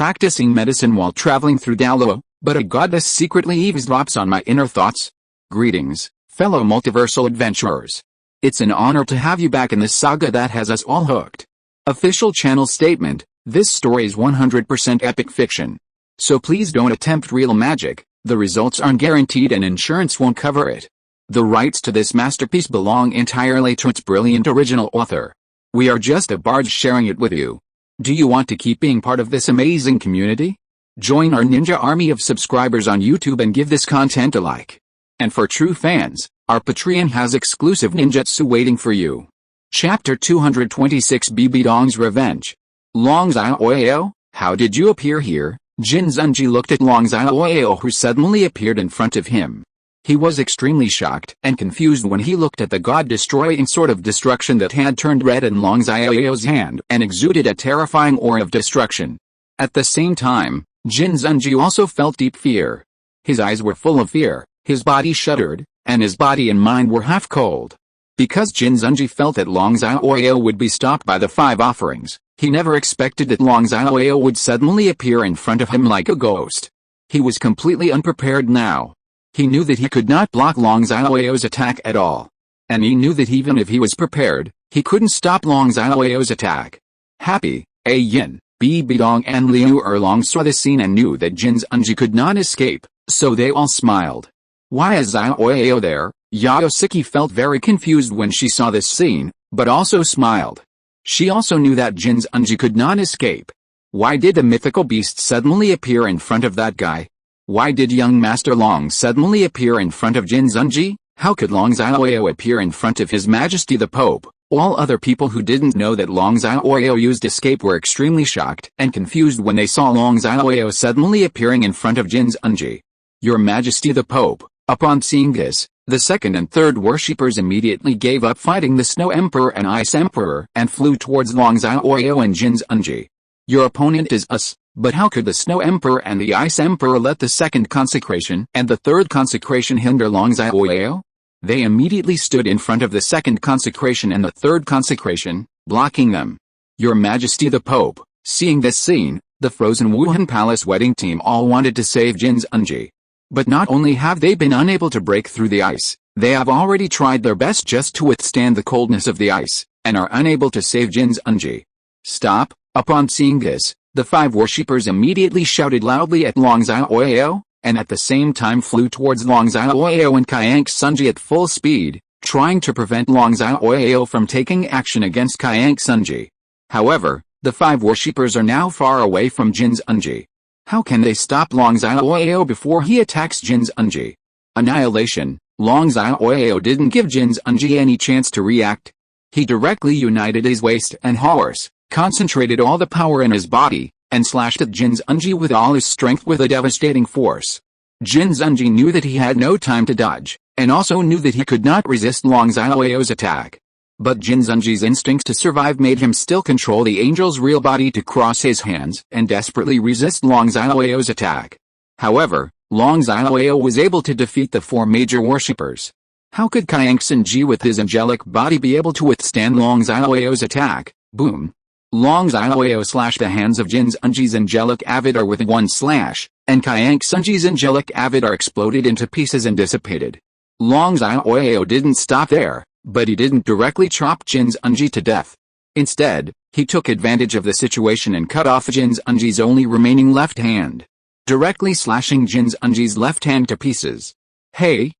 practicing medicine while traveling through Douluo, but a goddess secretly eavesdrops on my inner thoughts. Greetings, fellow multiversal adventurers. It's an honor to have you back in this saga that has us all hooked. Official channel statement: this story is 100% epic fiction. So please don't attempt real magic, the results aren't guaranteed and insurance won't cover it. The rights to this masterpiece belong entirely to its brilliant original author. We are just a barge sharing it with you. Do you want to keep being part of this amazing community? Join our ninja army of subscribers on YouTube and give this content a like. And for true fans, our Patreon has exclusive ninjutsu waiting for you. Chapter 226: Bibi Dong's Revenge. Long Xiaoyao, how did you appear here? Jin Zunji looked at Long Xiaoyao, who suddenly appeared in front of him. He was extremely shocked and confused when he looked at the god-destroying sort of destruction that had turned red in Long Xiaoyao's hand and exuded a terrifying aura of destruction. At the same time, Jin Zunji also felt deep fear. His eyes were full of fear, his body shuddered, and his body and mind were half cold. Because Jin Zunji felt that Long Xiaoyao would be stopped by the 5 offerings, he never expected that Long Xiaoyao would suddenly appear in front of him like a ghost. He was completely unprepared now. He knew that he could not block Long Xiaoyao's attack at all. And he knew that even if he was prepared, he couldn't stop Long Xiaoyao's attack. Happy, Ah Yin, Bibi Dong and Liu Erlong saw the scene and knew that Jin Zunji could not escape, so they all smiled. Why is Xiaoyao there? Yaosiki felt very confused when she saw this scene, but also smiled. She also knew that Jin Zunji could not escape. Why did the mythical beast suddenly appear in front of that guy? Why did young Master Long suddenly appear in front of Jin Zunji? How could Long Xiaoyao appear in front of His Majesty the Pope? All other people who didn't know that Long Xiaoyao used escape were extremely shocked and confused when they saw Long Xiaoyao suddenly appearing in front of Jin Zunji. Your Majesty the Pope. Upon seeing this, the second and third worshippers immediately gave up fighting the Snow Emperor and Ice Emperor and flew towards Long Xiaoyao and Jin Zunji. Your opponent is us, but how could the Snow Emperor and the Ice Emperor let the second consecration and the third consecration hinder Long Xiaoyao? They immediately stood in front of the second consecration and the third consecration, blocking them. Your Majesty the Pope. Seeing this scene, the frozen Wuhun Palace wedding team all wanted to save Jin Zunji. But not only have they been unable to break through the ice, they have already tried their best just to withstand the coldness of the ice, and are unable to save Jin Zunji. Stop! Upon seeing this, the 5 worshippers immediately shouted loudly at Long Xiaoyao, and at the same time flew towards Long Xiaoyao and Kayang Sunji at full speed, trying to prevent Long Xiaoyao from taking action against Kayang Sunji. However, the 5 worshippers are now far away from Jin Zunji. How can they stop Long Xiaoyao before he attacks Jin Zunji? Annihilation. Long Xiaoyao didn't give Jin Zunji any chance to react. He directly united his waist and horse, concentrated all the power in his body, and slashed at Jin Zunji with all his strength with a devastating force. Jin Zunji knew that he had no time to dodge, and also knew that he could not resist Long Xiaoyao's attack. But Jin Zunji's instincts to survive made him still control the angel's real body to cross his hands and desperately resist Long Xiaoyao's attack. However, Long Xiaoyao was able to defeat the 4 major worshippers. How could Kayang Sunji with his angelic body be able to withstand Long Xiaoyao's attack? Boom! Long Xiaoyao slashed the hands of Jin Zunji's angelic avatar with one slash, and Kayang Sunji's angelic avatar exploded into pieces and dissipated. Long Xiaoyao didn't stop there, but he didn't directly chop Jin Zunji to death. Instead, he took advantage of the situation and cut off Jin Zunji's only remaining left hand, directly slashing Jin Zunji's left hand to pieces. Hey,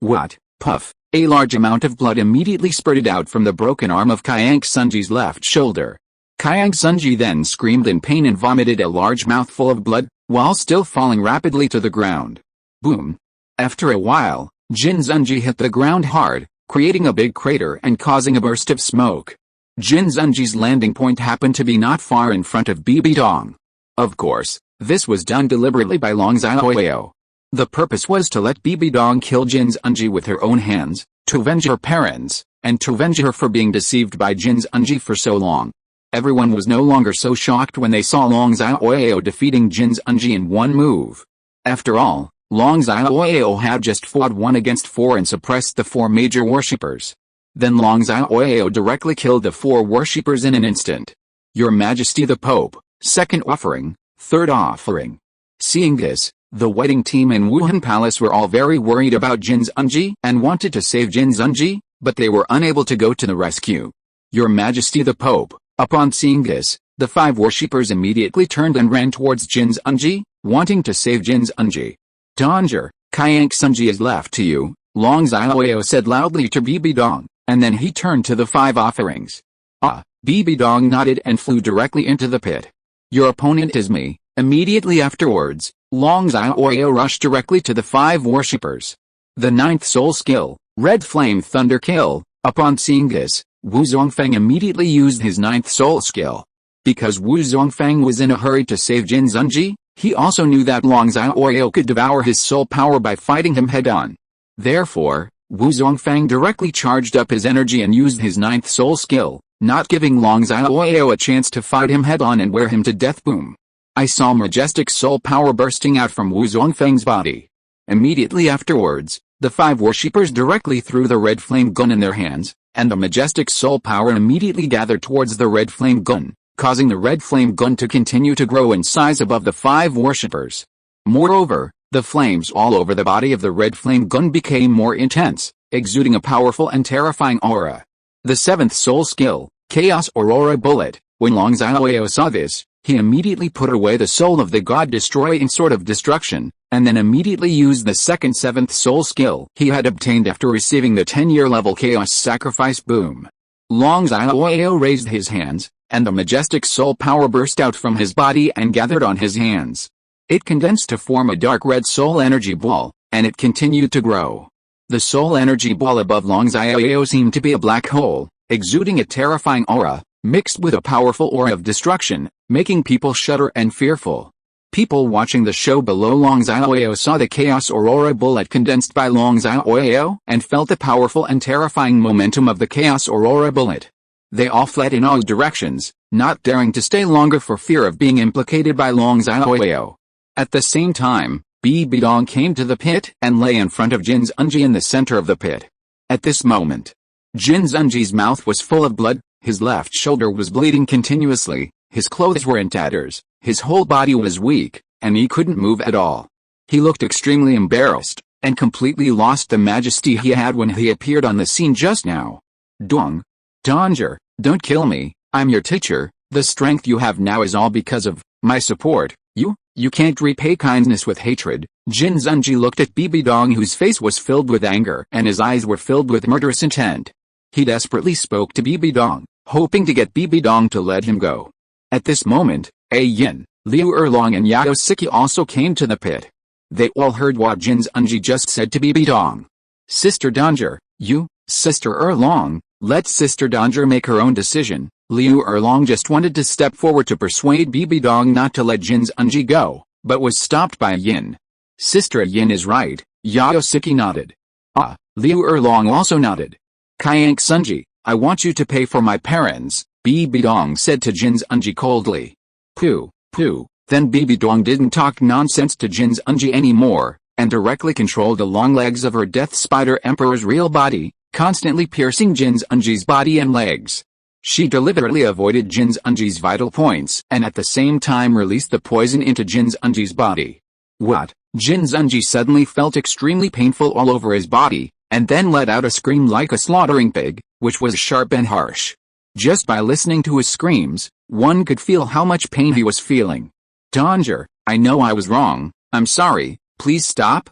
what? Puff! A large amount of blood immediately spurted out from the broken arm of Kayang Sunji's left shoulder. Kayang Sunji then screamed in pain and vomited a large mouthful of blood, while still falling rapidly to the ground. Boom! After a while, Jin Zunji hit the ground hard, creating a big crater and causing a burst of smoke. Jin Zunji's landing point happened to be not far in front of Bibi Dong. Of course, this was done deliberately by Long Xiaoyao. The purpose was to let Bibi Dong kill Jin Zunji with her own hands, to avenge her parents, and to avenge her for being deceived by Jin Zunji for so long. Everyone was no longer so shocked when they saw Long Xiaoyao defeating Jin Zunji in one move. After all, Long Xiaoyao had just fought 1 against 4 and suppressed the 4 major worshippers. Then Long Xiaoyao directly killed the 4 worshippers in an instant. Your Majesty the Pope, second offering, third offering. Seeing this, the wedding team in Wuhun Palace were all very worried about Jin Zunji and wanted to save Jin Zunji, but they were unable to go to the rescue. Your Majesty the Pope. Upon seeing this, the 5 worshippers immediately turned and ran towards Jin Zunji, wanting to save Jin Zunji. Danger, Kaiang Sunji is left to you, Long Xiaoyao said loudly to Bibi Dong, and then he turned to the 5 offerings. Bibi Dong nodded and flew directly into the pit. Your opponent is me. Immediately afterwards, Long Xiaoyao rushed directly to the 5 worshippers. The 9th soul skill, Red Flame Thunder Kill. Upon seeing this, Wu Zongfeng immediately used his 9th soul skill. Because Wu Zongfeng was in a hurry to save Jin Zunji, he also knew that Long Xiaoyao could devour his soul power by fighting him head-on. Therefore, Wu Zongfeng directly charged up his energy and used his 9th soul skill, not giving Long Xiaoyao a chance to fight him head-on and wear him to death. Boom. I saw majestic soul power bursting out from Wu Zongfeng's body. Immediately afterwards, the 5 worshippers directly threw the red flame gun in their hands, and the majestic soul power immediately gathered towards the red flame gun, causing the red flame gun to continue to grow in size above the 5 worshippers. Moreover, the flames all over the body of the red flame gun became more intense, exuding a powerful and terrifying aura. The 7th soul skill, Chaos Aurora Bullet. When Long Xiaoyao saw this, he immediately put away the soul of the god destroying sword of destruction, and then immediately used the second 7th soul skill he had obtained after receiving the 10-year level chaos sacrifice. Boom. Long Xiaoyao raised his hands, and the majestic soul power burst out from his body and gathered on his hands. It condensed to form a dark red soul energy ball, and it continued to grow. The soul energy ball above Long Xiaoyao seemed to be a black hole, exuding a terrifying aura, mixed with a powerful aura of destruction, making people shudder and fearful. People watching the show below Long Xiaoyao saw the Chaos Aurora Bullet condensed by Long Xiaoyao and felt the powerful and terrifying momentum of the Chaos Aurora Bullet. They all fled in all directions, not daring to stay longer for fear of being implicated by Long Xiaoyao. At the same time, Bibi Dong came to the pit and lay in front of Jin Zunji in the center of the pit. At this moment, Jin Zunji's mouth was full of blood, his left shoulder was bleeding continuously, his clothes were in tatters, his whole body was weak, and he couldn't move at all. He looked extremely embarrassed, and completely lost the majesty he had when he appeared on the scene just now. Dong. Danger, don't kill me, I'm your teacher, the strength you have now is all because of my support. You can't repay kindness with hatred. Jin Zunji looked at Bibi Dong, whose face was filled with anger and his eyes were filled with murderous intent. He desperately spoke to Bibi Dong, hoping to get Bibi Dong to let him go. At this moment, Ah Yin, Liu Erlong and Yao Siki also came to the pit. They all heard what Jin Zunji just said to Bibi Dong. Sister Danger, Sister Erlong, let Sister Danger make her own decision. Liu Erlong just wanted to step forward to persuade Bibi Dong not to let Jin Zunji go, but was stopped by Yin. Sister Yin is right, Yao Siki nodded. Liu Erlong also nodded. Kaiang Sunji, I want you to pay for my parents, Bibi Dong said to Jin Zunji coldly. Pooh. Then Bibi Dong didn't talk nonsense to Jin Zunji anymore, and directly controlled the long legs of her Death Spider Emperor's real body, constantly piercing Jin Zunji's body and legs. She deliberately avoided Jin Zunji's vital points and at the same time released the poison into Jin Zunji's body. What? Jin Zunji suddenly felt extremely painful all over his body, and then let out a scream like a slaughtering pig, which was sharp and harsh. Just by listening to his screams, one could feel how much pain he was feeling. Danger, I know I was wrong, I'm sorry, please stop.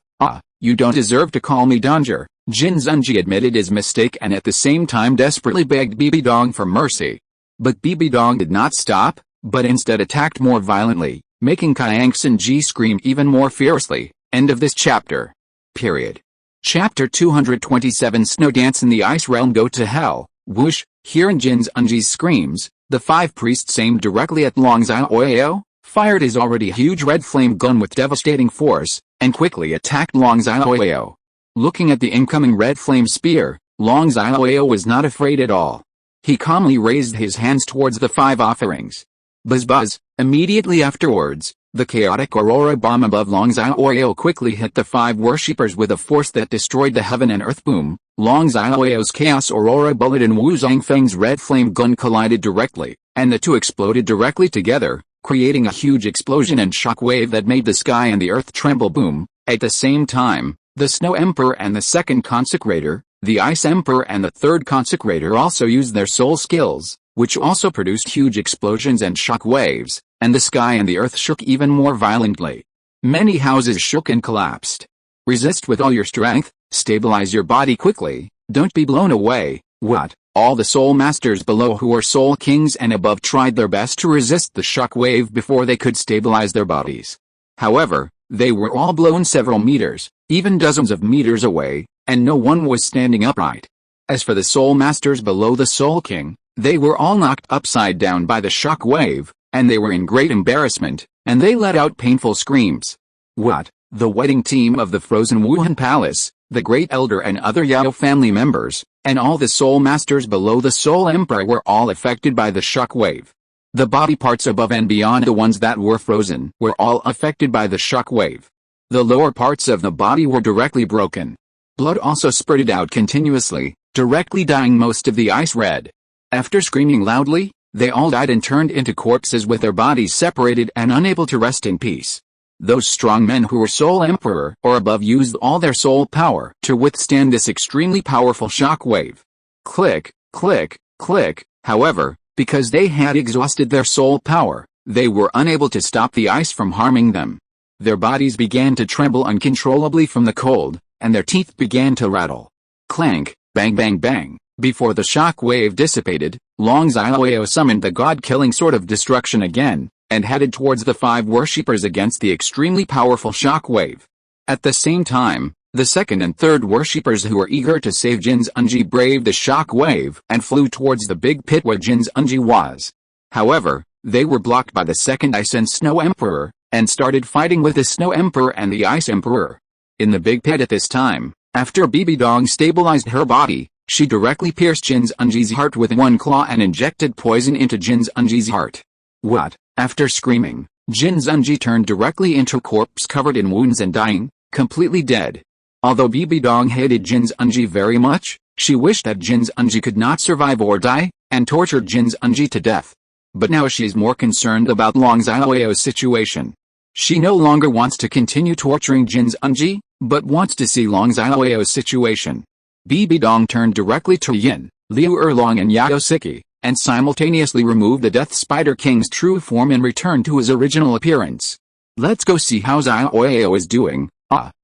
You don't deserve to call me Danger. Jin Zunji admitted his mistake and at the same time desperately begged Bibi Dong for mercy. But Bibi Dong did not stop, but instead attacked more violently, making Kaiang Sunji scream even more fiercely. End of this chapter. Period. Chapter 227 Snow Dance in the Ice Realm. Go to hell. Whoosh. Hearing Jin Zunji's screams, the 5 priests aimed directly at Long Xiaoyao, fired his already huge red flame gun with devastating force, and quickly attacked Long Xiaoyao. Looking at the incoming red flame spear, Long Xiaoyao was not afraid at all. He calmly raised his hands towards the 5 offerings. Buzz. Immediately afterwards, the chaotic aurora bomb above Long Xiaoyao quickly hit the 5 worshippers with a force that destroyed the heaven and earth. Boom. Long Xiaoyao's chaos aurora bullet and Wu Zongfeng's red flame gun collided directly, and the two exploded directly together, creating a huge explosion and shockwave that made the sky and the earth tremble. Boom. At the same time, the Snow Emperor and the second consecrator, the Ice Emperor and the third consecrator also used their soul skills, which also produced huge explosions and shock waves, and the sky and the earth shook even more violently. Many houses shook and collapsed. Resist with all your strength, stabilize your body quickly, don't be blown away. What? All the soul masters below who are soul kings and above tried their best to resist the shock wave before they could stabilize their bodies. However, they were all blown several meters, even dozens of meters away, and no one was standing upright. As for the soul masters below the soul king, they were all knocked upside down by the shock wave, and they were in great embarrassment, and they let out painful screams. What? The wedding team of the frozen Wuhun Palace, the great elder and other Yao family members, and all the soul masters below the soul emperor were all affected by the shock wave. The body parts above and beyond the ones that were frozen were all affected by the shock wave. The lower parts of the body were directly broken. Blood also spurted out continuously, directly dyeing most of the ice red. After screaming loudly, they all died and turned into corpses with their bodies separated and unable to rest in peace. Those strong men who were soul emperor or above used all their soul power to withstand this extremely powerful shock wave. Click, click, click. However, because they had exhausted their soul power, they were unable to stop the ice from harming them. Their bodies began to tremble uncontrollably from the cold, and their teeth began to rattle. Clank, bang bang bang. Before the shock wave dissipated, Long Xiaoyao summoned the god-killing sword of destruction again, and headed towards the 5 worshippers against the extremely powerful shock wave. At the same time, the second and third worshippers who were eager to save Jin's Unji braved the shock wave and flew towards the big pit where Jin's Unji was. However, they were blocked by the second Ice and Snow Emperor, and started fighting with the Snow Emperor and the Ice Emperor. In the big pit at this time, after Bibi Dong stabilized her body, she directly pierced Jin's Unji's heart with one claw and injected poison into Jin's Unji's heart. What? After screaming, Jin's Unji turned directly into a corpse covered in wounds and dying, completely dead. Although Bibi Dong hated Jin's Unji very much, she wished that Jin's Unji could not survive or die, and tortured Jin's Unji to death. But now she is more concerned about Long Xiaoyao's situation. She no longer wants to continue torturing Jin's Unji, but wants to see Long Xiaoyao's situation. Bibi Dong turned directly to Yin, Liu Erlong and Yao Siki, and simultaneously removed the Death Spider King's true form and returned to his original appearance. Let's go see how Xiaoyao is doing.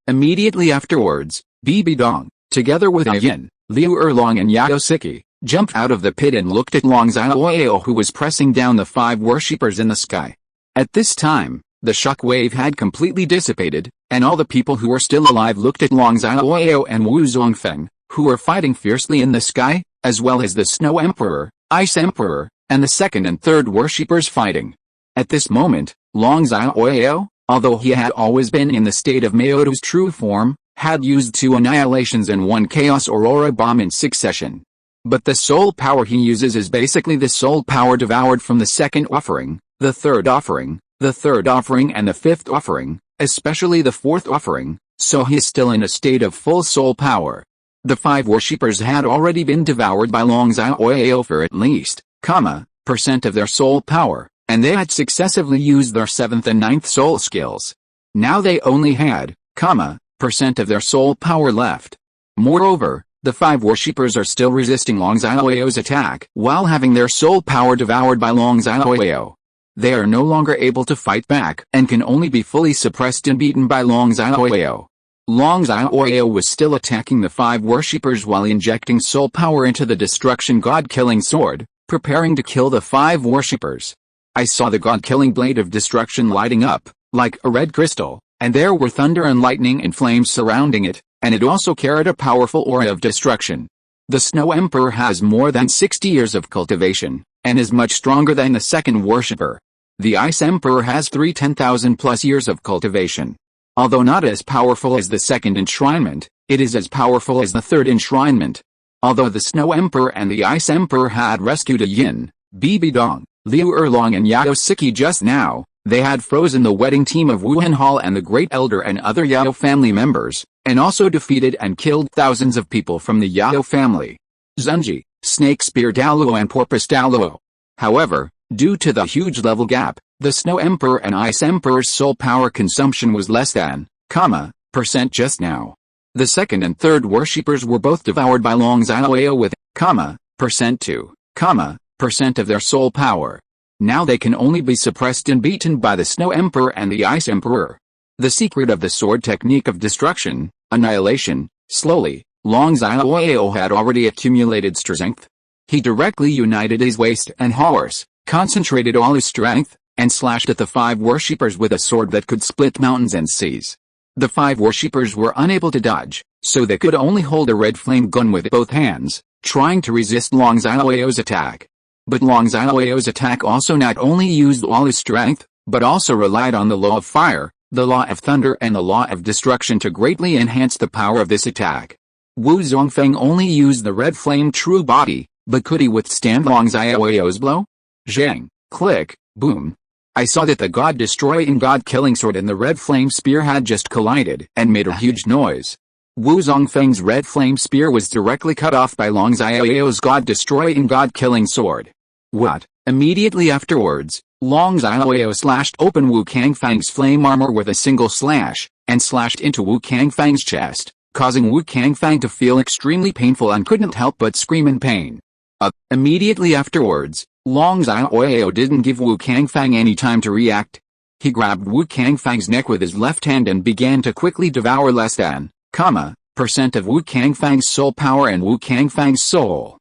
Immediately afterwards, Bibi Dong, together with Yin, Liu Erlong and Yao Siki, jumped out of the pit and looked at Long Xiaoyao who was pressing down the 5 worshippers in the sky. At this time, the shock wave had completely dissipated, and all the people who were still alive looked at Long Xiaoyao and Wu Zongfeng, who were fighting fiercely in the sky, as well as the Snow Emperor, Ice Emperor, and the second and third worshippers fighting. At this moment, Long Xiaoyao, although he had always been in the state of Maodo's true form, had used 2 annihilations and 1 chaos aurora bomb in succession. But the soul power he uses is basically the soul power devoured from the second offering, the third offering, the third offering and the fifth offering, especially the fourth offering, so he is still in a state of full soul power. The 5 worshippers had already been devoured by Long Xiaoyao for at least, % of their soul power, and they had successively used their 7th and 9th soul skills. Now they only had, % of their soul power left. Moreover, the 5 worshippers are still resisting Long Xiaoyao's attack while having their soul power devoured by Long Xiaoyao. They are no longer able to fight back and can only be fully suppressed and beaten by Long Xiaoyao. Long Xiaoyao was still attacking the 5 worshippers while injecting soul power into the destruction god-killing sword, preparing to kill the 5 worshippers. I saw the god-killing blade of destruction lighting up, like a red crystal, and there were thunder and lightning and flames surrounding it, and it also carried a powerful aura of destruction. The Snow Emperor has more than 60 years of cultivation, and is much stronger than the second worshipper. The Ice Emperor has 10,000 plus years of cultivation. Although not as powerful as the second enshrinement, it is as powerful as the third enshrinement. Although the Snow Emperor and the Ice Emperor had rescued Yin, Bibi Dong, Liu Erlong and Yao Siki just now, they had frozen the wedding team of Wuhun Hall and the Great Elder and other Yao family members, and also defeated and killed thousands of people from the Yao family. Zunji, Snake Spear Douluo and Porpoise Douluo. However, Due to the huge level gap, the Snow Emperor and Ice Emperor's soul power consumption was less than, % just now. The second and third worshippers were both devoured by Long Xiaoyao with, % of their soul power. Now they can only be suppressed and beaten by the Snow Emperor and the Ice Emperor. The secret of the sword technique of destruction, annihilation, slowly, Long Xiaoyao had already accumulated strength. He directly united his waist and horse, concentrated all his strength, and slashed at the 5 worshippers with a sword that could split mountains and seas. The 5 worshippers were unable to dodge, so they could only hold a red flame gun with both hands, trying to resist Long Xiaoyao's attack. But Long Xiaoyao's attack also not only used all his strength, but also relied on the law of fire, the law of thunder and the law of destruction to greatly enhance the power of this attack. Wu Zongfeng only used the red flame true body, but could he withstand Long Xiaoyao's blow? Zhang, click, boom. I saw that the God-destroying God-killing sword and the red flame spear had just collided and made a huge noise. Wu Zongfeng's red flame spear was directly cut off by Long Xiaoyao's God-destroying God-killing sword. What? Immediately afterwards, Long Xiaoyao slashed open Wu Kangfang's flame armor with a single slash, and slashed into Wu Kangfang's chest, causing Wu Kangfang to feel extremely painful and couldn't help but scream in pain. Immediately afterwards, Long Xiaoyao didn't give Wu Kangfang any time to react. He grabbed Wu Kangfang's neck with his left hand and began to quickly devour less than, % of Wu Kangfang's soul power and Wu Kangfang's soul.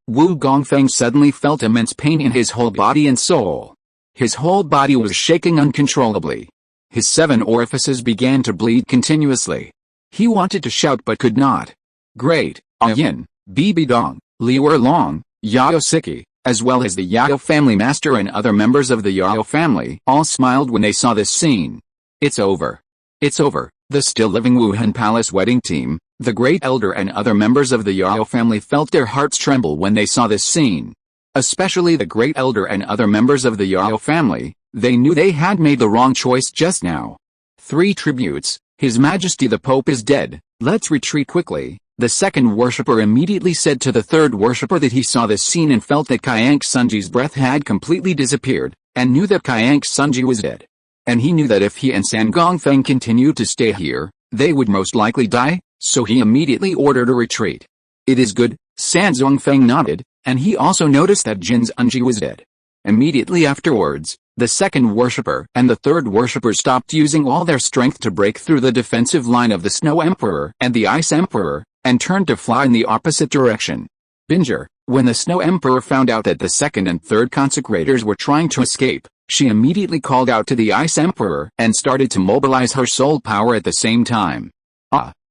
Wu Gongfeng suddenly felt immense pain in his whole body and soul. His whole body was shaking uncontrollably. His 7 orifices began to bleed continuously. He wanted to shout but could not. Great, Ah Yin, Bibi Dong, Liu Erlong, Yao Siki, as well as the Yao family master and other members of the Yao family, all smiled when they saw this scene. It's over. It's over. The still-living Wuhan Palace wedding team, the great elder and other members of the Yao family felt their hearts tremble when they saw this scene. Especially the great elder and other members of the Yao family, they knew they had made the wrong choice just now. 3 tributes, His Majesty the Pope is dead, let's retreat quickly. The second worshipper immediately said to the third worshipper that he saw this scene and felt that Kyank Sunji's breath had completely disappeared, and knew that Kyank Sunji was dead. And he knew that if he and San Gongfeng continued to stay here, they would most likely die, so he immediately ordered a retreat. It is good, San Gongfeng nodded, and he also noticed that Jin Zunji was dead. Immediately afterwards, the second worshipper and the third worshipper stopped using all their strength to break through the defensive line of the Snow Emperor and the Ice Emperor, and turned to fly in the opposite direction. Binger, when the Snow Emperor found out that the second and third consecrators were trying to escape, she immediately called out to the Ice Emperor and started to mobilize her soul power at the same time.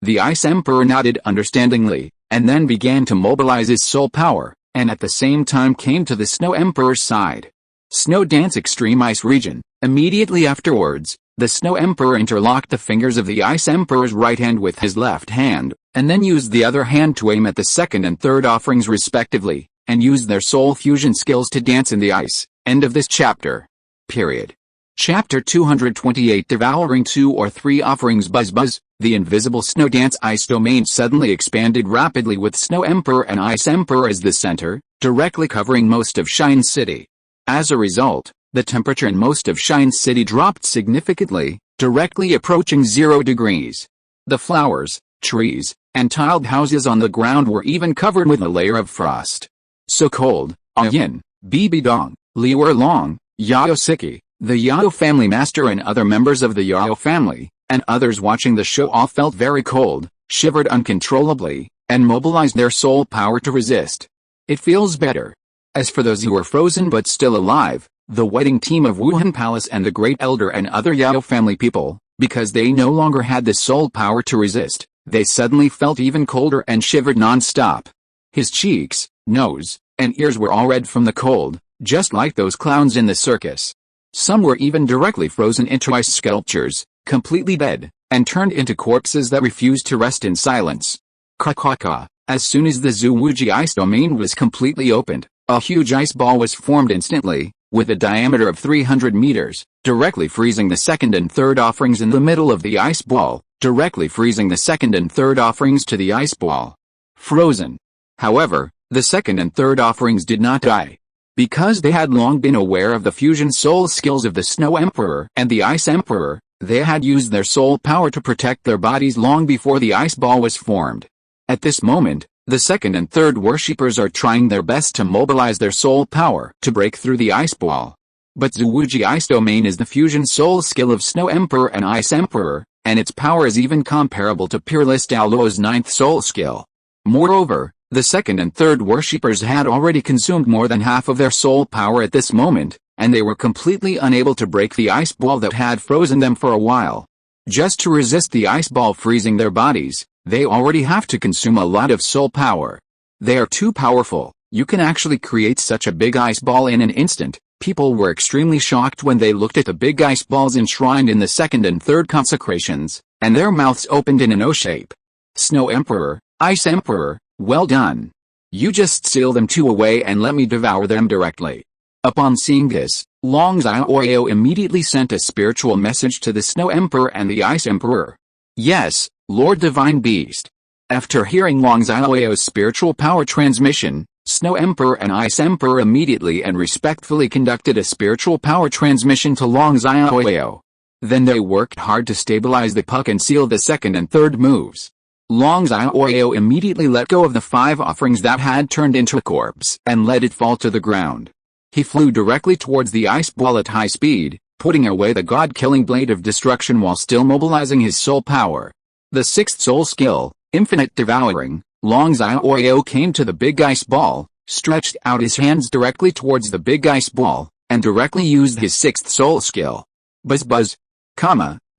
The Ice Emperor nodded understandingly, and then began to mobilize his soul power, and at the same time came to the Snow Emperor's side. Snow Dance Extreme Ice Region. Immediately afterwards, the Snow Emperor interlocked the fingers of the Ice Emperor's right hand with his left hand, and then used the other hand to aim at the second and third offerings respectively, and used their soul fusion skills to dance in the ice. End of this chapter. Period. Chapter 228 Devouring 2 or 3 offerings. Buzz buzz. The invisible Snow Dance Ice domain suddenly expanded rapidly with Snow Emperor and Ice Emperor as the center, directly covering most of Shine City. As a result, the temperature in most of Shine City dropped significantly, directly approaching 0 degrees. The flowers, trees, and tiled houses on the ground were even covered with a layer of frost. So cold, Ah Yin, Bibi Dong, Liu Erlong, Yao Siki, the Yao family master and other members of the Yao family, and others watching the show all felt very cold, shivered uncontrollably, and mobilized their soul power to resist. It feels better. As for those who were frozen but still alive, the wedding team of Wuhan Palace and the great elder and other Yao family people, because they no longer had the soul power to resist, they suddenly felt even colder and shivered non-stop. His cheeks, nose, and ears were all red from the cold, just like those clowns in the circus. Some were even directly frozen into ice sculptures, completely dead, and turned into corpses that refused to rest in silence. Ka. As soon as the Zuwuji ice domain was completely opened, a huge ice ball was formed instantly, with a diameter of 300 meters, directly freezing the second and third offerings in the middle of the ice ball, directly freezing the second and third offerings to the ice ball. Frozen. However, the second and third offerings did not die. Because they had long been aware of the fusion soul skills of the Snow Emperor and the Ice Emperor, they had used their soul power to protect their bodies long before the ice ball was formed. At this moment, the second and third worshippers are trying their best to mobilize their soul power to break through the ice ball. But Zuwuji Ice Domain is the fusion soul skill of Snow Emperor and Ice Emperor, and its power is even comparable to Peerless Douluo's ninth soul skill. Moreover, the second and third worshippers had already consumed more than half of their soul power at this moment, and they were completely unable to break the ice ball that had frozen them for a while. Just to resist the ice ball freezing their bodies, they already have to consume a lot of soul power. They are too powerful. You can actually create such a big ice ball in an instant. People were extremely shocked when they looked at the big ice balls enshrined in the second and third consecrations, and their mouths opened in an O shape. Snow Emperor, Ice Emperor, well done. You just seal them two away and let me devour them directly. Upon seeing this, Long Xiaoyao immediately sent a spiritual message to the Snow Emperor and the Ice Emperor. Yes, Lord Divine Beast. After hearing Long Xiaoyao's spiritual power transmission, Snow Emperor and Ice Emperor immediately and respectfully conducted a spiritual power transmission to Long Xiaoyao. Then they worked hard to stabilize the puck and seal the second and third moves. Long Xiaoyao immediately let go of the 5 offerings that had turned into a corpse and let it fall to the ground. He flew directly towards the ice ball at high speed, putting away the god-killing blade of destruction while still mobilizing his soul power. The 6th soul skill, Infinite Devouring, Long Xiaoyao came to the big ice ball, stretched out his hands directly towards the big ice ball, and directly used his 6th soul skill. Buzz buzz,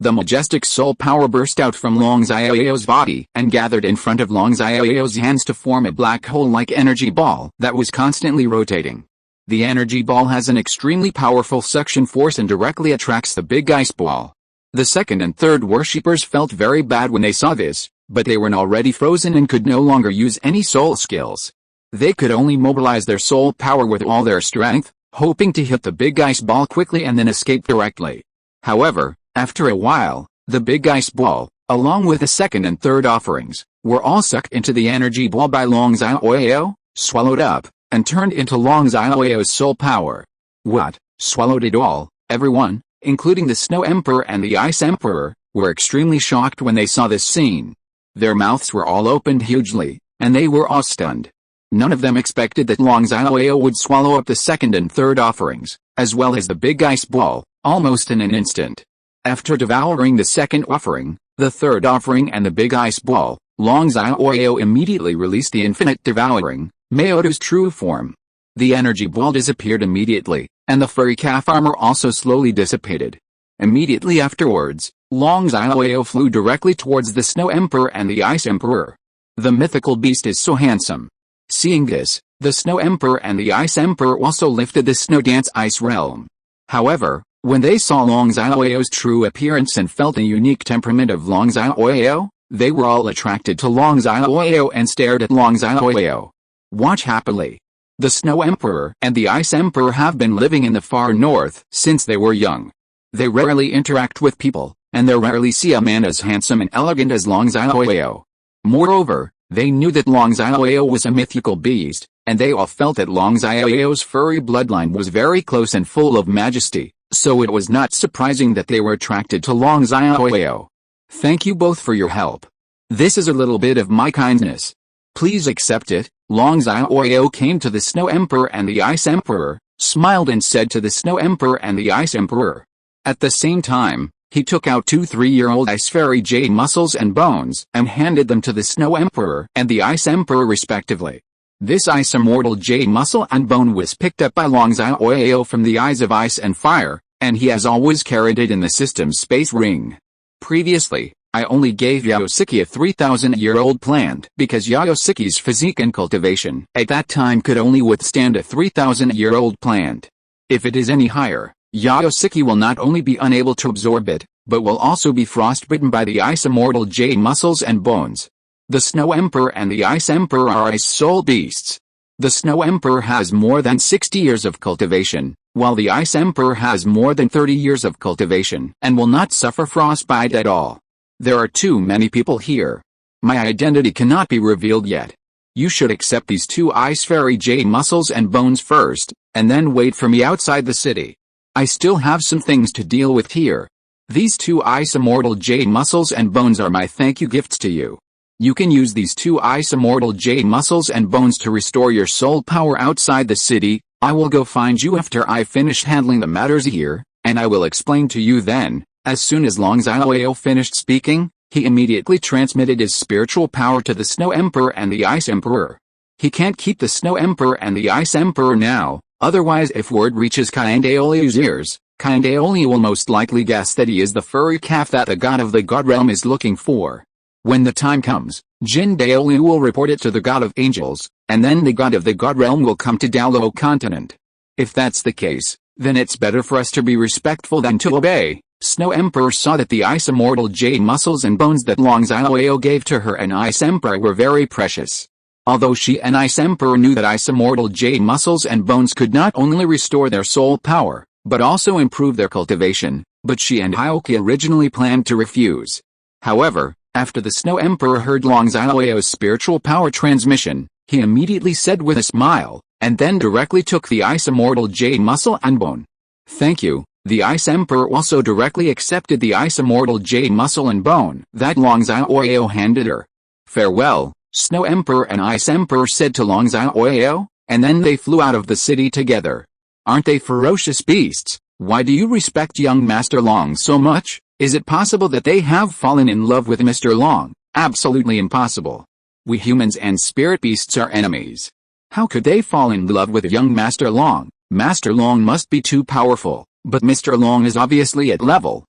the majestic soul power burst out from Long Xiaoyao's body and gathered in front of Long Xiaoyao's hands to form a black hole-like energy ball that was constantly rotating. The energy ball has an extremely powerful suction force and directly attracts the big ice ball. The second and third worshippers felt very bad when they saw this, but they were already frozen and could no longer use any soul skills. They could only mobilize their soul power with all their strength, hoping to hit the big ice ball quickly and then escape directly. However, after a while, the big ice ball, along with the second and third offerings, were all sucked into the energy ball by Long Xiaoyao, swallowed up, and turned into Long Xiaoyao's soul power. What? Swallowed it all? Everyone, including the Snow Emperor and the Ice Emperor, were extremely shocked when they saw this scene. Their mouths were all opened hugely, and they were all stunned. None of them expected that Long Xiaoyao would swallow up the second and third offerings, as well as the big ice ball, almost in an instant. After devouring the second offering, the third offering and the big ice ball, Long Xiaoyao immediately released the Infinite Devouring, Maoto's true form. The energy ball disappeared immediately, and the furry calf armor also slowly dissipated. Immediately afterwards, Long Xiaoyao flew directly towards the Snow Emperor and the Ice Emperor. The mythical beast is so handsome. Seeing this, the Snow Emperor and the Ice Emperor also lifted the Snow Dance Ice Realm. However, when they saw Long Xiaoyao's true appearance and felt the unique temperament of Long Xiaoyao, they were all attracted to Long Xiaoyao and stared at Long Xiaoyao. Watch happily. The Snow Emperor and the Ice Emperor have been living in the far north since they were young. They rarely interact with people, and they rarely see a man as handsome and elegant as Long Xiaoyao. Moreover, they knew that Long Xiaoyao was a mythical beast, and they all felt that Long Xiaoyao's furry bloodline was very close and full of majesty. So it was not surprising that they were attracted to Long Xiaoyao. Thank you both for your help. This is a little bit of my kindness. Please accept it. Long Xiaoyao came to the Snow Emperor and the Ice Emperor, smiled and said to the Snow Emperor and the Ice Emperor. At the same time, he took out 2 3-year-old ice fairy jade muscles and bones and handed them to the Snow Emperor and the Ice Emperor respectively. This ice immortal jade muscle and bone was picked up by Long Xiaoyao from the eyes of ice and fire, and he has always carried it in the system's space ring. Previously, I only gave Yaosiki a 3,000-year-old plant because Yaosiki's physique and cultivation at that time could only withstand a 3,000-year-old plant. If it is any higher, Yaosiki will not only be unable to absorb it, but will also be frostbitten by the ice immortal jade muscles and bones. The Snow Emperor and the Ice Emperor are ice soul beasts. The Snow Emperor has more than 60 years of cultivation, while the Ice Emperor has more than 30 years of cultivation and will not suffer frostbite at all. There are too many people here. My identity cannot be revealed yet. You should accept these 2 ice fairy jade muscles and bones first, and then wait for me outside the city. I still have some things to deal with here. These 2 ice immortal jade muscles and bones are my thank you gifts to you. You can use these 2 ice immortal jade muscles and bones to restore your soul power outside the city. I will go find you after I finish handling the matters here, and I will explain to you then. As soon as Long Xiaoyao finished speaking, he immediately transmitted his spiritual power to the Snow Emperor and the Ice Emperor. He can't keep the Snow Emperor and the Ice Emperor now, otherwise if word reaches Kyandaoliu's ears, Kyandaoliu will most likely guess that he is the furry calf that the god of the god realm is looking for. When the time comes, Jin Daoliu will report it to the god of angels, and then the god of the god realm will come to Douluo continent. If that's the case, then it's better for us to be respectful than to obey. Snow Emperor saw that the Ice Immortal Jade muscles and bones that Long Xiaoyao gave to her and Ice Emperor were very precious. Although she and Ice Emperor knew that Ice Immortal Jade muscles and bones could not only restore their soul power, but also improve their cultivation, but she and Hioki originally planned to refuse. However, after the Snow Emperor heard Long Xiaoyao's spiritual power transmission, he immediately said with a smile, and then directly took the Ice Immortal Jade muscle and bone. Thank you. The Ice Emperor also directly accepted the Ice Immortal Jade muscle and bone that Long Xiaoyao handed her. Farewell, Snow Emperor and Ice Emperor said to Long Xiaoyao, and then they flew out of the city together. Aren't they ferocious beasts? Why do you respect young Master Long so much? Is it possible that they have fallen in love with Mr. Long? Absolutely impossible. We humans and spirit beasts are enemies. How could they fall in love with young Master Long? Master Long must be too powerful. But Mr. Long is obviously at level,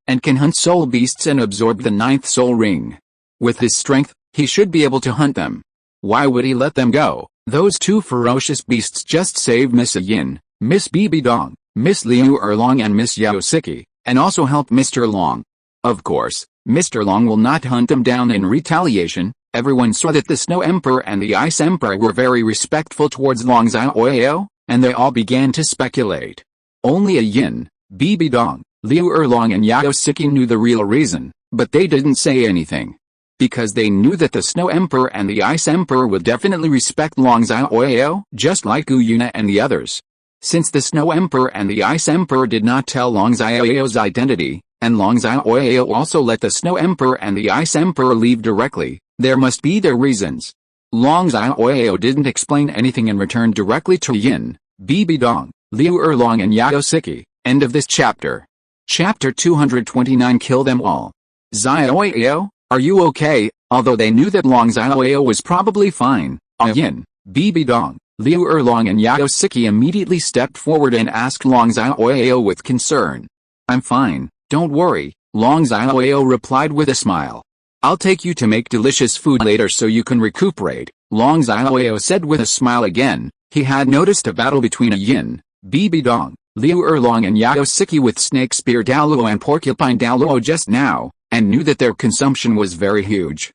and can hunt soul beasts and absorb the 9th soul ring. With his strength, he should be able to hunt them. Why would he let them go? Those 2 ferocious beasts just saved Miss Ah Yin, Miss Bibi Dong, Miss Liu Erlong and Miss Yao Siki, and also helped Mr. Long. Of course, Mr. Long will not hunt them down in retaliation. Everyone saw that the Snow Emperor and the Ice Emperor were very respectful towards Long Xiaoyao, and they all began to speculate. Only Ah Yin, Bibi Dong, Liu Erlong and Yao Siki knew the real reason, but they didn't say anything. Because they knew that the Snow Emperor and the Ice Emperor would definitely respect Long Xiaoyao, just like Yuena and the others. Since the Snow Emperor and the Ice Emperor did not tell Long Xiaoyao's identity, and Long Xiaoyao also let the Snow Emperor and the Ice Emperor leave directly, there must be their reasons. Long Xiaoyao didn't explain anything and returned directly to Yin, Bibi Dong, Liu Erlong and Yao Siki. End of this chapter. Chapter 229 Kill them all. Xiaoyao, are you okay? Although they knew that Long Xiaoyao was probably fine, Ah Yin, Bibi Dong, Liu Erlong and Yao Siki immediately stepped forward and asked Long Xiaoyao with concern. I'm fine, don't worry, Long Xiaoyao replied with a smile. I'll take you to make delicious food later so you can recuperate, Long Xiaoyao said with a smile again. He had noticed a battle between Ah Yin, Bibi Dong, Liu Erlong and Yao Siki with Snake Spear Douluo and Porcupine Douluo just now, and knew that their consumption was very huge.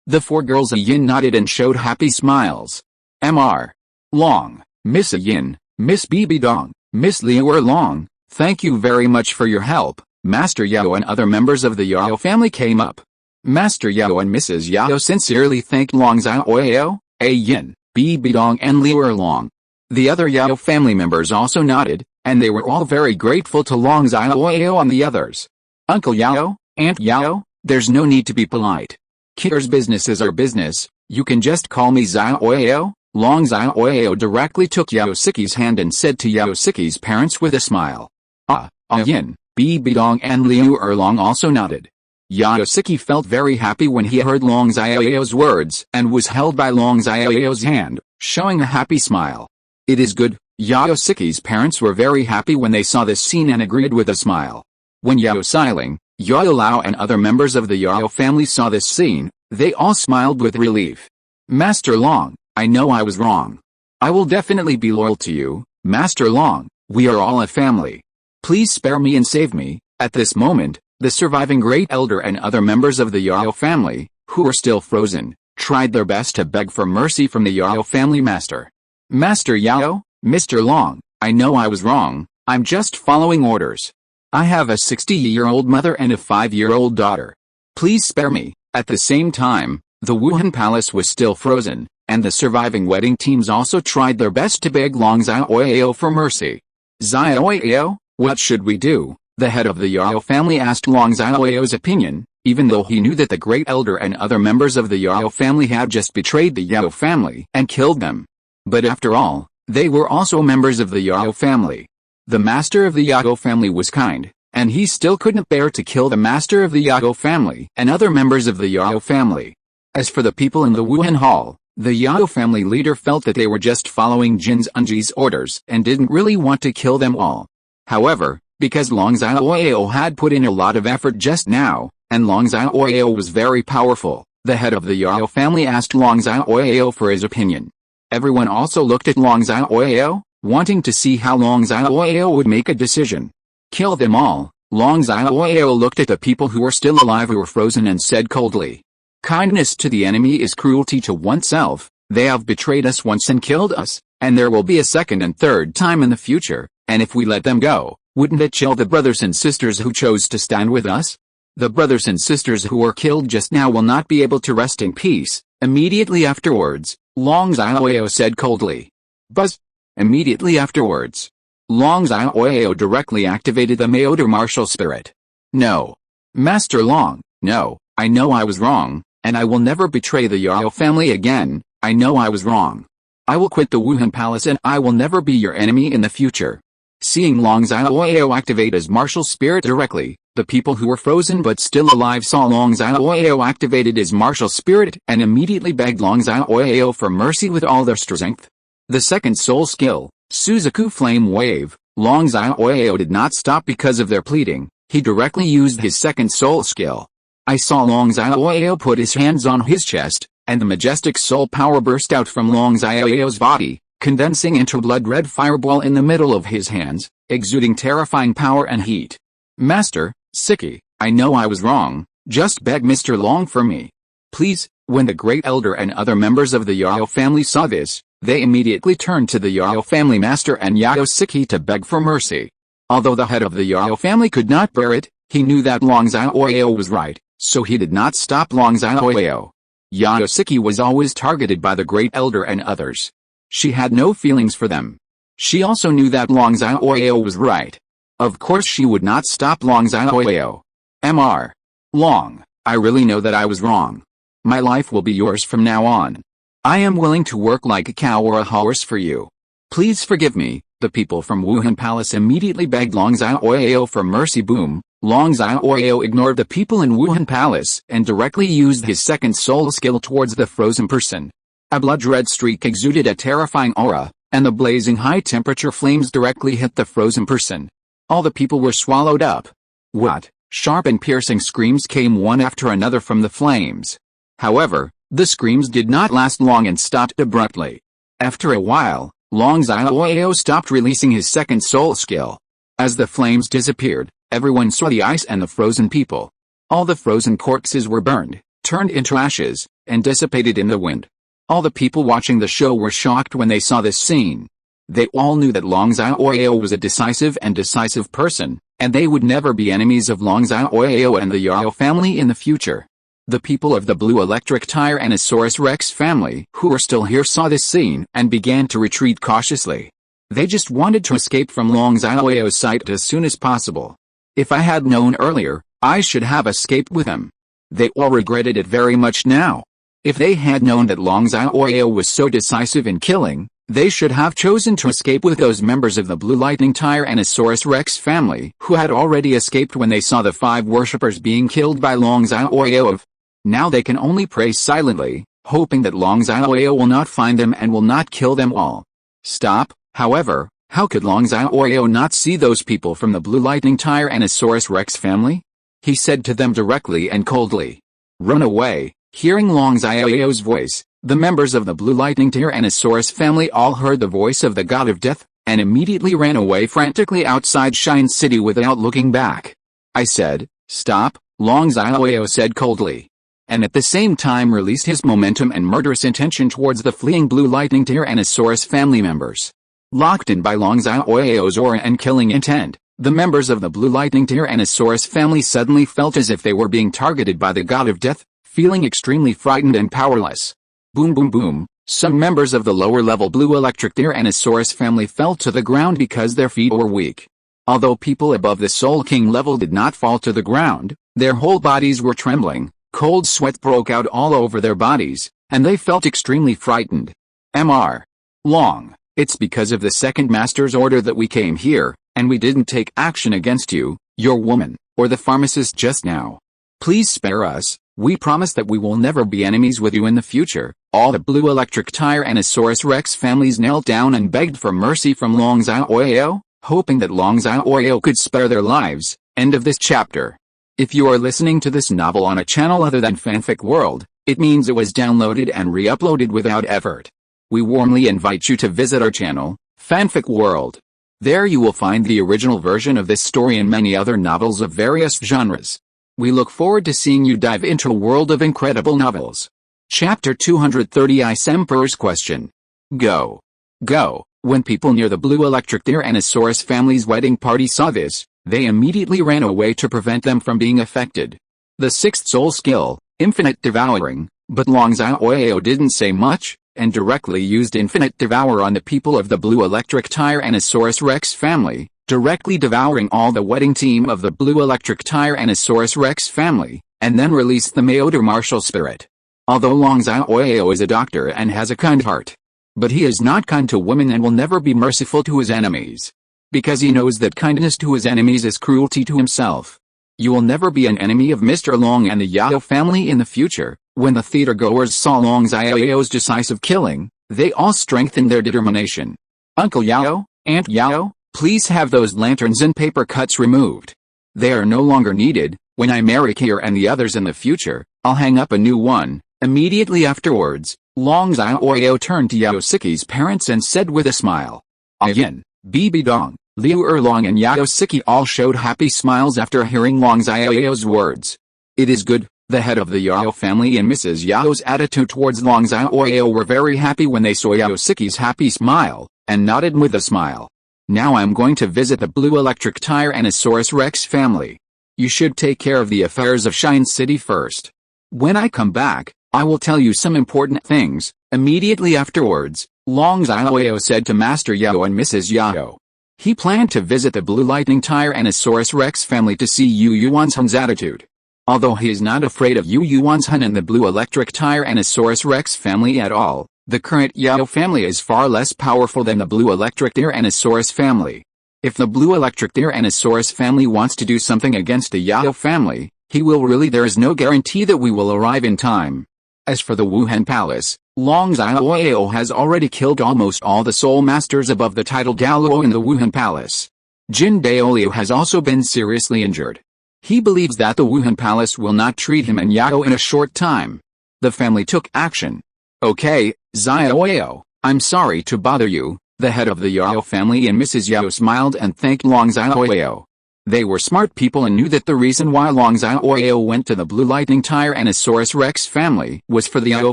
The 4 girls. Ah Yin nodded and showed happy smiles. Mr. Long, Miss Ah Yin, Miss Bibi Dong, Miss Liu Erlong, thank you very much for your help. Master Yao and other members of the Yao family came up. Master Yao and Mrs. Yao sincerely thanked Long Xiaoyao, Ah Yin, Bibi Dong and Liu Erlong. The other Yao family members also nodded, and they were all very grateful to Long Xiaoyao and the others. Uncle Yao, Aunt Yao, there's no need to be polite. Here's business is our business, you can just call me Xiaoyao. Long Xiaoyao directly took Yao Siki's hand and said to Yao Siki's parents with a smile. Ah Yin, Bibi Dong and Liu Erlong also nodded. Yao Siki felt very happy when he heard Long Xiaoyao's words and was held by Long Xiaoyao's hand, showing a happy smile. It is good. Yao Siki's parents were very happy when they saw this scene and agreed with a smile. When Yao Xiling, Yao Lao and other members of the Yao family saw this scene, they all smiled with relief. Master Long, I know I was wrong. I will definitely be loyal to you, Master Long, we are all a family. Please spare me and save me. At this moment, the surviving Great Elder and other members of the Yao family, who were still frozen, tried their best to beg for mercy from the Yao family master. Master Yao, Mr. Long, I know I was wrong, I'm just following orders. I have a 60-year-old mother and a 5-year-old daughter. Please spare me. At the same time, The Wuhun Palace was still frozen, and the surviving wedding teams also tried their best to beg Long Xiaoyao for mercy. "Xiaoyao, what should we do?" the head of the Yao family asked Long Xiaoyao's opinion, even though he knew that the great elder and other members of the Yao family had just betrayed the Yao family and killed them. But after all, they were also members of the Yao family. The master of the Yao family was kind, and he still couldn't bear to kill the master of the Yao family and other members of the Yao family. As for the people in the Wuhun Hall, the Yao family leader felt that they were just following Jin Zhengji's orders and didn't really want to kill them all. However, because Long Xiaoyao had put in a lot of effort just now, and Long Xiaoyao was very powerful, the head of the Yao family asked Long Xiaoyao for his opinion. Everyone also looked at Long Xiaoyao, wanting to see how Long Xiaoyao would make a decision. "Kill them all." Long Xiaoyao looked at the people who were still alive who were frozen and said coldly, "Kindness to the enemy is cruelty to oneself. They have betrayed us once and killed us, and there will be a second and third time in the future, and if we let them go, wouldn't it chill the brothers and sisters who chose to stand with us? The brothers and sisters who were killed just now will not be able to rest in peace." Immediately afterwards, Long Xiaoyao said coldly, "Buzz." Immediately afterwards, Long Xiaoyao directly activated the Maoder martial spirit. "No. Master Long, no, I know I was wrong, and I will never betray the Yao family again. I know I was wrong. I will quit the Wuhun Palace and I will never be your enemy in the future." Seeing Long Xiaoyao activate his martial spirit directly, the people who were frozen but still alive saw Long Xiaoyao activated his martial spirit and immediately begged Long Xiaoyao for mercy with all their strength. The second soul skill, Suzaku Flame Wave, Long Xiaoyao did not stop because of their pleading. He directly used his second soul skill. I saw Long Xiaoyao put his hands on his chest, and the majestic soul power burst out from Long Xiaoyao's body, condensing into a blood-red fireball in the middle of his hands, exuding terrifying power and heat. "Master, Siki, I know I was wrong, just beg Mr. Long for me. Please." When the great elder and other members of the Yao family saw this, they immediately turned to the Yao family master and Yao Siki to beg for mercy. Although the head of the Yao family could not bear it, he knew that Long Xiaoyao was right, so he did not stop Long Xiaoyao. Yao Siki was always targeted by the great elder and others. She had no feelings for them. She also knew that Long Xiaoyao was right. Of course she would not stop Long Xiaoyao. "Mr. Long, I really know that I was wrong. My life will be yours from now on. I am willing to work like a cow or a horse for you. Please forgive me." The people from Wuhun Palace immediately begged Long Xiaoyao for mercy. Boom. Long Xiaoyao ignored the people in Wuhun Palace and directly used his second soul skill towards the frozen person. A blood-red streak exuded a terrifying aura, and the blazing high-temperature flames directly hit the frozen person. All the people were swallowed up. What? Sharp and piercing screams came one after another from the flames. However, the screams did not last long and stopped abruptly. After a while, Long Xiaoyao stopped releasing his second soul skill. As the flames disappeared, everyone saw the ice and the frozen people. All the frozen corpses were burned, turned into ashes, and dissipated in the wind. All the people watching the show were shocked when they saw this scene. They all knew that Long Xiaoyao was a decisive person, and they would never be enemies of Long Xiaoyao and the Yao family in the future. The people of the blue electric Tyrannosaurus Rex family who were still here saw this scene and began to retreat cautiously. They just wanted to escape from Long Xiaoyao's sight as soon as possible. If I had known earlier, I should have escaped with him. They all regretted it very much now. If they had known that Long Xiaoyao was so decisive in killing, they should have chosen to escape with those members of the Blue Lightning Tyrannosaurus Rex family who had already escaped when they saw the 5 worshippers being killed by Long Xiaoyao. Now they can only pray silently, hoping that Long Xiaoyao will not find them and will not kill them all. Stop. However, how could Long Xiaoyao not see those people from the Blue Lightning Tyrannosaurus Rex family? He said to them directly and coldly, "Run away." Hearing Long Xiaoyao's voice, the members of the Blue Lightning Tyrannosaurus family all heard the voice of the God of Death, and immediately ran away frantically outside Shine City without looking back. "I said, stop," Long Xiaoyao said coldly, and at the same time released his momentum and murderous intention towards the fleeing Blue Lightning Tyrannosaurus family members. Locked in by Long Xiaoyao's aura and killing intent, the members of the Blue Lightning Tyrannosaurus family suddenly felt as if they were being targeted by the God of Death. feeling extremely frightened and powerless. Boom boom boom, some members of the lower-level blue electric Tyrannosaurus family fell to the ground because their feet were weak. Although people above the Soul King level did not fall to the ground, their whole bodies were trembling, cold sweat broke out all over their bodies, and they felt extremely frightened. Mr. Long, it's because of the second master's order that we came here, and we didn't take action against you, your woman, or the pharmacist just now. Please spare us, we promise that we will never be enemies with you in the future. All the blue electric Tyrannosaurus Rex families knelt down and begged for mercy from Long Xiaoyao, hoping that Long Xiaoyao could spare their lives. End of this chapter. If you are listening to this novel on a channel other than Fanfic World, it means it was downloaded and re-uploaded without effort. We warmly invite you to visit our channel, Fanfic World. There you will find the original version of this story and many other novels of various genres. We look forward to seeing you dive into a world of incredible novels. Chapter 230 Ice Emperor's Question. Go. Go. When people near the blue electric Tyrannosaurus family's wedding party saw this, they immediately ran away to prevent them from being affected. The sixth soul skill, Infinite Devouring, but Long Xiaoyao didn't say much, and directly used Infinite Devour on the people of the blue electric Tyrannosaurus Rex family, directly devouring all the wedding team of the blue electric Tyrannosaurus Rex family, and then released the Maoder martial spirit. Although Long Xiaoyao is a doctor and has a kind heart, but he is not kind to women and will never be merciful to his enemies. Because he knows that kindness to his enemies is cruelty to himself. You will never be an enemy of Mr. Long and the Yao family in the future. When the theater-goers saw Long Xiaoyao's decisive killing, they all strengthened their determination. Uncle Yao, Aunt Yao, please have those lanterns and paper cuts removed. They are no longer needed. When I marry Kier and the others in the future, I'll hang up a new one. Immediately afterwards, Long Xiaoyao turned to Yaosiki's parents and said with a smile. Ah Yin, Bibi Dong, Liu Erlong and Yaosiki all showed happy smiles after hearing Long Xiaoyao's words. It is good. The head of the Yao family and Mrs. Yao's attitude towards Long Xiaoyao were very happy when they saw Yaosiki's happy smile, and nodded with a smile. Now I'm going to visit the blue electric Tyrannosaurus Rex family. You should take care of the affairs of Shine City first. When I come back, I will tell you some important things. Immediately afterwards, Long Xiaoyao said to Master Yao and Mrs. Yao. He planned to visit the blue lightning Tyrannosaurus Rex family to see Yu Yuanzhan's attitude. Although he is not afraid of Yu Yuanzhan and the blue electric Tyrannosaurus Rex family at all, the current Yao family is far less powerful than the blue electric Tyrannosaurus family. If the blue electric Tyrannosaurus family wants to do something against the Yao family, he will really. There is no guarantee that we will arrive in time. As for the Wuhan Palace, Long Xiaoyao has already killed almost all the soul masters above the title Douluo in the Wuhan Palace. Jin Daoliu has also been seriously injured. He believes that the Wuhan Palace will not treat him and Yao in a short time. The family took action. Okay, Xiaoyao, I'm sorry to bother you. The head of the Yao family and Mrs. Yao smiled and thanked Long Xiaoyao. They were smart people and knew that the reason why Long Xiaoyao went to the Blue Lightning Tyrannosaurus Rex family was for the Yao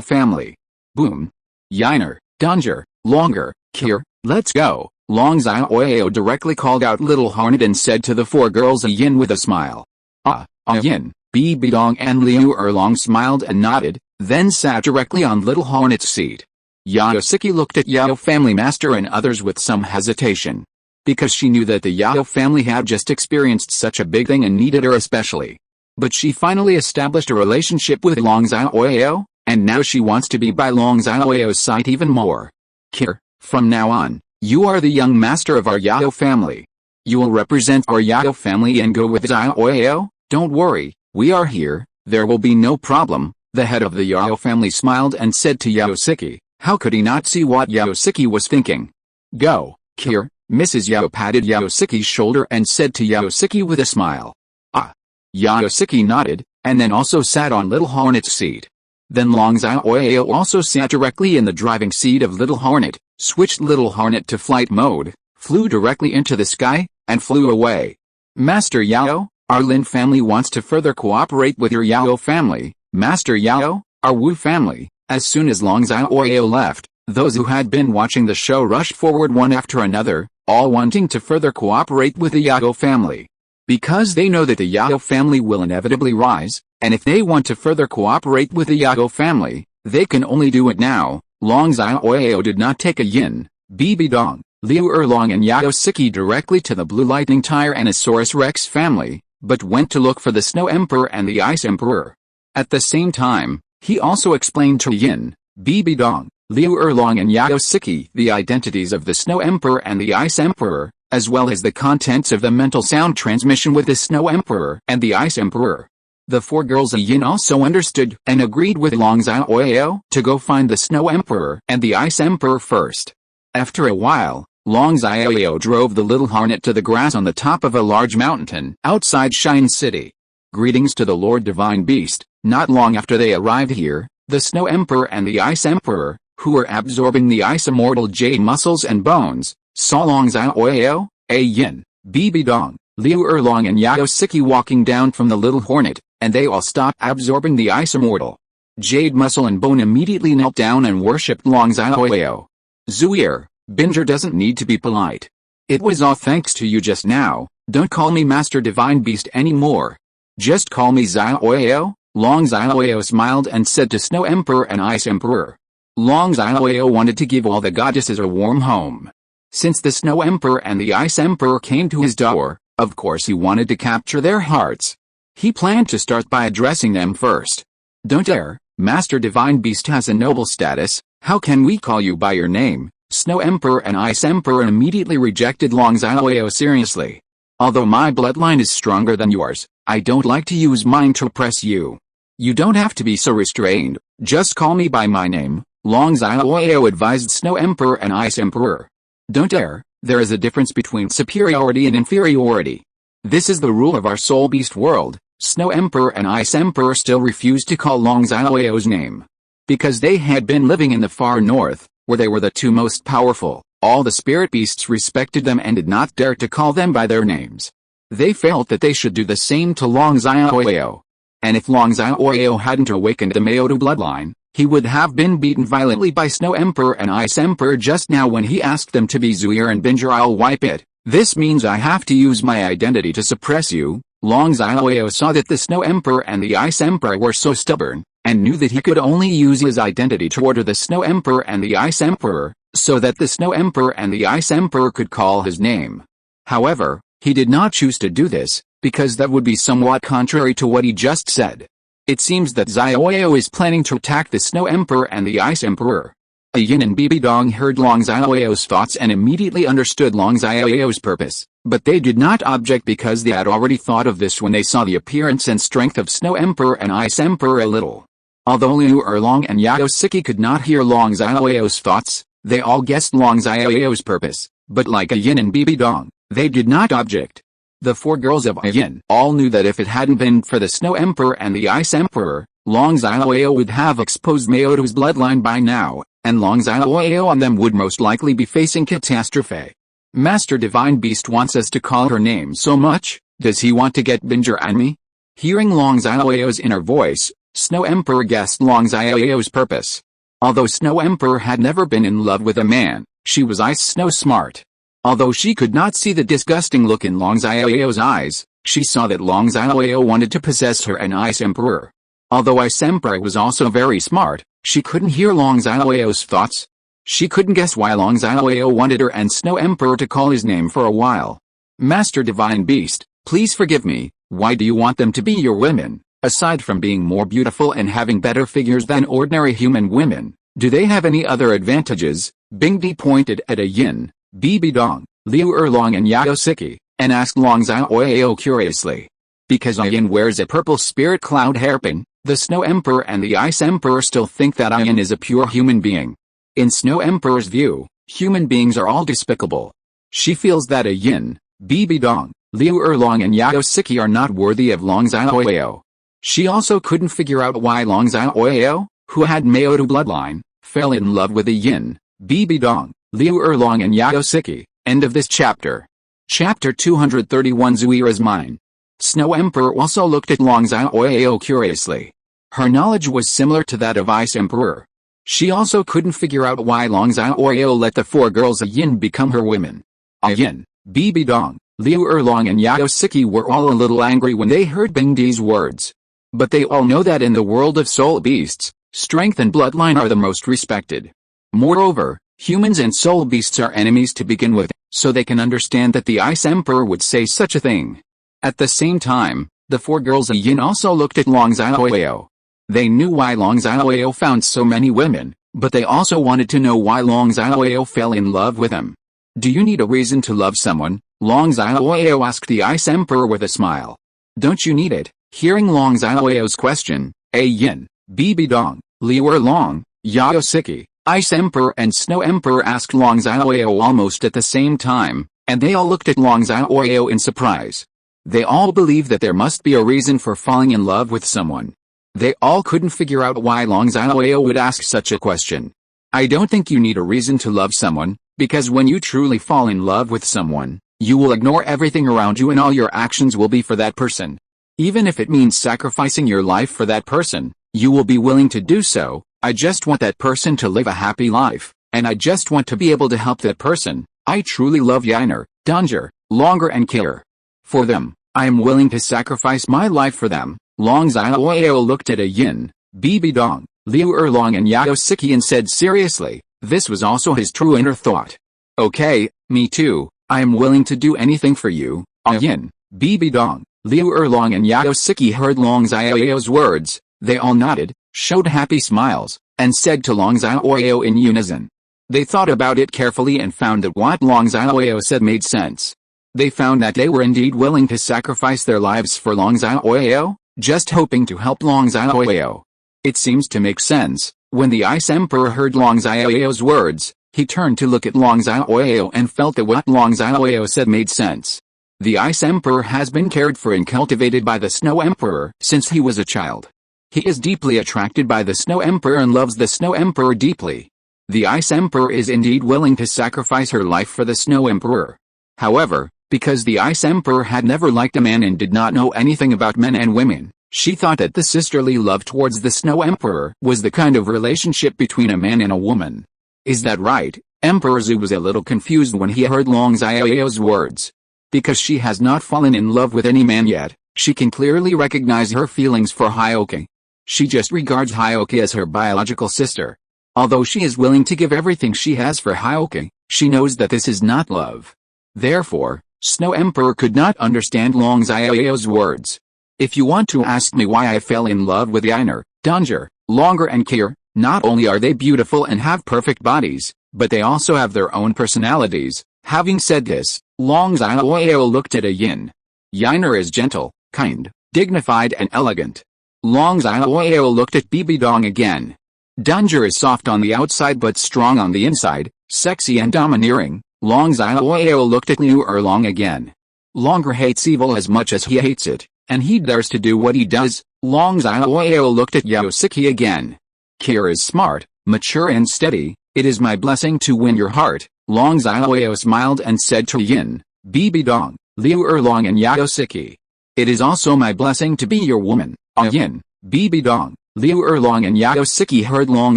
family. Boom. Yiner, Danger, Longer, Kier, let's go. Long Xiaoyao directly called out Little Hornet and said to the four girls Ah Yin with a smile. Ah Yin, Bibi Dong and Liu Erlong smiled and nodded, then sat directly on Little Hornet's seat. Yaosiki looked at Yao family master and others with some hesitation. Because she knew that the Yao family had just experienced such a big thing and needed her especially. But she finally established a relationship with Long Xiaoyao, and now she wants to be by Long Xiaoyao's side even more. Kier, from now on, you are the young master of our Yao family. You will represent our Yao family and go with Xiaoyao. Don't worry, we are here, there will be no problem. The head of the Yao family smiled and said to Yaosiki, how could he not see what Yaosiki was thinking? Go, Kier. Mrs. Yao patted Yaosiki's shoulder and said to Yaosiki with a smile. Ah. Yaosiki nodded, and then also sat on Little Hornet's seat. Then Long Xiaoyao also sat directly in the driving seat of Little Hornet, switched Little Hornet to flight mode, flew directly into the sky, and flew away. Master Yao, our Lin family wants to further cooperate with your Yao family. Master Yao, our Wu family. As soon as Long Xiaoyao left, those who had been watching the show rushed forward one after another, all wanting to further cooperate with the Yao family. Because they know that the Yao family will inevitably rise, and if they want to further cooperate with the Yao family, they can only do it now. Long Xiaoyao did not take Ah Yin, Bibi Dong, Liu Erlong and Yao Siki directly to the Blue Lightning Tyrannosaurus Rex family, but went to look for the Snow Emperor and the Ice Emperor. At the same time, he also explained to Yin, Bibi Dong, Liu Erlong and Yao Siki the identities of the Snow Emperor and the Ice Emperor, as well as the contents of the mental sound transmission with the Snow Emperor and the Ice Emperor. The four girls Ah Yin also understood and agreed with Long Xiaoyao to go find the Snow Emperor and the Ice Emperor first. After a while, Long Xiaoyao drove the little hornet to the grass on the top of a large mountain outside Shine City. Greetings to the Lord Divine Beast. Not long after they arrived here, the Snow Emperor and the Ice Emperor, who were absorbing the Ice Immortal Jade muscles and bones, saw Long Xiaoyao, Ah Yin, Bibi Dong, Liu Erlong and Yao Siki walking down from the little hornet, and they all stopped absorbing the Ice Immortal Jade muscle and bone immediately knelt down and worshipped Long Xiaoyao. Zuier, Binger doesn't need to be polite. It was all thanks to you just now. Don't call me Master Divine Beast anymore. Just call me Xiaoyao. Long Xiaoyao smiled and said to Snow Emperor and Ice Emperor. Long Xiaoyao wanted to give all the goddesses a warm home. Since the Snow Emperor and the Ice Emperor came to his door, of course he wanted to capture their hearts. He planned to start by addressing them first. Don't dare, Master Divine Beast has a noble status. How can we call you by your name? Snow Emperor and Ice Emperor immediately rejected Long Xiaoyao seriously. Although my bloodline is stronger than yours, I don't like to use mine to oppress you. You don't have to be so restrained, just call me by my name, Long Xiaoyao advised Snow Emperor and Ice Emperor. Don't dare, there is a difference between superiority and inferiority. This is the rule of our Soul Beast world. Snow Emperor and Ice Emperor still refused to call Long Xiaoyao's name. Because they had been living in the far north, where they were the two most powerful, all the spirit beasts respected them and did not dare to call them by their names. They felt that they should do the same to Long Xiaoyao. And if Long Xiaoyao hadn't awakened the Maodo bloodline, he would have been beaten violently by Snow Emperor and Ice Emperor just now when he asked them to be Zuier and Binger. I'll wipe it. This means I have to use my identity to suppress you. Long Xiaoyao saw that the Snow Emperor and the Ice Emperor were so stubborn, and knew that he could only use his identity to order the Snow Emperor and the Ice Emperor, so that the Snow Emperor and the Ice Emperor could call his name. However, he did not choose to do this, because that would be somewhat contrary to what he just said. It seems that Xiaoyao is planning to attack the Snow Emperor and the Ice Emperor. Ah Yin and Bibi Dong heard Long Xiaoyao's thoughts and immediately understood Long Xiaoyao's purpose, but they did not object because they had already thought of this when they saw the appearance and strength of Snow Emperor and Ice Emperor a little. Although Liu Erlong and Yao Siki could not hear Long Xiaoyao's thoughts, they all guessed Long Xiaoyao's purpose, but like Ah Yin and Bibi Dong, they did not object. The four girls of Ah Yin all knew that if it hadn't been for the Snow Emperor and the Ice Emperor, Long Xiaoyao would have exposed Maodo's bloodline by now, and Long Xiaoyao and them would most likely be facing catastrophe. Master Divine Beast wants us to call her name so much, does he want to get Binger and me? Hearing Long Xiaoyao's inner voice, Snow Emperor guessed Long Xiaoyao's purpose. Although Snow Emperor had never been in love with a man, she was Ice Snow smart. Although she could not see the disgusting look in Long Xiaoyao's eyes, she saw that Long Xiaoyao wanted to possess her and Ice Emperor. Although Ice Emperor was also very smart, she couldn't hear Long Xiaoyao's thoughts. She couldn't guess why Long Xiaoyao wanted her and Snow Emperor to call his name for a while. Master Divine Beast, please forgive me, why do you want them to be your women? Aside from being more beautiful and having better figures than ordinary human women, do they have any other advantages? Bingdi pointed at Ah Yin, Bibi Dong, Liu Erlong and Yao Siki, and asked Long Xiaoyao curiously. Because Ah Yin wears a purple spirit cloud hairpin, the Snow Emperor and the Ice Emperor still think that Ah Yin is a pure human being. In Snow Emperor's view, human beings are all despicable. She feels that Ah Yin, Bibi Dong, Liu Erlong and Yao Siki are not worthy of Long Xiaoyao. She also couldn't figure out why Long Xiaoyao, who had Maodo bloodline, fell in love with Ah Yin, Bibi Dong, Liu Erlong and Yao Siki. End of this chapter. Chapter 231 Zuira's Mine. Snow Emperor also looked at Long Xiaoyao curiously. Her knowledge was similar to that of Ice Emperor. She also couldn't figure out why Long Xiaoyao let the four girls Ah Yin become her women. Ah Yin, Bibi Dong, Liu Erlong and Yao Siki were all a little angry when they heard Bing Di's words. But they all know that in the world of soul beasts, strength and bloodline are the most respected. Moreover, humans and soul beasts are enemies to begin with, so they can understand that the Ice Emperor would say such a thing. At the same time, the four girls of Yin also looked at Long Xiaoyao. They knew why Long Xiaoyao found so many women, but they also wanted to know why Long Xiaoyao fell in love with him. Do you need a reason to love someone? Long Xiaoyao asked the Ice Emperor with a smile. Don't you need it? Hearing Long Xiaoyao's question, Ah Yin, Bibi Dong, Liu Erlong, Yao Siki, Ice Emperor and Snow Emperor asked Long Xiaoyao almost at the same time, and they all looked at Long Xiaoyao in surprise. They all believed that there must be a reason for falling in love with someone. They all couldn't figure out why Long Xiaoyao would ask such a question. I don't think you need a reason to love someone, because when you truly fall in love with someone, you will ignore everything around you and all your actions will be for that person. Even if it means sacrificing your life for that person, you will be willing to do so. I just want that person to live a happy life, and I just want to be able to help that person. I truly love Yainer, Danger, Longer and Killer. For them, I am willing to sacrifice my life for them. Long Xiaoyao looked at Ah Yin, Bibi Dong, Liu Erlong and Yao Siki and said seriously, this was also his true inner thought. Okay, me too, I am willing to do anything for you. Ah Yin, Bibi Dong, Liu Erlong and Yao Siki heard Long Xiaoyao's words. They all nodded, showed happy smiles, and said to Long Xiaoyao in unison. They thought about it carefully and found that what Long Xiaoyao said made sense. They found that they were indeed willing to sacrifice their lives for Long Xiaoyao, just hoping to help Long Xiaoyao. It seems to make sense. When the Ice Emperor heard Long Xiaoyao's words, he turned to look at Long Xiaoyao and felt that what Long Xiaoyao said made sense. The Ice Emperor has been cared for and cultivated by the Snow Emperor since he was a child. He is deeply attracted by the Snow Emperor and loves the Snow Emperor deeply. The Ice Emperor is indeed willing to sacrifice her life for the Snow Emperor. However, because the Ice Emperor had never liked a man and did not know anything about men and women, she thought that the sisterly love towards the Snow Emperor was the kind of relationship between a man and a woman. Is that right? Emperor Zhu was a little confused when he heard Long Xiaoyao's words. Because she has not fallen in love with any man yet, she can clearly recognize her feelings for Hyoke. She just regards Hyoke as her biological sister. Although she is willing to give everything she has for Hyoke, she knows that this is not love. Therefore, Snow Emperor could not understand Long Xiaoyao's words. If you want to ask me why I fell in love with Yainer, Danger, Longer and Kir, not only are they beautiful and have perfect bodies, but they also have their own personalities. Having said this, Long Xiaoyao looked at Ah Yin. Yainer is gentle, kind, dignified and elegant. Long Xiaoyao looked at Bibi Dong again. Danger is soft on the outside but strong on the inside, sexy and domineering. Long Xiaoyao looked at Liu Erlong again. Longer hates evil as much as he hates it, and he dares to do what he does. Long Xiaoyao looked at Yao Siki again. Kir is smart, mature and steady. It is my blessing to win your heart. Long Xiaoyao smiled and said to Yin, Bibi Dong, Liu Erlong and Yao Siki. It is also my blessing to be your woman. Ah Yin, Bibi Dong, Liu Erlong and Yao Siki heard Long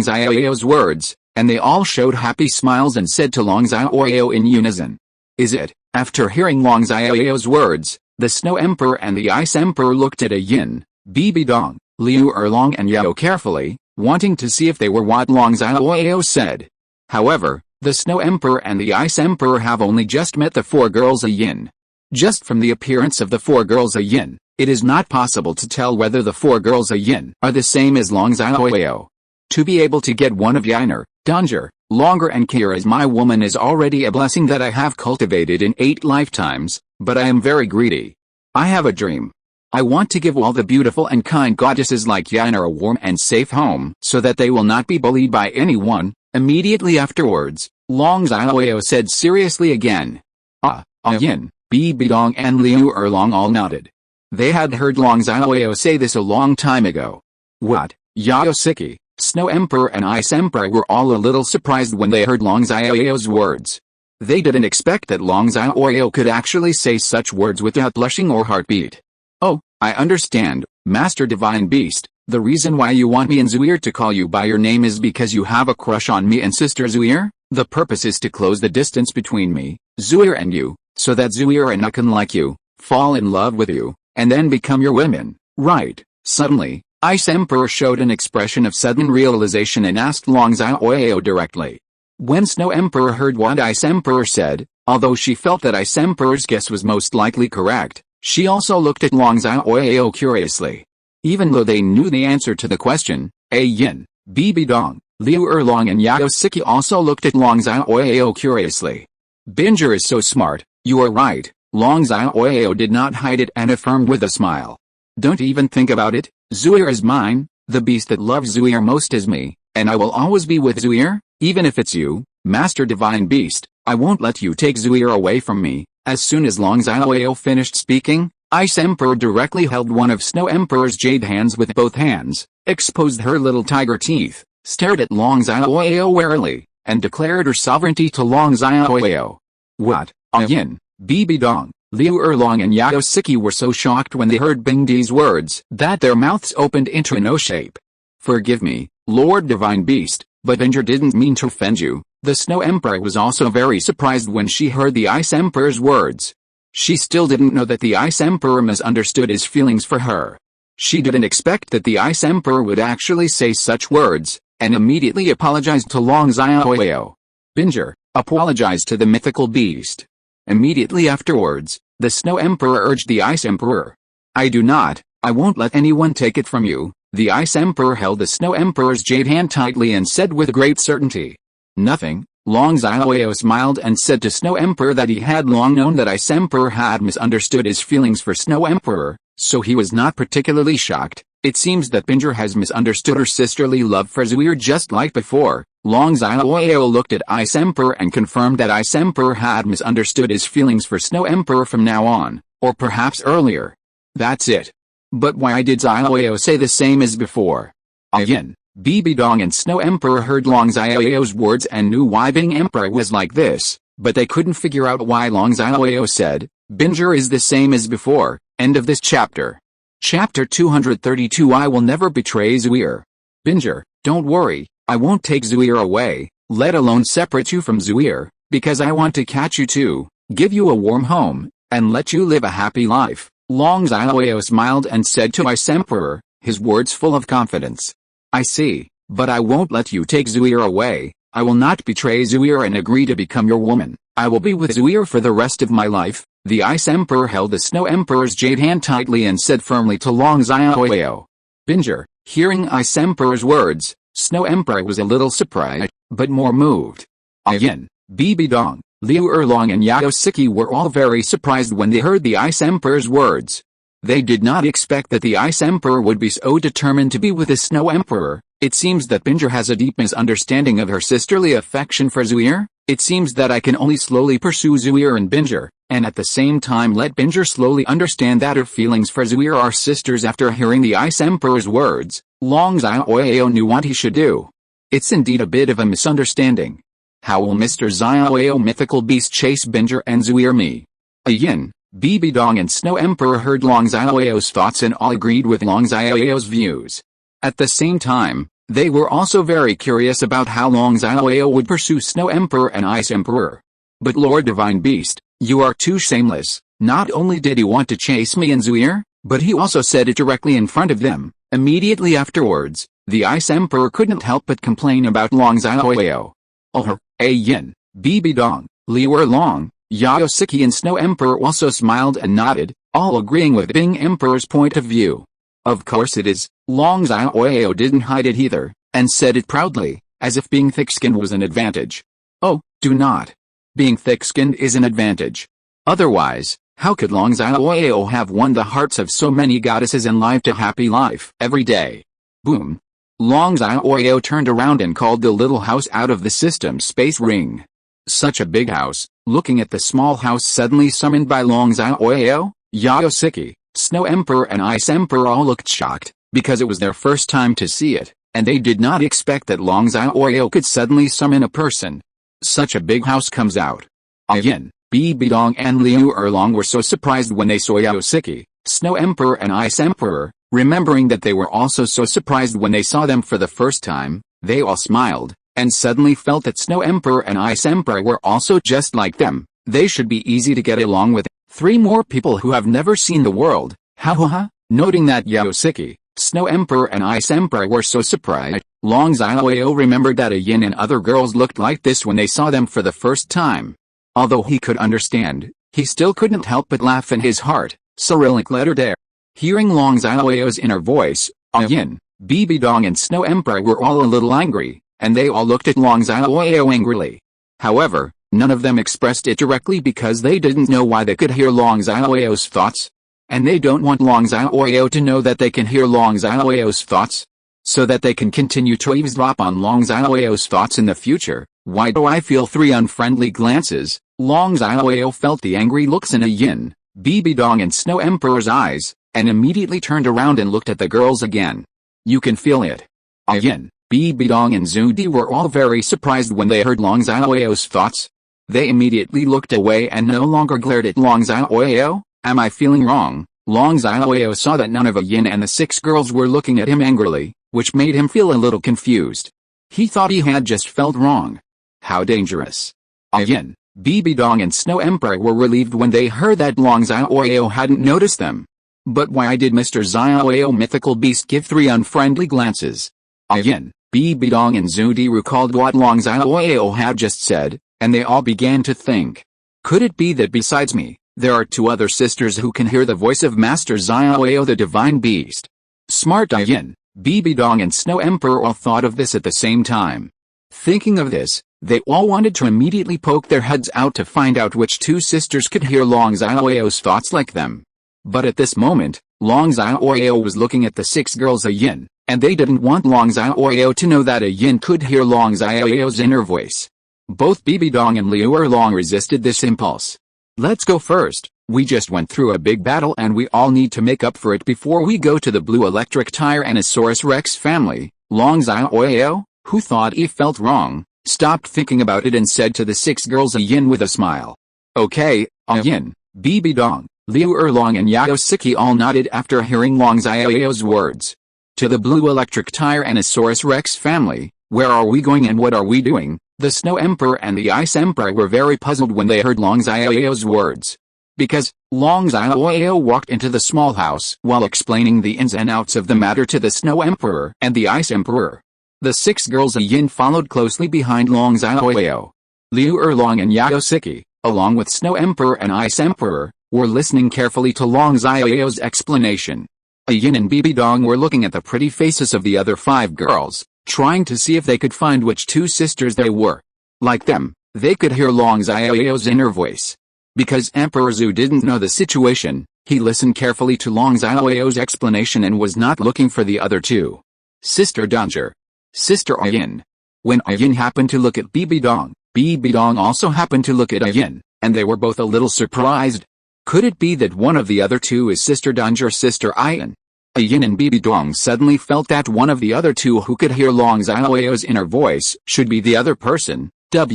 Xiaoyao's words, and they all showed happy smiles and said to Long Xiaoyao in unison. Is it? After hearing Long Xiaoyao's words, the Snow Emperor and the Ice Emperor looked at Ah Yin, Bibi Dong, Liu Erlong and Yao carefully, wanting to see if they were what Long Xiaoyao said. However, the Snow Emperor and the Ice Emperor have only just met the four girls Ah Yin. Just from the appearance of the four girls Ah Yin, it is not possible to tell whether the four girls Ah Yin are the same as Long Xiaoyao. To be able to get one of Yainer, Danger, Longer and Kir as my woman is already a blessing that I have cultivated in 8 lifetimes, but I am very greedy. I have a dream. I want to give all the beautiful and kind goddesses like Yainer a warm and safe home so that they will not be bullied by anyone. Immediately afterwards, Long Xiaoyao said seriously again. Ah Yin, Bibi Dong and Liu Erlong all nodded. They had heard Long Xiaoyao say this a long time ago. What? Yao Siki, Snow Emperor and Ice Emperor were all a little surprised when they heard Long Xiaoyao's words. They didn't expect that Long Xiaoyao could actually say such words without blushing or heartbeat. Oh, I understand, Master Divine Beast. The reason why you want me and Zuir to call you by your name is because you have a crush on me and Sister Zuir? The purpose is to close the distance between me, Zuir and you, so that Zuir and I can like you, fall in love with you, and then become your women, right? Suddenly, Ice Emperor showed an expression of sudden realization and asked Long Xiaoyao directly. When Snow Emperor heard what Ice Emperor said, although she felt that Ice Emperor's guess was most likely correct, she also looked at Long Xiaoyao curiously. Even though they knew the answer to the question, Ah Yin, Bibi Dong, Liu Erlong and Yao Siki also looked at Long Xiaoyao curiously. Binger is so smart, you are right, Long Xiaoyao did not hide it and affirmed with a smile. Don't even think about it, Zuir is mine, the beast that loves Zuir most is me, and I will always be with Zuir, even if it's you, Master Divine Beast, I won't let you take Zuir away from me. As soon as Long Xiaoyao finished speaking, Ice Emperor directly held one of Snow Emperor's jade hands with both hands, exposed her little tiger teeth, stared at Long Xiaoyao warily, and declared her sovereignty to Long Xiaoyao. What? Ah Yin, Bibi Dong, Liu Erlong and Yao Siki were so shocked when they heard Bingdi's words that their mouths opened into an O shape. Forgive me, Lord Divine Beast, but Binger didn't mean to offend you. The Snow Emperor was also very surprised when she heard the Ice Emperor's words. She still didn't know that the Ice Emperor misunderstood his feelings for her. She didn't expect that the Ice Emperor would actually say such words, and immediately apologized to Long Xiaoyao. Binger, apologize to the mythical beast. Immediately afterwards, the Snow Emperor urged the Ice Emperor. I do not, I won't let anyone take it from you. The Ice Emperor held the Snow Emperor's jade hand tightly and said with great certainty. Nothing. Long Xiaoyao smiled and said to Snow Emperor that he had long known that Ice Emperor had misunderstood his feelings for Snow Emperor, so he was not particularly shocked. It seems that Binger has misunderstood her sisterly love for Zuir just like before. Long Xiaoyao looked at Ice Emperor and confirmed that Ice Emperor had misunderstood his feelings for Snow Emperor from now on, or perhaps earlier. That's it. But why did Xiaoyao say the same as before? Ah Yin, Bibi Dong and Snow Emperor heard Long Xiaoyao's words and knew why Bing Emperor was like this, but they couldn't figure out why Long Xiaoyao said, Binger is the same as before. End of this chapter. Chapter 232 I will never betray Zuir. Binger, don't worry, I won't take Zuir away, let alone separate you from Zuir, because I want to catch you too, give you a warm home, and let you live a happy life. Long Xiaoyao smiled and said to Ice Emperor, his words full of confidence. I see, but I won't let you take Zuir away, I will not betray Zuir and agree to become your woman, I will be with Zuir for the rest of my life. The Ice Emperor held the Snow Emperor's jade hand tightly and said firmly to Long Xiaoyao. Binger, hearing Ice Emperor's words, Snow Emperor was a little surprised, but more moved. Ah Yin, Bibi Dong, Liu Erlong and Yao Siki were all very surprised when they heard the Ice Emperor's words. They did not expect that the Ice Emperor would be so determined to be with the Snow Emperor. It seems that Binger has a deep misunderstanding of her sisterly affection for Zuir. It seems that I can only slowly pursue Zuir and Binger, and at the same time let Binger slowly understand that her feelings for Zuir are sisters. After hearing the Ice Emperor's words, Long Xiaoyao knew what he should do. It's indeed a bit of a misunderstanding. How will Mr. Xiaoyao mythical beast chase Binger and Zuir me? Ah Yin, Bibi Dong and Snow Emperor heard Long Xiaoyao's thoughts and all agreed with Long Xiaoyao's views. At the same time, they were also very curious about how Long Xiaoyao would pursue Snow Emperor and Ice Emperor. But Lord Divine Beast, you are too shameless. Not only did he want to chase me and Zuir, but he also said it directly in front of them. Immediately afterwards, the Ice Emperor couldn't help but complain about Long Xiaoyao. Ah Yin, Bibi Dong, Liu Erlong, Yao Siki and Snow Emperor also smiled and nodded, all agreeing with Bing Emperor's point of view. Of course it is. Long Xiaoyao didn't hide it either, and said it proudly, as if being thick-skinned was an advantage. Oh, do not. Being thick-skinned is an advantage. Otherwise, how could Long Xiaoyao have won the hearts of so many goddesses and lived a happy life every day? Boom. Long Xiaoyao turned around and called the little house out of the system space ring. Such a big house. Looking at the small house suddenly summoned by Long Xiaoyao, Yao Siki, Snow Emperor and Ice Emperor all looked shocked, because it was their first time to see it, and they did not expect that Long Xiaoyao could suddenly summon a person. Such a big house comes out. Ah Yin, Bibi Dong and Liu Erlong were so surprised when they saw Yao Siki, Snow Emperor and Ice Emperor, remembering that they were also so surprised when they saw them for the first time, they all smiled, and suddenly felt that Snow Emperor and Ice Emperor were also just like them. They should be easy to get along with. 3 more people who have never seen the world. Ha ha ha. Noting that Yaosiki, Snow Emperor and Ice Emperor were so surprised, Long Xiaoyao remembered that Ah Yin and other girls looked like this when they saw them for the first time. Although he could understand, he still couldn't help but laugh in his heart. Cyrillic letter there. Hearing Long Xiaoyao's inner voice, Ah Yin, Bibi Dong and Snow Emperor were all a little angry, and they all looked at Long Xiaoyao angrily. However, none of them expressed it directly because they didn't know why they could hear Long Xiaoyao's thoughts. And they don't want Long Xiaoyao to know that they can hear Long Xiaoyao's thoughts, so that they can continue to eavesdrop on Long Xiaoyao's thoughts in the future. Why do I feel 3 unfriendly glances? Long Xiaoyao felt the angry looks in Ah Yin, Bibi Dong and Snow Emperor's eyes, and immediately turned around and looked at the girls again. You can feel it. Ah Yin, Bibi Dong and Zudi were all very surprised when they heard Long Xiaoyao's thoughts. They immediately looked away and no longer glared at Long Xiaoyao. Am I feeling wrong? Long Xiaoyao saw that none of Ah Yin and the 6 girls were looking at him angrily, which made him feel a little confused. He thought he had just felt wrong. How dangerous. Ah Yin, Bibi Dong and Snow Emperor were relieved when they heard that Long Xiaoyao hadn't noticed them. But why did Mr. Xiaoyao mythical beast give 3 unfriendly glances? Ah Yin, Bibi Dong and Zudi recalled what Long Xiaoyao had just said, and they all began to think. Could it be that besides me, there are 2 other sisters who can hear the voice of Master Xiaoyao the divine beast? Smart Ah Yin, Bibi Dong and Snow Emperor all thought of this at the same time. Thinking of this, they all wanted to immediately poke their heads out to find out which 2 sisters could hear Long Xiaoyao's thoughts like them. But at this moment, Long Xiaoyao was looking at the 6 girls Ah Yin, and they didn't want Long Xiaoyao to know that Ah Yin could hear Long Xiaoyao's inner voice. Both Bibi Dong and Liu Erlong resisted this impulse. Let's go first. We just went through a big battle and we all need to make up for it before we go to the blue electric Tyrannosaurus Rex family. Long Xiaoyao, who thought he felt wrong, stopped thinking about it and said to the 6 girls Ah Yin with a smile. Okay, Ah Yin, Bibi Dong, Liu Erlong and Yaosiki all nodded after hearing Long Xiaoyao's words. To the blue electric Tyrannosaurus Rex family, where are we going and what are we doing? The Snow Emperor and the Ice Emperor were very puzzled when they heard Long Xiaoyao's words. Because, Long Xiaoyao walked into the small house while explaining the ins and outs of the matter to the Snow Emperor and the Ice Emperor. The 6 girls Ah Yin followed closely behind Long Xiaoyao. Liu Erlong and Yaosiki, along with Snow Emperor and Ice Emperor, were listening carefully to Long Xiaoyao's explanation. Ah Yin and Bibi Dong were looking at the pretty faces of the other 5 girls, trying to see if they could find which 2 sisters they were. Like them, they could hear Long Xiaoyao's inner voice. Because Emperor Zhu didn't know the situation, he listened carefully to Long Xiaoyao's explanation and was not looking for the other 2. Sister Danger. Sister Ah Yin. When Ah Yin happened to look at Bibi Dong also happened to look at Ah Yin, and they were both a little surprised. Could it be that one of the other 2 is Sister Danger or Sister Ah Yin? Ah Yin and Bibi Dong suddenly felt that one of the other 2 who could hear Long Xiaoyao's inner voice should be the other person. Ah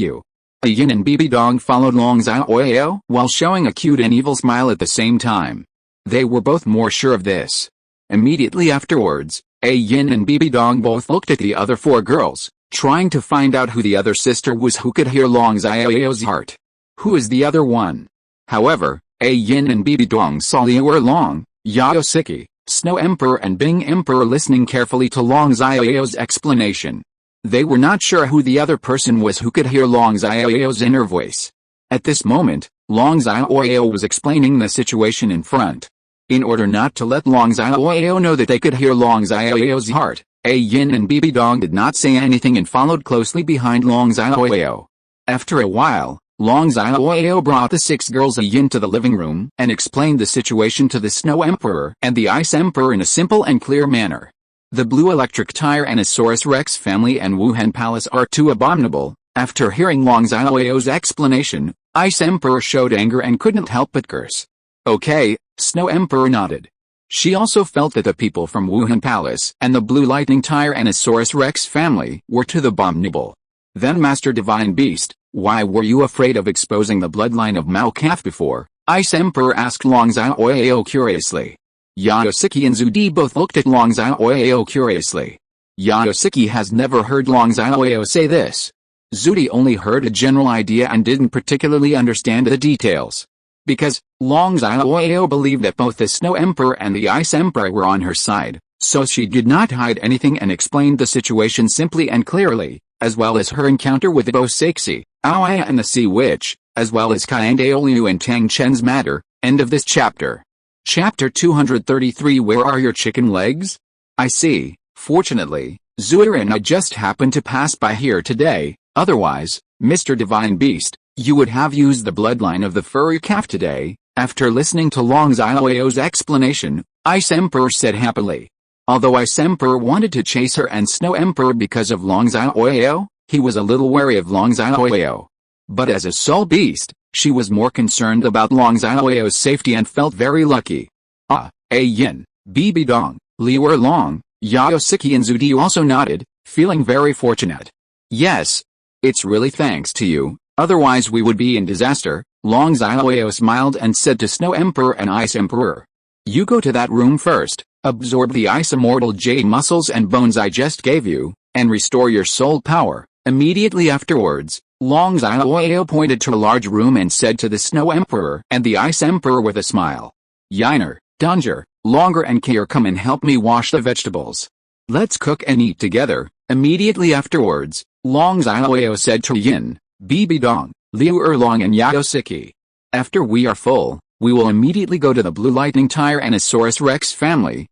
Yin and Bibi Dong followed Long Xiaoyao while showing a cute and evil smile at the same time. They were both more sure of this. Immediately afterwards, Ah Yin and Bibi Dong both looked at the other 4 girls, trying to find out who the other sister was who could hear Long Xiaoyao's heart. Who is the other one? However, Ah Yin and Bibi Dong saw Liu Erlong, Yaosiki, Snow Emperor and Bing Emperor listening carefully to Long Xiaoyao's explanation. They were not sure who the other person was who could hear Long Xiaoyao's inner voice. At this moment, Long Xiaoyao was explaining the situation in front. In order not to let Long Xiaoyao know that they could hear Long Xiaoyao's heart, Ah Yin and Bibi Dong did not say anything and followed closely behind Long Xiaoyao. After a while, Long Xiaoyao brought the 6 girls Ah Yin to the living room and explained the situation to the Snow Emperor and the Ice Emperor in a simple and clear manner. The blue electric Tyrannosaurus Rex family and Wuhun Palace are too abominable. After hearing Long Xiaoyao's explanation, Ice Emperor showed anger and couldn't help but curse. Okay, Snow Emperor nodded. She also felt that the people from Wuhun Palace and the blue lightning Tyrannosaurus Rex family were too abominable. Then Master Divine Beast, why were you afraid of exposing the bloodline of Mao Calf before? Ice Emperor asked Long Xiaoyao curiously. Yaosiki and Zudi both looked at Long Xiaoyao curiously. Yaosiki has never heard Long Xiaoyao say this. Zudi only heard a general idea and didn't particularly understand the details. Because, Long Xiaoyao believed that both the Snow Emperor and the Ice Emperor were on her side, so she did not hide anything and explained the situation simply and clearly, as well as her encounter with the Bosexi, Ah Yin and the Sea Witch, as well as Qiandao Liu and Tang Chen's matter. End of this chapter. Chapter 233. Where are your chicken legs? I see. Fortunately, Zuira and I just happened to pass by here today. Otherwise, Mr. Divine Beast, you would have used the bloodline of the furry calf today. After listening to Long Xiaoyao's explanation, Ice Emperor said happily. Although Ice Emperor wanted to chase her and Snow Emperor because of Long Xiaoyao, he was a little wary of Long Xiaoyao. But as a soul beast, she was more concerned about Long Xiaoyao's safety and felt very lucky. Ah Yin, Bibi Dong, Liu Erlong, Yao Siki and Zudi also nodded, feeling very fortunate. Yes. It's really thanks to you, otherwise we would be in disaster. Long Xiaoyao smiled and said to Snow Emperor and Ice Emperor. You go to that room first, absorb the ice immortal jade muscles and bones I just gave you, and restore your soul power. Immediately afterwards, Long Xiaoyao pointed to a large room and said to the Snow Emperor and the Ice Emperor with a smile. Yiner, Danger, Longer and Kier, come and help me wash the vegetables. Let's cook and eat together. Immediately afterwards, Long Xiaoyao said to Yin, Bibi Dong, Liu Erlong and Yao Siki. After we are full, we will immediately go to the Blue Lightning Tyrannosaurus Rex family.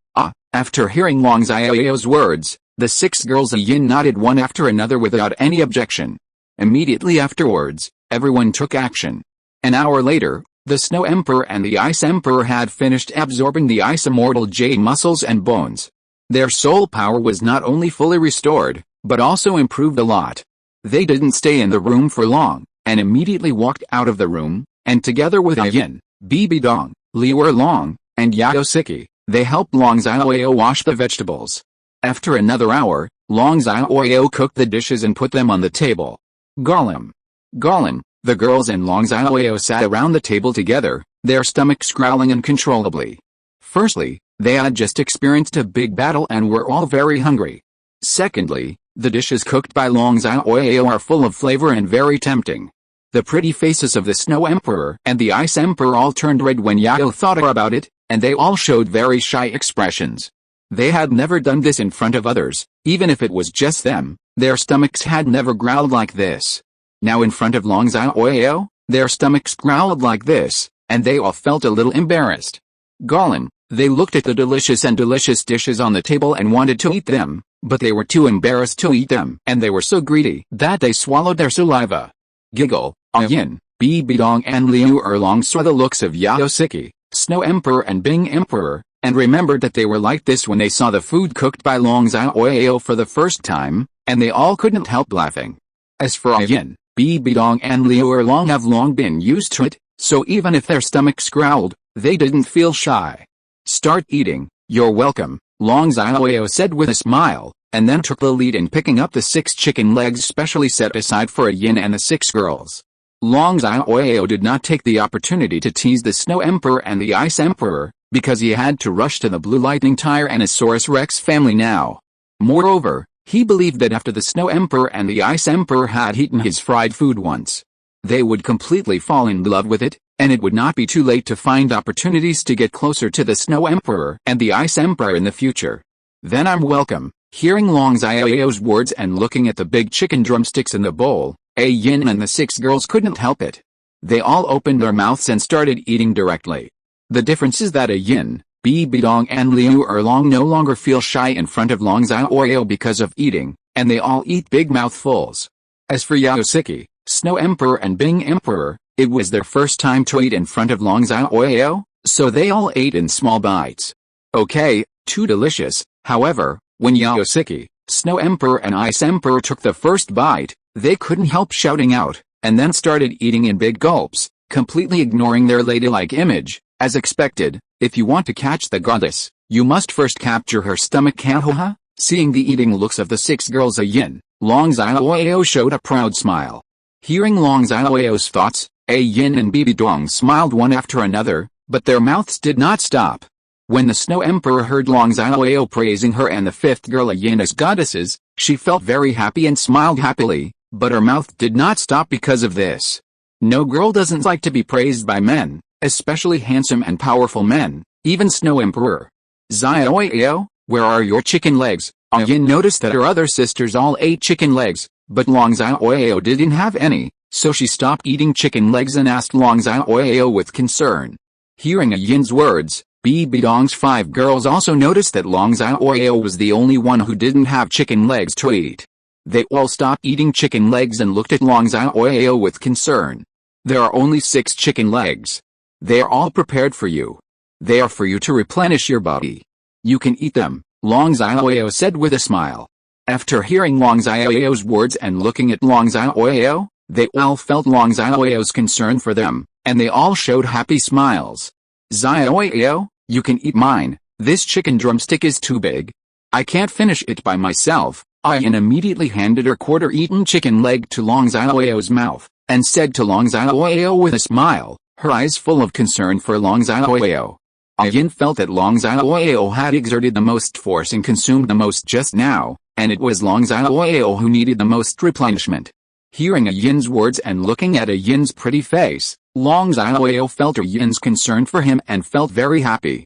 After hearing Long Xiaoyao's words, the 6 girls Yin nodded one after another without any objection. Immediately afterwards, everyone took action. An hour later, the Snow Emperor and the Ice Emperor had finished absorbing the ice immortal jade muscles and bones. Their soul power was not only fully restored, but also improved a lot. They didn't stay in the room for long, and immediately walked out of the room, and together with Yin, Bibi Dong, Liu Erlong, and Yao Siki, they helped Long Xiaoyao wash the vegetables. After another hour, Long Xiaoyao cooked the dishes and put them on the table. Golem. The girls and Long Xiaoyao sat around the table together, their stomachs growling uncontrollably. Firstly, they had just experienced a big battle and were all very hungry. Secondly, the dishes cooked by Long Xiaoyao are full of flavor and very tempting. The pretty faces of the Snow Emperor and the Ice Emperor all turned red when Yao thought about it, and they all showed very shy expressions. They had never done this in front of others, even if it was just them, their stomachs had never growled like this. Now in front of Long Xiaoyao, their stomachs growled like this, and they all felt a little embarrassed. Golem. They looked at the delicious dishes on the table and wanted to eat them, but they were too embarrassed to eat them, and they were so greedy that they swallowed their saliva. Giggle. Ah Yin, Bibi Dong and Liu Erlong saw the looks of Yao Siki, Snow Emperor and Bing Emperor, and remembered that they were like this when they saw the food cooked by Long Xiaoyao for the first time, and they all couldn't help laughing. As for Ah Yin, Bibi Dong and Liu Erlong have long been used to it, so even if their stomachs growled, they didn't feel shy. Start eating, you're welcome, Long Xiaoyao said with a smile, and then took the lead in picking up the 6 chicken legs specially set aside for Yin and the 6 girls. Long Xiaoyao did not take the opportunity to tease the Snow Emperor and the Ice Emperor, because he had to rush to the Blue Lightning Tyrannosaurus Rex family now. Moreover, he believed that after the Snow Emperor and the Ice Emperor had eaten his fried food once, they would completely fall in love with it, and it would not be too late to find opportunities to get closer to the Snow Emperor and the Ice Emperor in the future. Then I'm welcome. Hearing Long Xiaoyao's words and looking at the big chicken drumsticks in the bowl, Ah Yin and the 6 girls couldn't help it. They all opened their mouths and started eating directly. The difference is that Ah Yin, Bibi Dong and Liu Erlong no longer feel shy in front of Long Xiaoyao because of eating, and they all eat big mouthfuls. As for Yao Siki, Snow Emperor and Bing Emperor, it was their first time to eat in front of Long Xiaoyao, so they all ate in small bites. Okay, too delicious. However, when Yao Siki, Snow Emperor and Ice Emperor took the first bite, they couldn't help shouting out, and then started eating in big gulps, completely ignoring their ladylike image. As expected, if you want to catch the goddess, you must first capture her stomach. Haha. Seeing the eating looks of the 6 girls, Ah Yin, Long Xiaoyao showed a proud smile. Hearing Long Xiaoyao's thoughts, Ah Yin and Bibi Dong smiled one after another, but their mouths did not stop. When the Snow Emperor heard Long Xiaoyao praising her and the 5th girl Ah Yin as goddesses, she felt very happy and smiled happily, But her mouth did not stop because of this. No girl doesn't like to be praised by men, especially handsome and powerful men, even Snow Emperor. Xiaoyao, where are your chicken legs? Ah Yin noticed that her other sisters all ate chicken legs, but Long Xiaoyao didn't have any, so she stopped eating chicken legs and asked Long Xiaoyao with concern. Hearing Ah Yin's words, Bibi Dong's 5 girls also noticed that Long Xiaoyao was the only one who didn't have chicken legs to eat. They all stopped eating chicken legs and looked at Long Xiaoyao with concern. There are only 6 chicken legs. They are all prepared for you. They are for you to replenish your body. You can eat them, Long Xiaoyao said with a smile. After hearing Long Xiaoyao's words and looking at Long Xiaoyao, they all felt Long Xiaoyao's concern for them, and they all showed happy smiles. Xiaoyao, you can eat mine. This chicken drumstick is too big. I can't finish it by myself. Ah Yin immediately handed her quarter-eaten chicken leg to Long Xiaoyao's mouth, and said to Long Xiaoyao with a smile, her eyes full of concern for Long Xiaoyao. Ah Yin felt that Long Xiaoyao had exerted the most force and consumed the most just now, and it was Long Xiaoyao who needed the most replenishment. Hearing Ah Yin's words and looking at Ah Yin's pretty face, Long Xiaoyao felt Ah Yin's concern for him and felt very happy.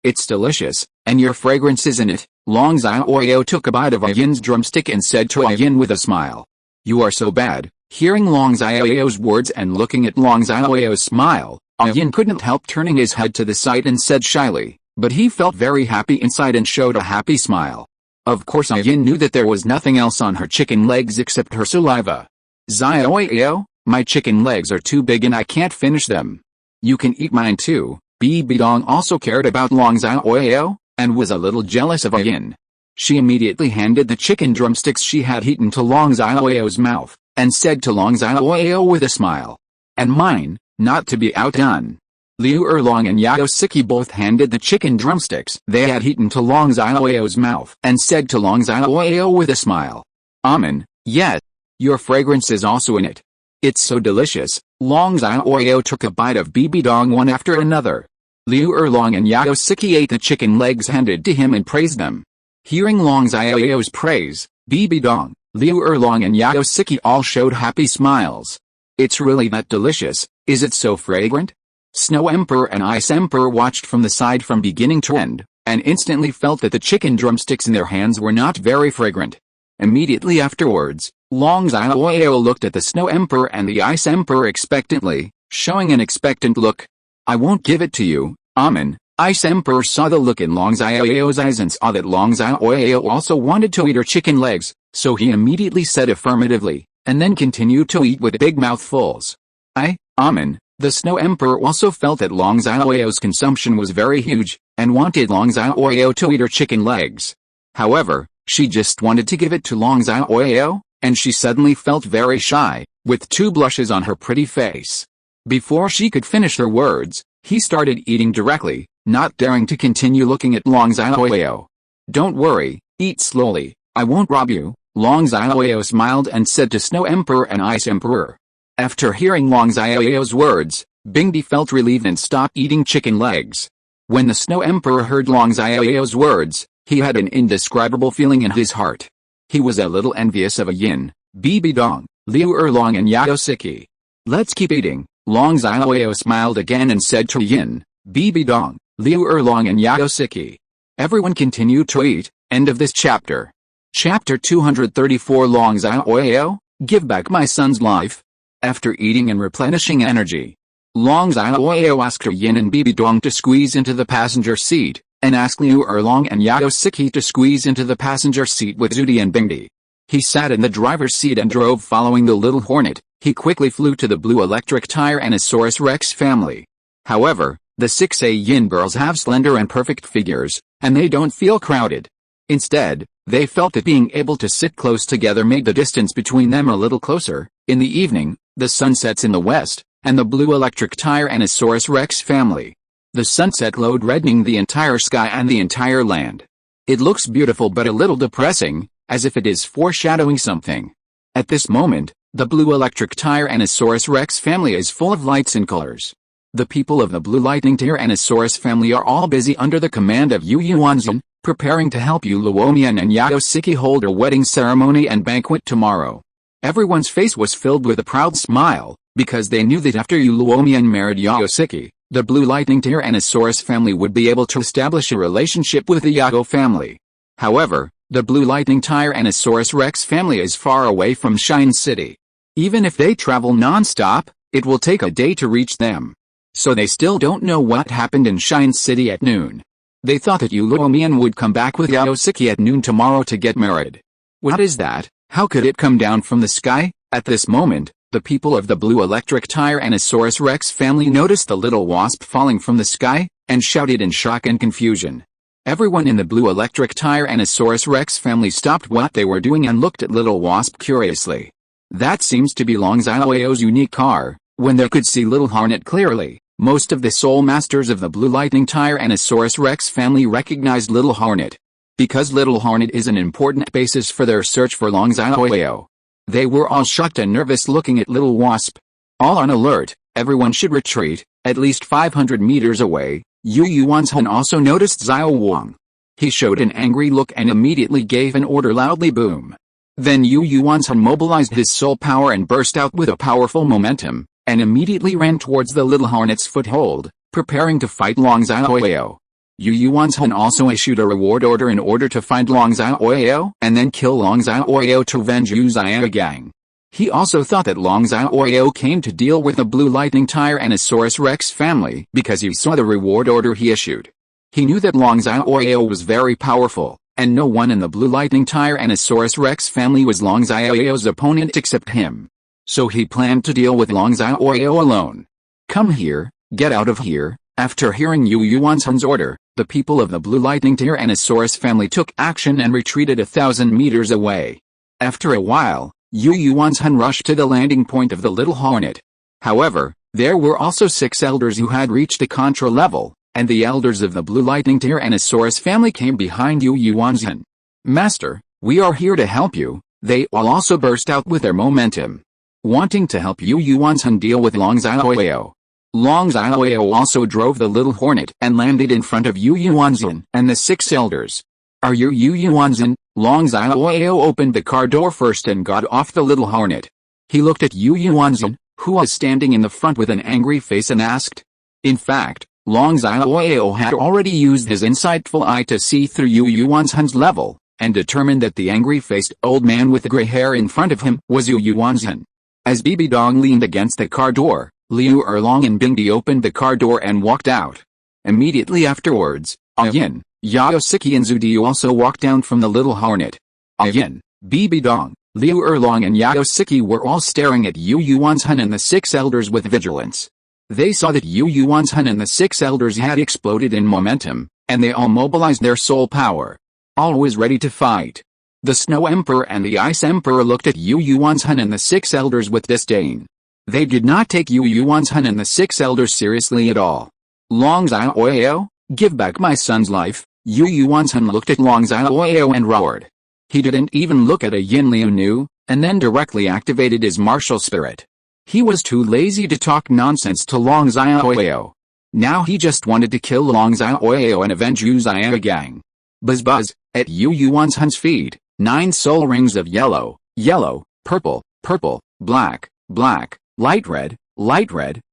It's delicious, and your fragrance is in it. Long Xiaoyao took a bite of Ah Yin's drumstick and said to Ah Yin with a smile, you are so bad. Hearing Long Xiaoyao's words and looking at Long Xiaoyao's smile, Ah Yin couldn't help turning his head to the side and said shyly, but he felt very happy inside and showed a happy smile. Of course Ah Yin knew that there was nothing else on her chicken legs except her saliva. Xiaoyao, my chicken legs are too big and I can't finish them. You can eat mine too. Bibi Dong also cared about Long Xiaoyao, and was a little jealous of Ah Yin. She immediately handed the chicken drumsticks she had eaten to Long Xiaoyao's mouth, and said to Long Xiaoyao with a smile, and mine, not to be outdone. Liu Erlong and Yao Siki both handed the chicken drumsticks they had eaten to Long Xiaoyao's mouth and said to Long Xiaoyao with a smile, Amen, yes. Your fragrance is also in it. It's so delicious. Long Xiaoyao took a bite of Bibi Dong one after another. Liu Erlong and Yao Siki ate the chicken legs handed to him and praised them. Hearing Long Xiaoyao's praise, Bibi Dong, Liu Erlong and Yao Siki all showed happy smiles. It's really that delicious, is it so fragrant? Snow Emperor and Ice Emperor watched from the side from beginning to end, and instantly felt that the chicken drumsticks in their hands were not very fragrant. Immediately afterwards, Long Xiaoyao looked at the Snow Emperor and the Ice Emperor expectantly, showing an expectant look. I won't give it to you, Amen. Ice Emperor saw the look in Long Xiaoyao's eyes and saw that Long Xiaoyao also wanted to eat her chicken legs, so he immediately said affirmatively, and then continued to eat with big mouthfuls. Amen. The Snow Emperor also felt that Long Xiaoyao's consumption was very huge, and wanted Long Xiaoyao to eat her chicken legs. However, she just wanted to give it to Long Xiaoyao, and she suddenly felt very shy, with 2 blushes on her pretty face. Before she could finish her words, he started eating directly, not daring to continue looking at Long Xiaoyao. Don't worry, eat slowly, I won't rob you, Long Xiaoyao smiled and said to Snow Emperor and Ice Emperor. After hearing Long Xiaoyao's words, Bingdi felt relieved and stopped eating chicken legs. When the Snow Emperor heard Long Xiaoyao's words, he had an indescribable feeling in his heart. He was a little envious of Ah Yin, Bibi Dong, Liu Erlong and Yao Siki. Let's keep eating. Long Xiaoyao smiled again and said to Yin, Bibi Dong, Liu Erlong and Yao Siki. Everyone continued to eat. End of this chapter. Chapter 234 Long Xiaoyao, give back my son's life. After eating and replenishing energy, Long Xiaoyao asked Yin and Bibi Dong to squeeze into the passenger seat, and asked Liu Erlong and Yao Siki to squeeze into the passenger seat with Zudi and Bingdi. He sat in the driver's seat and drove following the little hornet. He quickly flew to the blue electric tire Anasaurus Rex family. However, the 6 Ah Yin girls have slender and perfect figures, and they don't feel crowded. Instead, they felt that being able to sit close together made the distance between them a little closer. In the evening, the sun sets in the west, and the blue electric tire Anasaurus Rex family. The sunset glowed reddening the entire sky and the entire land. It looks beautiful but a little depressing, as if it is foreshadowing something. At this moment, the blue electric Tyrannosaurus Rex family is full of lights and colors. The people of the blue lightning Tyrannosaurus family are all busy under the command of Yu Yuanzhen, preparing to help Yu Luomian and Yao Siki hold a wedding ceremony and banquet tomorrow. Everyone's face was filled with a proud smile, because they knew that after Uluomian married Yaosiki, the Blue Lightning Tyrannosaurus family would be able to establish a relationship with the Yao family. However, the Blue Lightning Tyrannosaurus Rex family is far away from Shine City. Even if they travel non-stop, it will take a day to reach them. So they still don't know what happened in Shine City at noon. They thought that Uluomian would come back with Yaosiki at noon tomorrow to get married. What is that? How could it come down from the sky? At this moment, the people of the Blue Electric Tyrannosaurus Rex family noticed the little wasp falling from the sky, and shouted in shock and confusion. Everyone in the Blue Electric Tyrannosaurus Rex family stopped what they were doing and looked at little wasp curiously. That seems to be Long Xiaoyao's unique car. When they could see Little Hornet clearly, most of the soul masters of the Blue Lightning Tyrannosaurus Rex family recognized Little Hornet. Because Little Hornet is an important basis for their search for Long Xiaoyao. They were all shocked and nervous looking at Little Wasp. All on alert, everyone should retreat, at least 500 meters away. Yu Yuanzhan also noticed Xiao Wang. He showed an angry look and immediately gave an order loudly boom. Then Yu Yuanzhan mobilized his soul power and burst out with a powerful momentum, and immediately ran towards the Little Hornet's foothold, preparing to fight Long Xiaoyao. Yu Yuanzhan also issued a reward order in order to find Long Xiaoyao and then kill Long Xiaoyao to avenge Yu Xiaogang. He also thought that Long Xiaoyao came to deal with the Blue Lightning Tyrannosaurus Rex family because he saw the reward order he issued. He knew that Long Xiaoyao was very powerful, and no one in the Blue Lightning Tyrannosaurus Rex family was Long Xiaoyao's opponent except him. So he planned to deal with Long Xiaoyao alone. Come here, get out of here. After hearing Yu Yuanzhan's order, the people of the Blue Lightning Tyrannosaurus family took action and retreated 1,000 meters away. After a while, Yu Yuanzhan rushed to the landing point of the Little Hornet. However, there were also 6 elders who had reached a contra level, and the elders of the Blue Lightning Tyrannosaurus family came behind Yu Yuanzhan. Master, we are here to help you. They all also burst out with their momentum, wanting to help Yu Yuanzhan deal with Long Xiaoyao. Long Xiaoyao also drove the Little Hornet and landed in front of Yu Yuanzhan and the 6 elders. Are you Yu Yuanzhan? Long Xiaoyao opened the car door first and got off the Little Hornet. He looked at Yu Yuanzhan, who was standing in the front with an angry face, and asked. In fact, Long Xiaoyao had already used his insightful eye to see through Yu Yuanzhan's level, and determined that the angry-faced old man with the gray hair in front of him was Yu Yuanzhan. As Bibi Dong leaned against the car door, Liu Erlong and Bingdi opened the car door and walked out. Immediately afterwards, Ah Yin, Yaosiki and Zudiu also walked down from the Little Hornet. Ah Yin, Bibi Dong, Liu Erlong and Yaosiki were all staring at Yu Yuanzhan and the 6 elders with vigilance. They saw that Yu Yuanzhan and the 6 elders had exploded in momentum, and they all mobilized their soul power. Always ready to fight. The Snow Emperor and the Ice Emperor looked at Yu Yuanzhan and the 6 elders with disdain. They did not take Yu Yuanzhan and the 6 elders seriously at all. Long Xiaoyao, give back my son's life. Yu Yuanzhan looked at Long Xiaoyao and roared. He didn't even look at a Yin Liu Nu, and then directly activated his martial spirit. He was too lazy to talk nonsense to Long Xiaoyao. Now he just wanted to kill Long Xiaoyao and avenge Yu Xiaogang. Buzz buzz, at Yu Yuanzhan's feet, 9 soul rings of yellow, yellow, purple, purple, black, black, light red,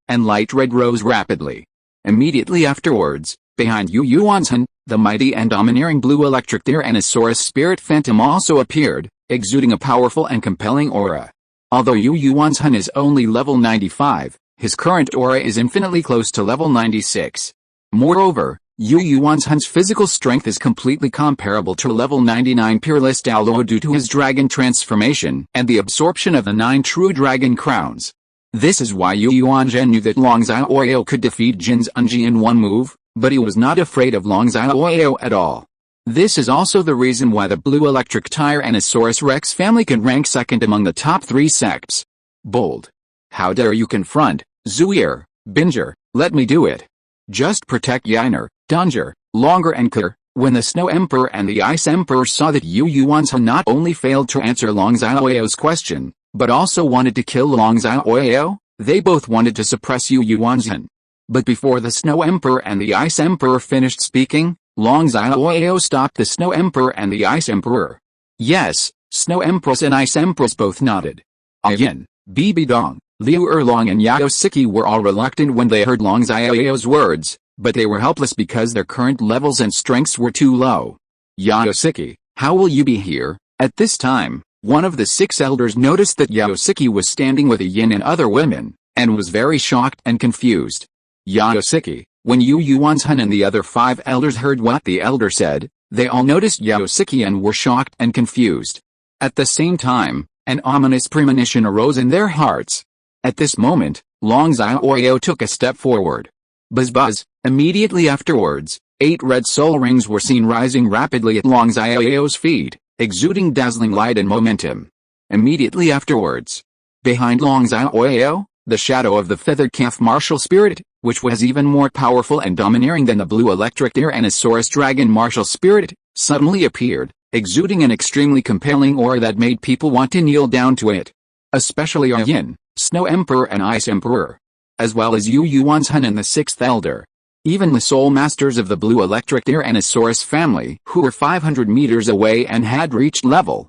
and light red rose rapidly. Immediately afterwards, behind Yu Yuanzhan, the mighty and domineering Blue Electric Tyrannosaurus Spirit Phantom also appeared, exuding a powerful and compelling aura. Although Yu Yuanzhan is only level 95, his current aura is infinitely close to level 96. Moreover, Yu Yuanzhan's physical strength is completely comparable to level 99 Peerless Douluo due to his dragon transformation and the absorption of the 9 true dragon crowns. This is why Yu Yuanzhan knew that Long Xiaoyao could defeat Jin Zunji in one move, but he was not afraid of Long Xiaoyao at all. This is also the reason why the Blue Electric Tyrannosaurus Rex family can rank second among the top 3 sects. Bold. How dare you confront, Zuir, Binger, let me do it. Just protect Yainer, Danger, Longer and Clear. When the Snow Emperor and the Ice Emperor saw that Yu Yuanzhan not only failed to answer Long Xiaoyao's question, but also wanted to kill Long Xiaoyao, they both wanted to suppress Yu Yuanzhan. But before the Snow Emperor and the Ice Emperor finished speaking, Long Xiaoyao stopped the Snow Emperor and the Ice Emperor. Yes, Snow Empress and Ice Empress both nodded. Ah Yin, Bibi Dong, Liu Erlong and Yao Siki were all reluctant when they heard Long Xiaoyao's words, but they were helpless because their current levels and strengths were too low. Yao Siki, how will you be here? At this time, one of the 6 elders noticed that Yao Siki was standing with a Yin and other women, and was very shocked and confused. Yao Siki, when Yu Yuanzhen and the other 5 elders heard what the elder said, they all noticed Yao Siki and were shocked and confused. At the same time, an ominous premonition arose in their hearts. At this moment, Long Xiaoyao took a step forward. Buzz buzz, immediately afterwards, 8 red soul rings were seen rising rapidly at Long Xiaoyao's feet, exuding dazzling light and momentum. Immediately afterwards, behind Long Xiaoyao, the shadow of the feathered calf martial spirit, which was even more powerful and domineering than the blue electric Tyrannosaurus dragon martial spirit, suddenly appeared, exuding an extremely compelling aura that made people want to kneel down to it. Especially Ah Yin, Snow Emperor and Ice Emperor, as well as Yu Yuanzhen and the 6th elder. Even the soul masters of the blue electric Tyrannosaurus family, who were 500 meters away and had reached level,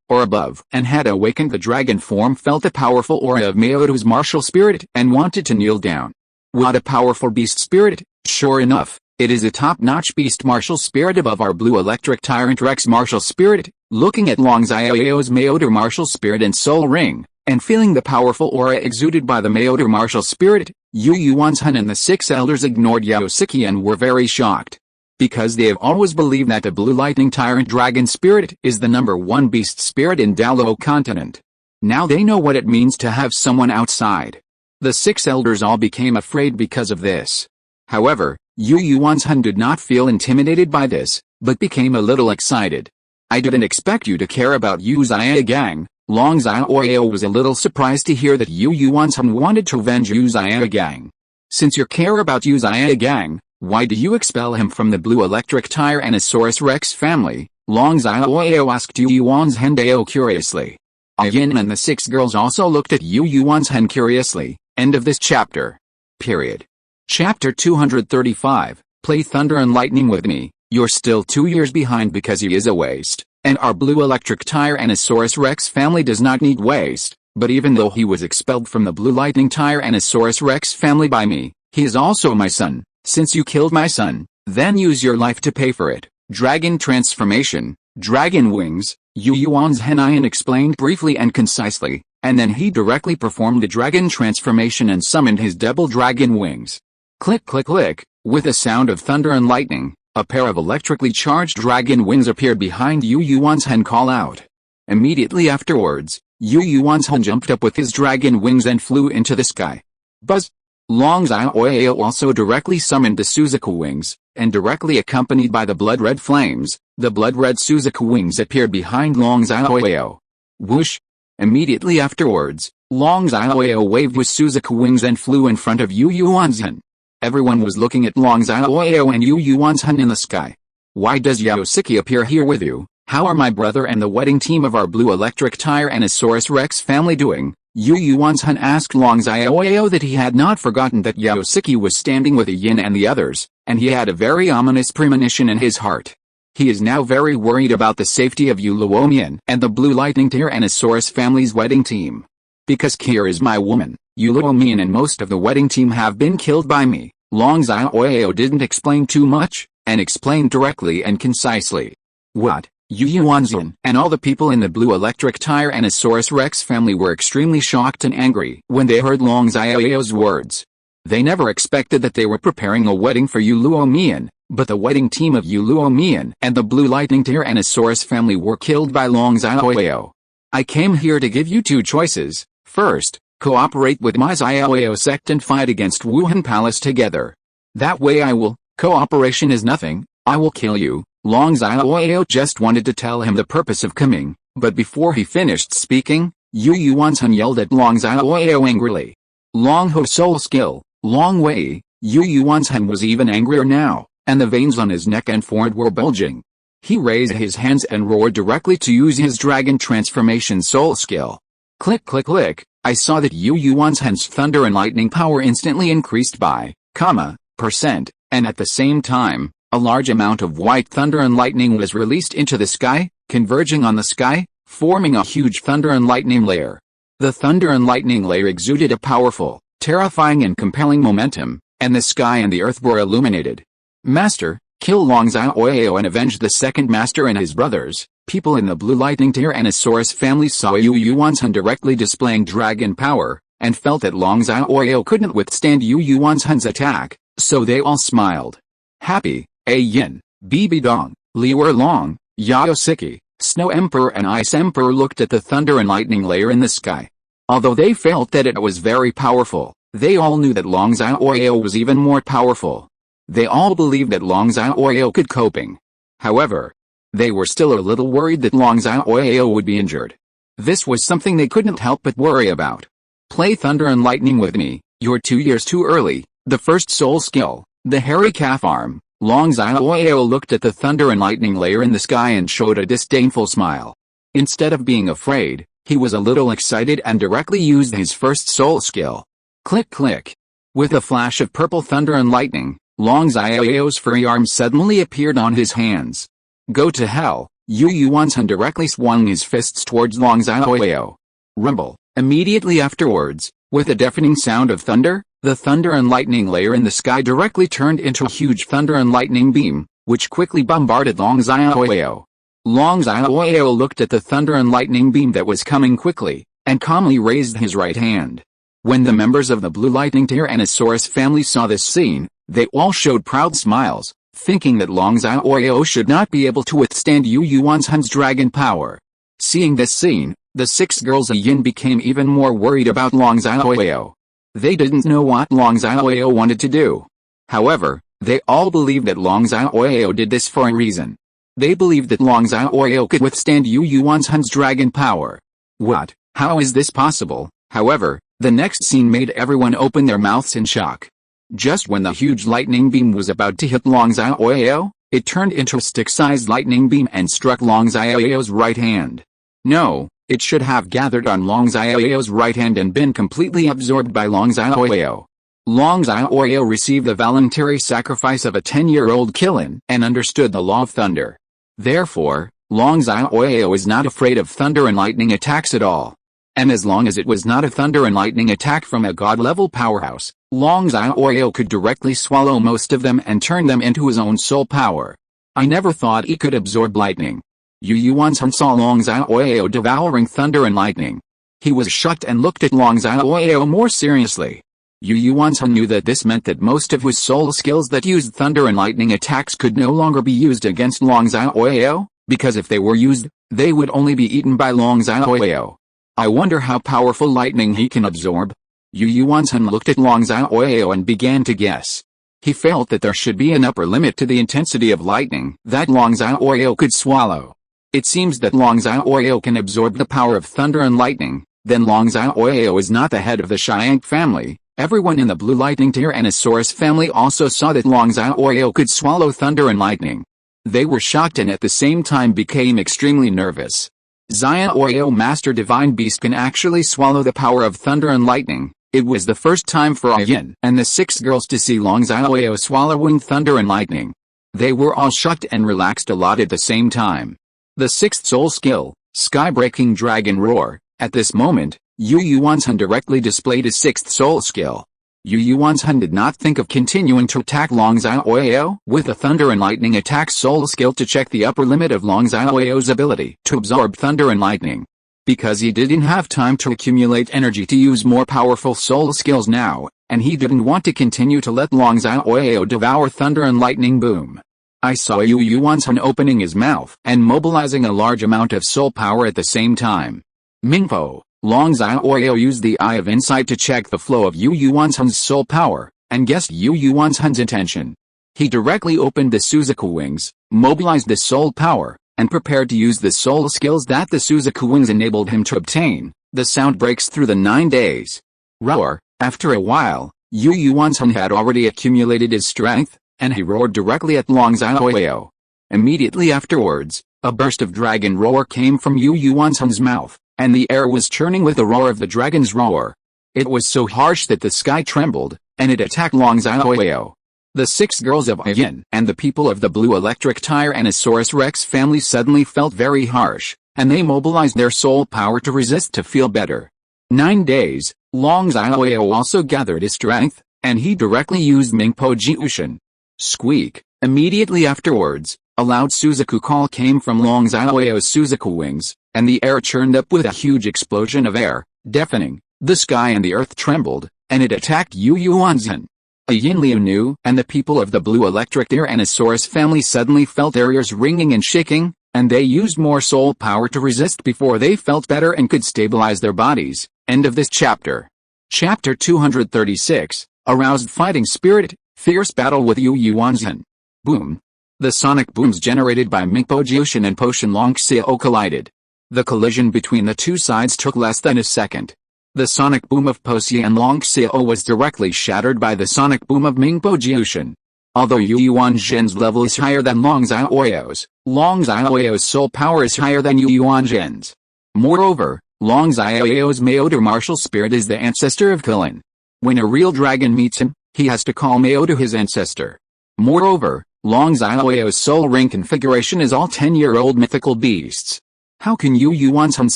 or above, and had awakened the dragon form, felt the powerful aura of Maoto's martial spirit and wanted to kneel down. What a powerful beast spirit! Sure enough, it is a top-notch beast martial spirit above our blue electric Tyrant Rex martial spirit. Looking at Long Xiaoyao's Maoto martial spirit and soul ring, and feeling the powerful aura exuded by the Maoto martial spirit, Yu Yuanzhen and the 6 elders ignored Yao Siki and were very shocked. Because they have always believed that the blue lightning tyrant dragon spirit is the #1 beast spirit in Douluo continent. Now they know what it means to have someone outside. The 6 elders all became afraid because of this. However, Yu Yuanzhen did not feel intimidated by this, but became a little excited. I didn't expect you to care about Yu Xiaogang. Long Xiaoyao was a little surprised to hear that Yu Yuanzhen wanted to avenge Yu Xiaogang. Since you care about Yu Xiaogang, why do you expel him from the blue electric Tyrannosaurus Rex family? Long Xiaoyao asked Yu Yuanzhen curiously. Ah Yin and the 6 girls also looked at Yu Yuanzhen curiously. End of this chapter. Period. Chapter 235, Play Thunder and Lightning with me. You're still 2 years behind because he is a waste, and our blue electric Tyrannosaurus Rex family does not need waste, but even though he was expelled from the blue lightning Tyrannosaurus Rex family by me, he is also my son. Since you killed my son, then use your life to pay for it. Dragon transformation, dragon wings, Yu Yuanzhen explained briefly and concisely, and then he directly performed the dragon transformation and summoned his double dragon wings. Click click click, with a sound of thunder and lightning, a pair of electrically charged dragon wings appeared behind Yu Yuanzhen. Call out. Immediately afterwards, Yu Yuanzhen jumped up with his dragon wings and flew into the sky. Buzz! Long Xiaoyao also directly summoned the Suzuka wings, and directly accompanied by the blood-red flames, the blood-red Suzuka wings appeared behind Long Xiaoyao. Whoosh! Immediately afterwards, Long Xiaoyao waved with Suzuka wings and flew in front of Yu Yuanzhen. Everyone was looking at Long Xiaoyao and Yu Yuanzhen in the sky. Why does Yao Siki appear here with you? How are my brother and the wedding team of our blue electric Tyrannosaurus Rex family doing? Yu Yuanzhen asked Long Xiaoyao that he had not forgotten that Yao Siki was standing with a Yin and the others, and he had a very ominous premonition in his heart. He is now very worried about the safety of Yu Luomian and the blue lightning Tyrannosaurus family's wedding team. Because Kir is my woman, Yu Luomian and most of the wedding team have been killed by me. Long Xiaoyao didn't explain too much, and explained directly and concisely. What? Yu Yuanzhen and all the people in the blue electric Tyrannosaurus Rex family were extremely shocked and angry when they heard Long Xiaoyao's words. They never expected that they were preparing a wedding for Yu Luomian, but the wedding team of Yu Luomian and the blue lightning Tyrannosaurus family were killed by Long Xiaoyao. I came here to give you 2 choices. First, cooperate with my Xiaoyao sect and fight against Wuhun Palace together. That way I will. Cooperation is nothing. I will kill you. Long Xiaoyao just wanted to tell him the purpose of coming, but before he finished speaking, Yu Yuanzhen yelled at Long Xiaoyao angrily. Long Ho soul skill, Long Wei. Yu Yuanzhen was even angrier now, and the veins on his neck and forehead were bulging. He raised his hands and roared directly to use his dragon transformation soul skill. Click click click, I saw that Yu Yuanzhen's thunder and lightning power instantly increased by, %, and at the same time, a large amount of white thunder and lightning was released into the sky, converging on the sky, forming a huge thunder and lightning layer. The thunder and lightning layer exuded a powerful, terrifying and compelling momentum, and the sky and the earth were illuminated. Master, kill Long Xiaoyao and avenge the second master and his brothers. People in the blue lightning Tyrannosaurus family saw Yu Yuanzhan directly displaying dragon power, and felt that Long Xiaoyao couldn't withstand Yu Yuanzhan's attack, so they all smiled. Happy, Ah Yin, Bibi Dong, Liu Erlong, Yao Siki, Snow Emperor and Ice Emperor looked at the thunder and lightning layer in the sky. Although they felt that it was very powerful, they all knew that Long Xiaoyao was even more powerful. They all believed that Long Xiaoyao could coping. However, they were still a little worried that Long Xiaoyao would be injured. This was something they couldn't help but worry about. Play thunder and lightning with me, you're 2 years too early. The first soul skill, the hairy calf arm. Long Xiaoyao looked at the thunder and lightning layer in the sky and showed a disdainful smile. Instead of being afraid, he was a little excited and directly used his first soul skill. Click click. With a flash of purple thunder and lightning, Long Xiaoyao's furry arm suddenly appeared on his hands. Go to hell, Yu Yuanzhan directly swung his fists towards Long Xiaoyao. Rumble. Immediately afterwards, with a deafening sound of thunder, the thunder and lightning layer in the sky directly turned into a huge thunder and lightning beam, which quickly bombarded Long Xiaoyao. Long Xiaoyao looked at the thunder and lightning beam that was coming quickly, and calmly raised his right hand. When the members of the blue lightning Tyrannosaurus family saw this scene, they all showed proud smiles, thinking that Long Xiaoyao should not be able to withstand Yu Yuanzhan's dragon power. Seeing this scene, the 6 girls Ah Yin became even more worried about Long Xiaoyao. They didn't know what Long Xiaoyao wanted to do. However, they all believed that Long Xiaoyao did this for a reason. They believed that Long Xiaoyao could withstand Yu Yuanzhan's dragon power. What? How is this possible? However, the next scene made everyone open their mouths in shock. Just when the huge lightning beam was about to hit Long Xiaoyao, it turned into a stick-sized lightning beam and struck Long Xiaoyao's right hand. No, it should have gathered on Long Xiaoyao's right hand and been completely absorbed by Long Xiaoyao. Long Xiaoyao received the voluntary sacrifice of a 10-year-old Qilin and understood the law of thunder. Therefore, Long Xiaoyao is not afraid of thunder and lightning attacks at all. And as long as it was not a thunder and lightning attack from a god-level powerhouse, Long Xiaoyao could directly swallow most of them and turn them into his own soul power. I never thought he could absorb lightning. Yu Yuanzhan saw Long Xiaoyao devouring thunder and lightning. He was shocked and looked at Long Xiaoyao more seriously. Yu Yuanzhan knew that this meant that most of his soul skills that used thunder and lightning attacks could no longer be used against Long Xiaoyao, because if they were used, they would only be eaten by Long Xiaoyao. I wonder how powerful lightning he can absorb. Yu Yuanzhan looked at Long Xiaoyao and began to guess. He felt that there should be an upper limit to the intensity of lightning that Long Xiaoyao could swallow. It seems that Long Xiaoyao can absorb the power of thunder and lightning. Then Long Xiaoyao is not the head of the Xiao family. Everyone in the blue lightning Tyrannosaurus family also saw that Long Xiaoyao could swallow thunder and lightning. They were shocked and at the same time became extremely nervous. Xiaoyao Master Divine Beast can actually swallow the power of thunder and lightning. It was the first time for Ah Yin and the 6 girls to see Long Xiaoyao swallowing thunder and lightning. They were all shocked and relaxed a lot at the same time. The 6th soul skill, Sky-Breaking Dragon Roar. At this moment, Yu Yuanzhan directly displayed his 6th soul skill. Yu Yuanzhan did not think of continuing to attack Long Xiaoyao with a thunder and lightning attack soul skill to check the upper limit of Long Xiaoyao's ability to absorb thunder and lightning. Because he didn't have time to accumulate energy to use more powerful soul skills now, and he didn't want to continue to let Long Xiaoyao devour thunder and lightning boom. I saw Yu Yuanzhan opening his mouth and mobilizing a large amount of soul power at the same time. Mingpo, Long Xiaoyao used the Eye of Insight to check the flow of Yu Yuanzhan's soul power, and guessed Yu Yuanzhan's intention. He directly opened the Suzaku wings, mobilized the soul power, and prepared to use the soul skills that the Suzaku wings enabled him to obtain. The sound breaks through the 9 days. Roar. After a while, Yu Yuanzhan had already accumulated his strength, and he roared directly at Long Xiaoyao. Immediately afterwards, a burst of dragon roar came from Yu Yuanzhan's mouth, and the air was churning with the roar of the dragon's roar. It was so harsh that the sky trembled, and it attacked Long Xiaoyao. The 6 girls of Ah Yin and the people of the blue electric Tyrannosaurus Rex family suddenly felt very harsh, and they mobilized their soul power to resist to feel better. 9 days, Long Xiaoyao also gathered his strength, and he directly used Mingpo Jiushin. Squeak! Immediately afterwards, a loud Suzaku call came from Long Xiaoyao's Suzaku wings, and the air churned up with a huge explosion of air, deafening. The sky and the earth trembled, and it attacked Yu Yuanzhen. Ah Yin Liu knew, and the people of the blue electric Tyrannosaurus family suddenly felt their ears ringing and shaking, and they used more soul power to resist before they felt better and could stabilize their bodies. End of this chapter. Chapter 236, Aroused Fighting Spirit, Fierce Battle with Yu Yuanzhen. Boom. The sonic booms generated by Mingpo Jiushin and Potion Long Xiao collided. The collision between the two sides took less than a second. The sonic boom of Poxi and Long Xiao was directly shattered by the sonic boom of Mingpo Jiushin. Although Yu Yuanzhen's level is higher than Long Xiaoyao's soul power is higher than Yu Yuanzhen's. Moreover, Long Xiaoyao's Maodo martial spirit is the ancestor of Kulin. When a real dragon meets him, he has to call Maodo his ancestor. Moreover, Long Xiaoyao's soul ring configuration is all 10-year-old mythical beasts. How can Yu Yuanzhen's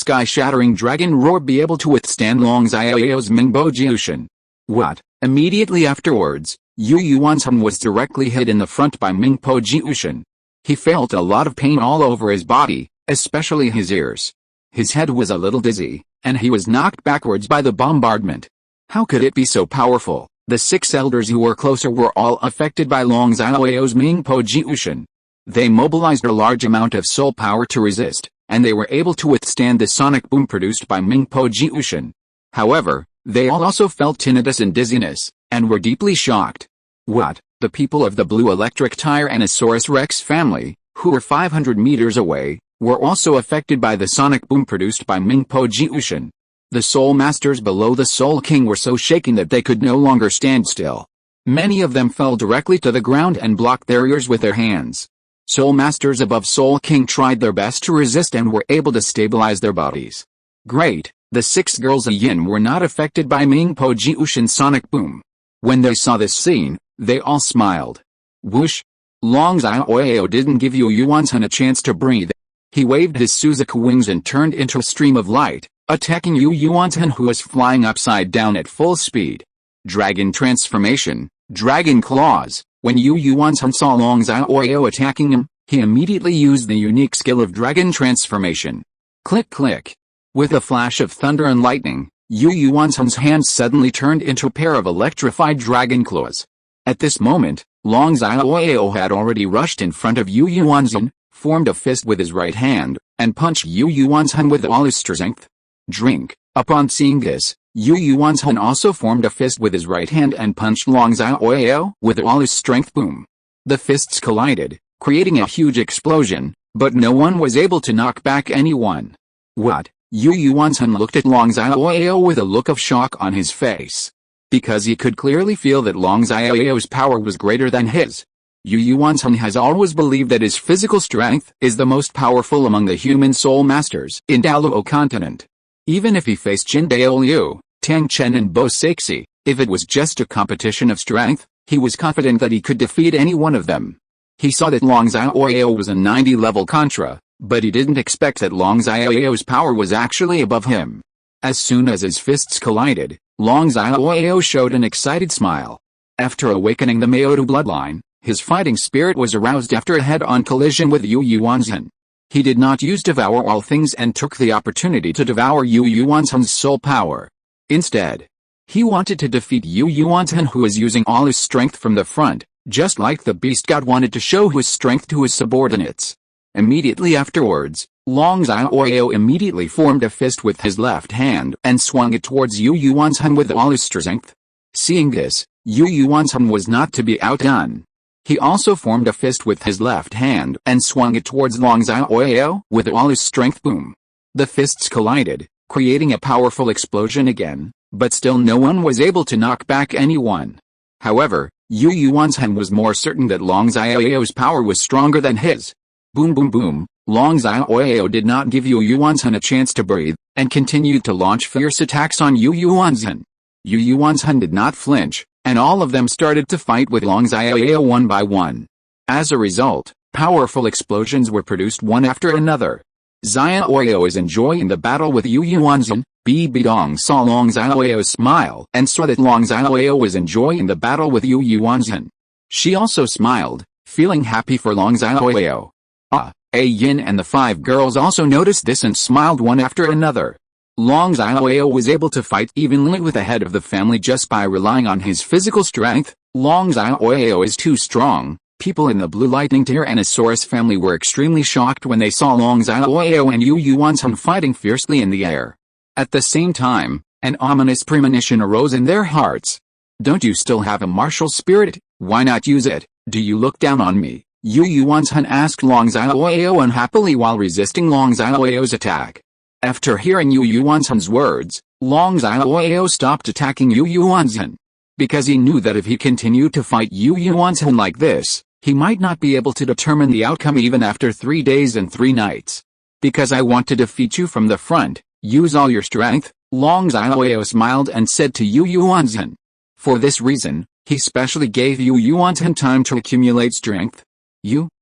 sky-shattering dragon roar be able to withstand Long Xiaoyao's Mingpo Jiushin? What? Immediately afterwards, Yu Yuanzhen was directly hit in the front by Mingpo Jiushin. He felt a lot of pain all over his body, especially his ears. His head was a little dizzy, and he was knocked backwards by the bombardment. How could it be so powerful? The 6 elders who were closer were all affected by Long Xiaoyao's Mingpo Jiushin. They mobilized a large amount of soul power to resist, and they were able to withstand the sonic boom produced by Mingpo Jiushin. However, they all also felt tinnitus and dizziness, and were deeply shocked. What? The people of the blue electric Tyrannosaurus Rex family, who were 500 meters away, were also affected by the sonic boom produced by Mingpo Jiushin. The soul masters below the Soul King were so shaken that they could no longer stand still. Many of them fell directly to the ground and blocked their ears with their hands. Soul masters above Soul King tried their best to resist and were able to stabilize their bodies. Great, the 6 girls of Yin were not affected by Mingpo Jiushin's sonic boom. When they saw this scene, they all smiled. Whoosh! Long Xiaoyao didn't give Yu Yuanzhen a chance to breathe. He waved his Suzaku wings and turned into a stream of light, attacking Yu Yuanzhen who was flying upside down at full speed. Dragon transformation, dragon claws. When Yu Yuanzhen saw Long Xiaoyao attacking him, he immediately used the unique skill of dragon transformation. Click click. With a flash of thunder and lightning, Yu Yuanzhen's hands suddenly turned into a pair of electrified dragon claws. At this moment, Long Xiaoyao had already rushed in front of Yu Yuanzhen, formed a fist with his right hand, and punched Yu Yuanzhen with all his strength. Drink. Upon seeing this, Yu Yuanzhen also formed a fist with his right hand and punched Long Xiaoyao with all his strength. Boom. The fists collided, creating a huge explosion, but no one was able to knock back anyone. What? Yu Yuanzhen looked at Long Xiaoyao with a look of shock on his face. Because he could clearly feel that Long Xiaoyao's power was greater than his. Yu Yuanzhen has always believed that his physical strength is the most powerful among the human soul masters in Douluo continent. Even if he faced Jin Daoliu, Tang Chen and Bo Saixi, if it was just a competition of strength, he was confident that he could defeat any one of them. He saw that Long Xiaoyao was a 90-level Contra, but he didn't expect that Long Xiaoyao's power was actually above him. As soon as his fists collided, Long Xiaoyao showed an excited smile. After awakening the Maodo bloodline, his fighting spirit was aroused after a head-on collision with Yu Yuanzhen. He did not use Devour All Things and took the opportunity to devour Yu Yuanzhen's soul power. Instead, he wanted to defeat Yu Yuanzhen who was using all his strength from the front, just like the beast god wanted to show his strength to his subordinates. Immediately afterwards, Long Xiaoyao immediately formed a fist with his left hand and swung it towards Yu Yuanzhen with all his strength. Seeing this, Yu Yuanzhen was not to be outdone. He also formed a fist with his left hand and swung it towards Long Xiaoyao with all his strength. Boom. The fists collided, creating a powerful explosion again, but still no one was able to knock back anyone. However, Yu Yuanzhen was more certain that Long Xiaoyao's power was stronger than his. Boom boom boom. Long Xiaoyao did not give Yu Yuanzhen a chance to breathe, and continued to launch fierce attacks on Yu Yuanzhen. Yu Yuanzhen did not flinch, and all of them started to fight with Long Xiaoyao one by one. As a result, powerful explosions were produced one after another. Xiaoyao is enjoying the battle with Yu Yuanzhen. Bibi Dong saw Long Xiaoyao smile and saw that Long Xiaoyao was enjoying the battle with Yu Yuanzhen. She also smiled, feeling happy for Long Xiaoyao. Ah Yin and the 5 girls also noticed this and smiled one after another. Long Xiaoyao was able to fight evenly with the head of the family just by relying on his physical strength. Long Xiaoyao is too strong. People in the Blue Lightning Tyrannosaurus family were extremely shocked when they saw Long Xiaoyao and Yu Yuanzhen fighting fiercely in the air. At the same time, an ominous premonition arose in their hearts. Don't you still have a martial spirit? Why not use it? Do you look down on me? Yu Yuanzhen asked Long Xiaoyao unhappily while resisting Long Xiaoyao's attack. After hearing Yu Yuanzhen's words, Long Xiaoyao stopped attacking Yu Yuanzhen. Because he knew that if he continued to fight Yu Yuanzhen like this, he might not be able to determine the outcome even after 3 days and 3 nights. Because I want to defeat you from the front, use all your strength, Long Xiaoyao smiled and said to Yu Yuanzhen. For this reason, he specially gave Yu Yuanzhen time to accumulate strength.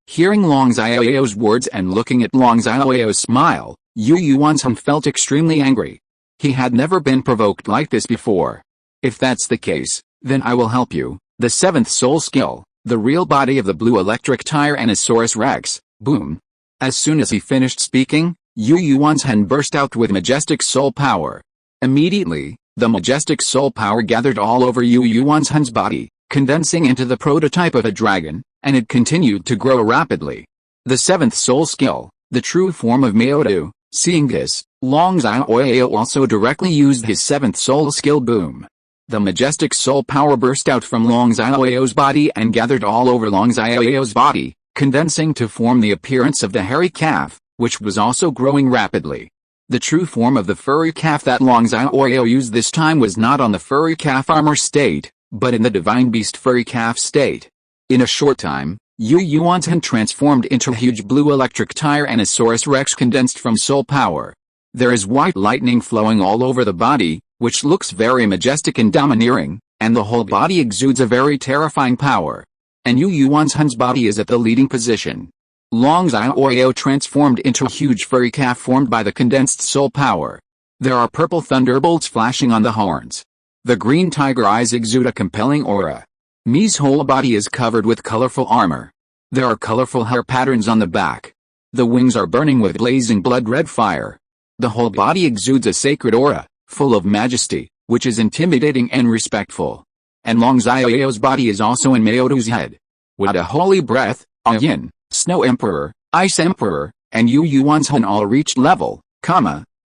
Hearing Long Xiaoyao's words and looking at Long Xiaoyao's smile, Yu Yuanzhen felt extremely angry. He had never been provoked like this before. If that's the case, then I will help you. The 7th soul skill, the real body of the blue electric Tyrannosaurus Rex, boom. As soon as he finished speaking, Yu Yuanzhen burst out with majestic soul power. Immediately, the majestic soul power gathered all over Yu Yuanzhen's body, condensing into the prototype of a dragon, and it continued to grow rapidly. The 7th soul skill, the true form of Maodu. Seeing this, Long Xiaoyao also directly used his 7th soul skill boom. The majestic soul power burst out from Long Xiaoyao's body and gathered all over Long Xiaoyao's body, condensing to form the appearance of the hairy calf, which was also growing rapidly. The true form of the furry calf that Long Xiaoyao used this time was not on the furry calf armor state, but in the divine beast furry calf state. In a short time, Yu Yuanzhen transformed into a huge blue electric Tyrannosaurus Rex condensed from soul power. There is white lightning flowing all over the body, which looks very majestic and domineering, and the whole body exudes a very terrifying power. And Yu Yuanzhen's body is at the leading position. Long Xiaoyao transformed into a huge furry calf formed by the condensed soul power. There are purple thunderbolts flashing on the horns. The green tiger eyes exude a compelling aura. Mi's whole body is covered with colorful armor. There are colorful hair patterns on the back. The wings are burning with blazing blood-red fire. The whole body exudes a sacred aura, full of majesty, which is intimidating and respectful. And Long Xiaoyao's body is also in Maodu's head. With a holy breath, Ah Yin, Snow Emperor, Ice Emperor, and Yu Yuanzhen all reached level,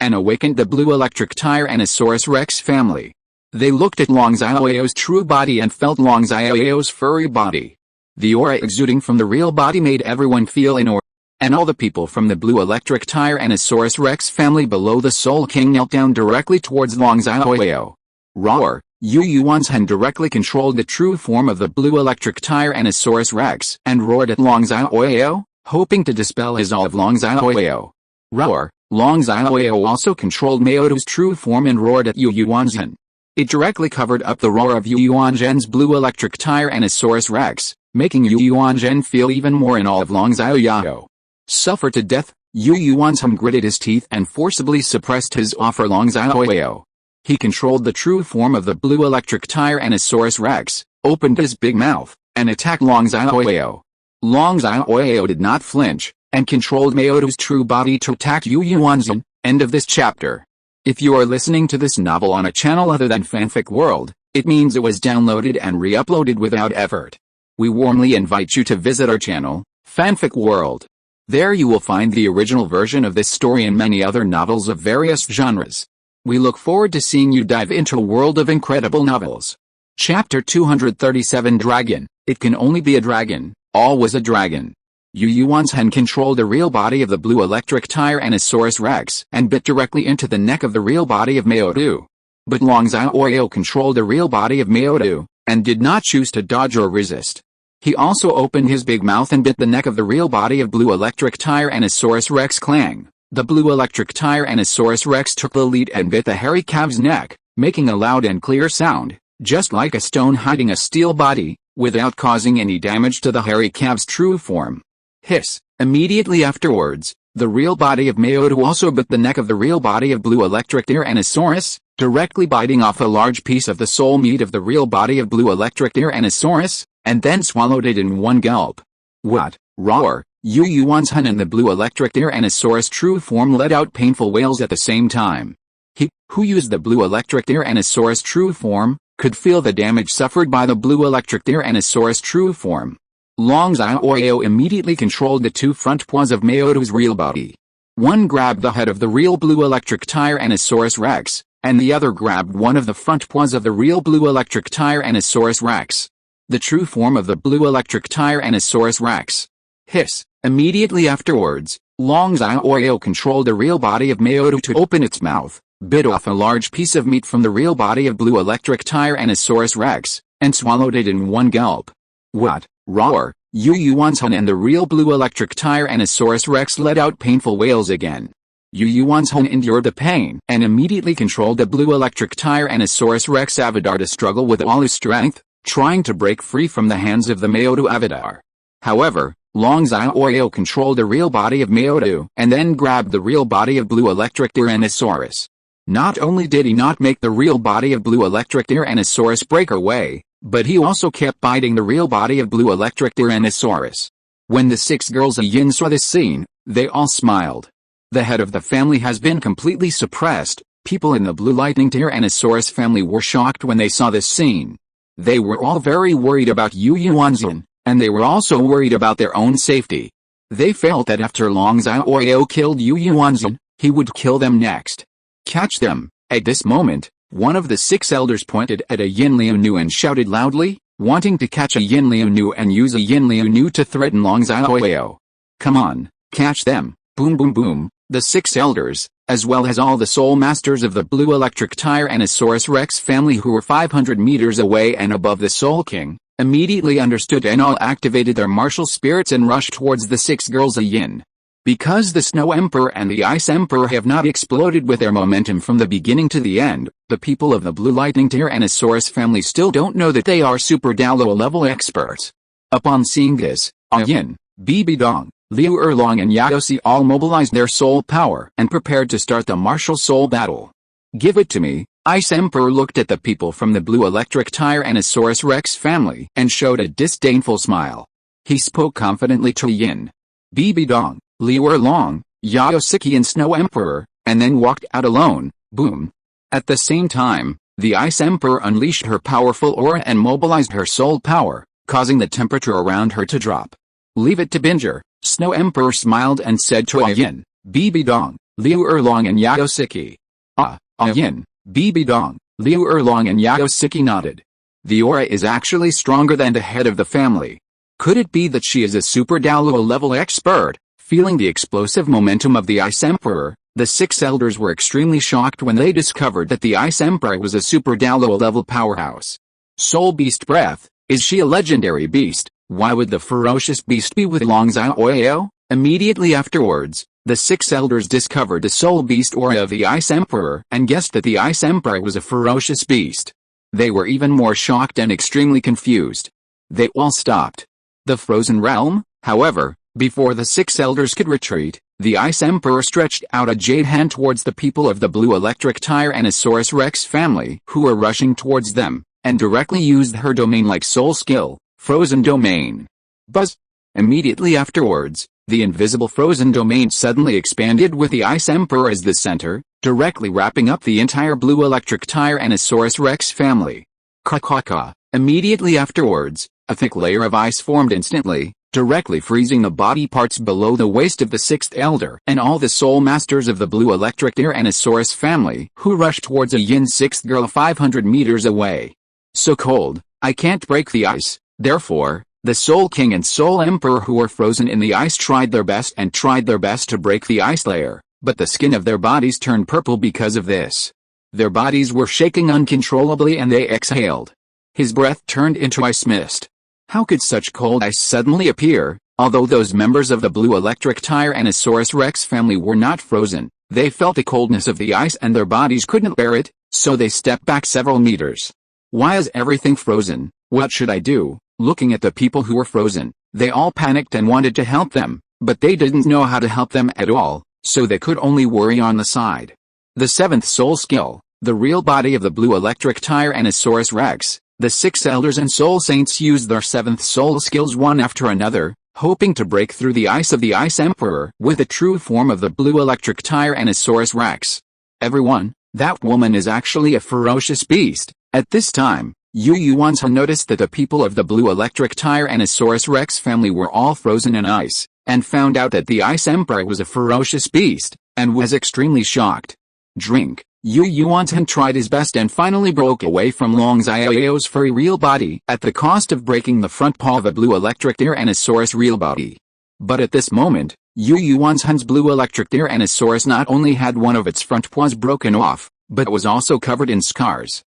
and awakened the blue electric Tyrannosaurus Rex family. They looked at Long Xiaoyao's true body and felt Long Xiaoyao's furry body. The aura exuding from the real body made everyone feel in awe. And all the people from the blue electric Tyrannosaurus Rex family below the Soul King knelt down directly towards Long Xiaoyao. Roar! Yu Yuanzhen directly controlled the true form of the blue electric Tyrannosaurus Rex and roared at Long Xiaoyao, hoping to dispel his awe of Long Xiaoyao. Roar! Long Xiaoyao also controlled Maodu's true form and roared at Yu Yuanzhen. It directly covered up the roar of Yu Yuanzhen's blue electric Tyrannosaurus Rex, making Yu Yuanzhen feel even more in awe of Long Xiaoyao. Suffer to death, Yu Yuanzhen gritted his teeth and forcibly suppressed his awe for Long Xiaoyao. He controlled the true form of the blue electric Tyrannosaurus Rex, opened his big mouth, and attacked Long Xiaoyao. Long Xiaoyao did not flinch, and controlled Maodu's true body to attack Yu Yuanzhen. End of this chapter. If you are listening to this novel on a channel other than Fanfic World, it means it was downloaded and re-uploaded without effort. We warmly invite you to visit our channel, Fanfic World. There you will find the original version of this story and many other novels of various genres. We look forward to seeing you dive into a world of incredible novels. Chapter 237 Dragon. It can only be a dragon. All was a dragon. Yu Yuanzhen controlled the real body of the blue electric Tyrannosaurus Rex and bit directly into the neck of the real body of Maodu. But Long Xiaoyao controlled the real body of Maodu, and did not choose to dodge or resist. He also opened his big mouth and bit the neck of the real body of blue electric Tyrannosaurus Rex. Clang! The blue electric Tyrannosaurus Rex took the lead and bit the hairy calf's neck, making a loud and clear sound, just like a stone hiding a steel body, without causing any damage to the hairy calf's true form. Hiss! Immediately afterwards, The real body of Maodo also bit the neck of the real body of Blue Electric Tyrannosaurus, directly biting off a large piece of the soul meat of the real body of Blue Electric Tyrannosaurus, and then swallowed it in one gulp. What? Roar! Yu Yuan's Hun and the Blue Electric Tyrannosaurus true form let out painful wails at the same time. He, who used the Blue Electric Tyrannosaurus true form, could feel the damage suffered by the Blue Electric Tyrannosaurus true form. Long Xiaoyao immediately controlled the two front paws of Maodo's real body. One grabbed the head of the real Blue Electric Tyrannosaurus Rex, and the other grabbed one of the front paws of the real Blue Electric Tyrannosaurus Rex. The true form of the Blue Electric Tyrannosaurus Rex. Hiss! Immediately afterwards, Long Xiaoyao controlled the real body of Maodo to open its mouth, bit off a large piece of meat from the real body of Blue Electric Tyrannosaurus Rex, and swallowed it in one gulp. What? Roar! Yu Yuan's Hun and the real Blue Electric Tyrannosaurus Rex let out painful wails again. Yu Yuan's Hun endured the pain and immediately controlled the Blue Electric Tyrannosaurus Rex avatar to struggle with all his strength, trying to break free from the hands of the Maodo avatar. However, Long Xiaoyao controlled the real body of Maodo and then grabbed the real body of Blue Electric Tyrannosaurus. Not only did he not make the real body of Blue Electric Tyrannosaurus break away, but he also kept biting the real body of Blue Electric Tyrannosaurus. When the six girls Ah Yin saw this scene, they all smiled. The head of the family has been completely suppressed. People in the Blue Lightning Tyrannosaurus family were shocked when they saw this scene. They were all very worried about Yu Yuanzhen, and they were also worried about their own safety. They felt that after Long Xiaoyao killed Yu Yuanzhen, he would kill them next. Catch them! At this moment, one of the six elders pointed at a Yin Liu and shouted loudly, wanting to catch a Yin Liu and use a Yin Liu to threaten Long Xiaoyao. Come on, catch them! Boom boom boom! The six elders, as well as all the soul masters of the Blue Electric Tyrannosaurus Rex family who were 500 meters away and above the Soul King, immediately understood and all activated their martial spirits and rushed towards the six girls Ah Yin. Because the Snow Emperor and the Ice Emperor have not exploded with their momentum from the beginning to the end, the people of the Blue Lightning Tyrannosaurus family still don't know that they are Super Douluo level experts. Upon seeing this, Ah Yin, Bibi Dong, Liu Erlong and Yaosi all mobilized their soul power and prepared to start the martial soul battle. Give it to me. Ice Emperor looked at the people from the Blue Electric Tyrannosaurus Rex family and showed a disdainful smile. He spoke confidently to Yin, Bibi Dong, Liu Erlong, Yaosi and Snow Emperor, and then walked out alone. Boom. At the same time, the Ice Emperor unleashed her powerful aura and mobilized her soul power, causing the temperature around her to drop. Leave it to Binger. Snow Emperor smiled and said to Ah Yin, Bibi Dong, Liu Erlong and Yaosi. Ah Yin, Bibi Dong, Liu Erlong and Yaosi nodded. The aura is actually stronger than the head of the family. Could it be that she is a Super Douluo level expert? Feeling the explosive momentum of the Ice Emperor, the six elders were extremely shocked when they discovered that the Ice Emperor was a Super Douluo level powerhouse. Soul Beast Breath, is she a legendary beast? Why would the ferocious beast be with Long Xiaoyao? Immediately afterwards, the six elders discovered the soul beast aura of the Ice Emperor and guessed that the Ice Emperor was a ferocious beast. They were even more shocked and extremely confused. They all stopped. The Frozen Realm, however, before the six elders could retreat, the Ice Emperor stretched out a jade hand towards the people of the Blue Electric Tyrannosaurus Rex family who were rushing towards them, and directly used her domain-like soul skill, Frozen Domain. Buzz! Immediately afterwards, the invisible Frozen Domain suddenly expanded with the Ice Emperor as the center, directly wrapping up the entire Blue Electric Tyrannosaurus Rex family. Ka. Immediately afterwards, a thick layer of ice formed instantly, directly freezing the body parts below the waist of the sixth elder and all the soul masters of the Blue Electric Tyrannosaurus family who rushed towards a Yin sixth girl 500 meters away. So cold, I can't break the ice. Therefore, the Soul King and Soul Emperor who were frozen in the ice tried their best to break the ice layer, but the skin of their bodies turned purple because of this. Their bodies were shaking uncontrollably and they exhaled. His breath turned into ice mist. How could such cold ice suddenly appear? Although those members of the Blue Electric Tyrannosaurus Rex family were not frozen, they felt the coldness of the ice and their bodies couldn't bear it, so they stepped back several meters. Why is everything frozen? What should I do? Looking at the people who were frozen, they all panicked and wanted to help them, But they didn't know how to help them at all, so they could only worry on the side. The seventh soul skill, the real body of the blue electric Tyrannosaurus Rex. The 6 elders and soul saints used their 7th soul skills one after another, hoping to break through the ice of the Ice Emperor with the true form of the blue electric Tyrannosaurus Rex. Everyone, that woman is actually a ferocious beast. At this time, Yuan noticed that the people of the blue electric Tyrannosaurus Rex family were all frozen in ice, and found out that the Ice Emperor was a ferocious beast, and was extremely shocked. Drink. Yuan tried his best and finally broke away from Long Xiaoyao's furry real body at the cost of breaking the front paw of a blue electric Tyrannosaurus real body. But at this moment, Yuan's blue electric Tyrannosaurus not only had one of its front paws broken off, but was also covered in scars.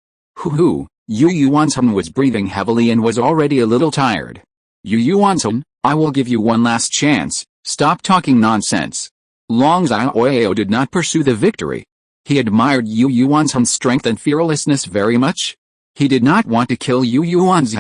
Yuan was breathing heavily and was already a little tired. Yuan, I will give you one last chance, stop talking nonsense. Long Xiaoyao did not pursue the victory. He admired Yuan's strength and fearlessness very much. He did not want to kill Yuan's.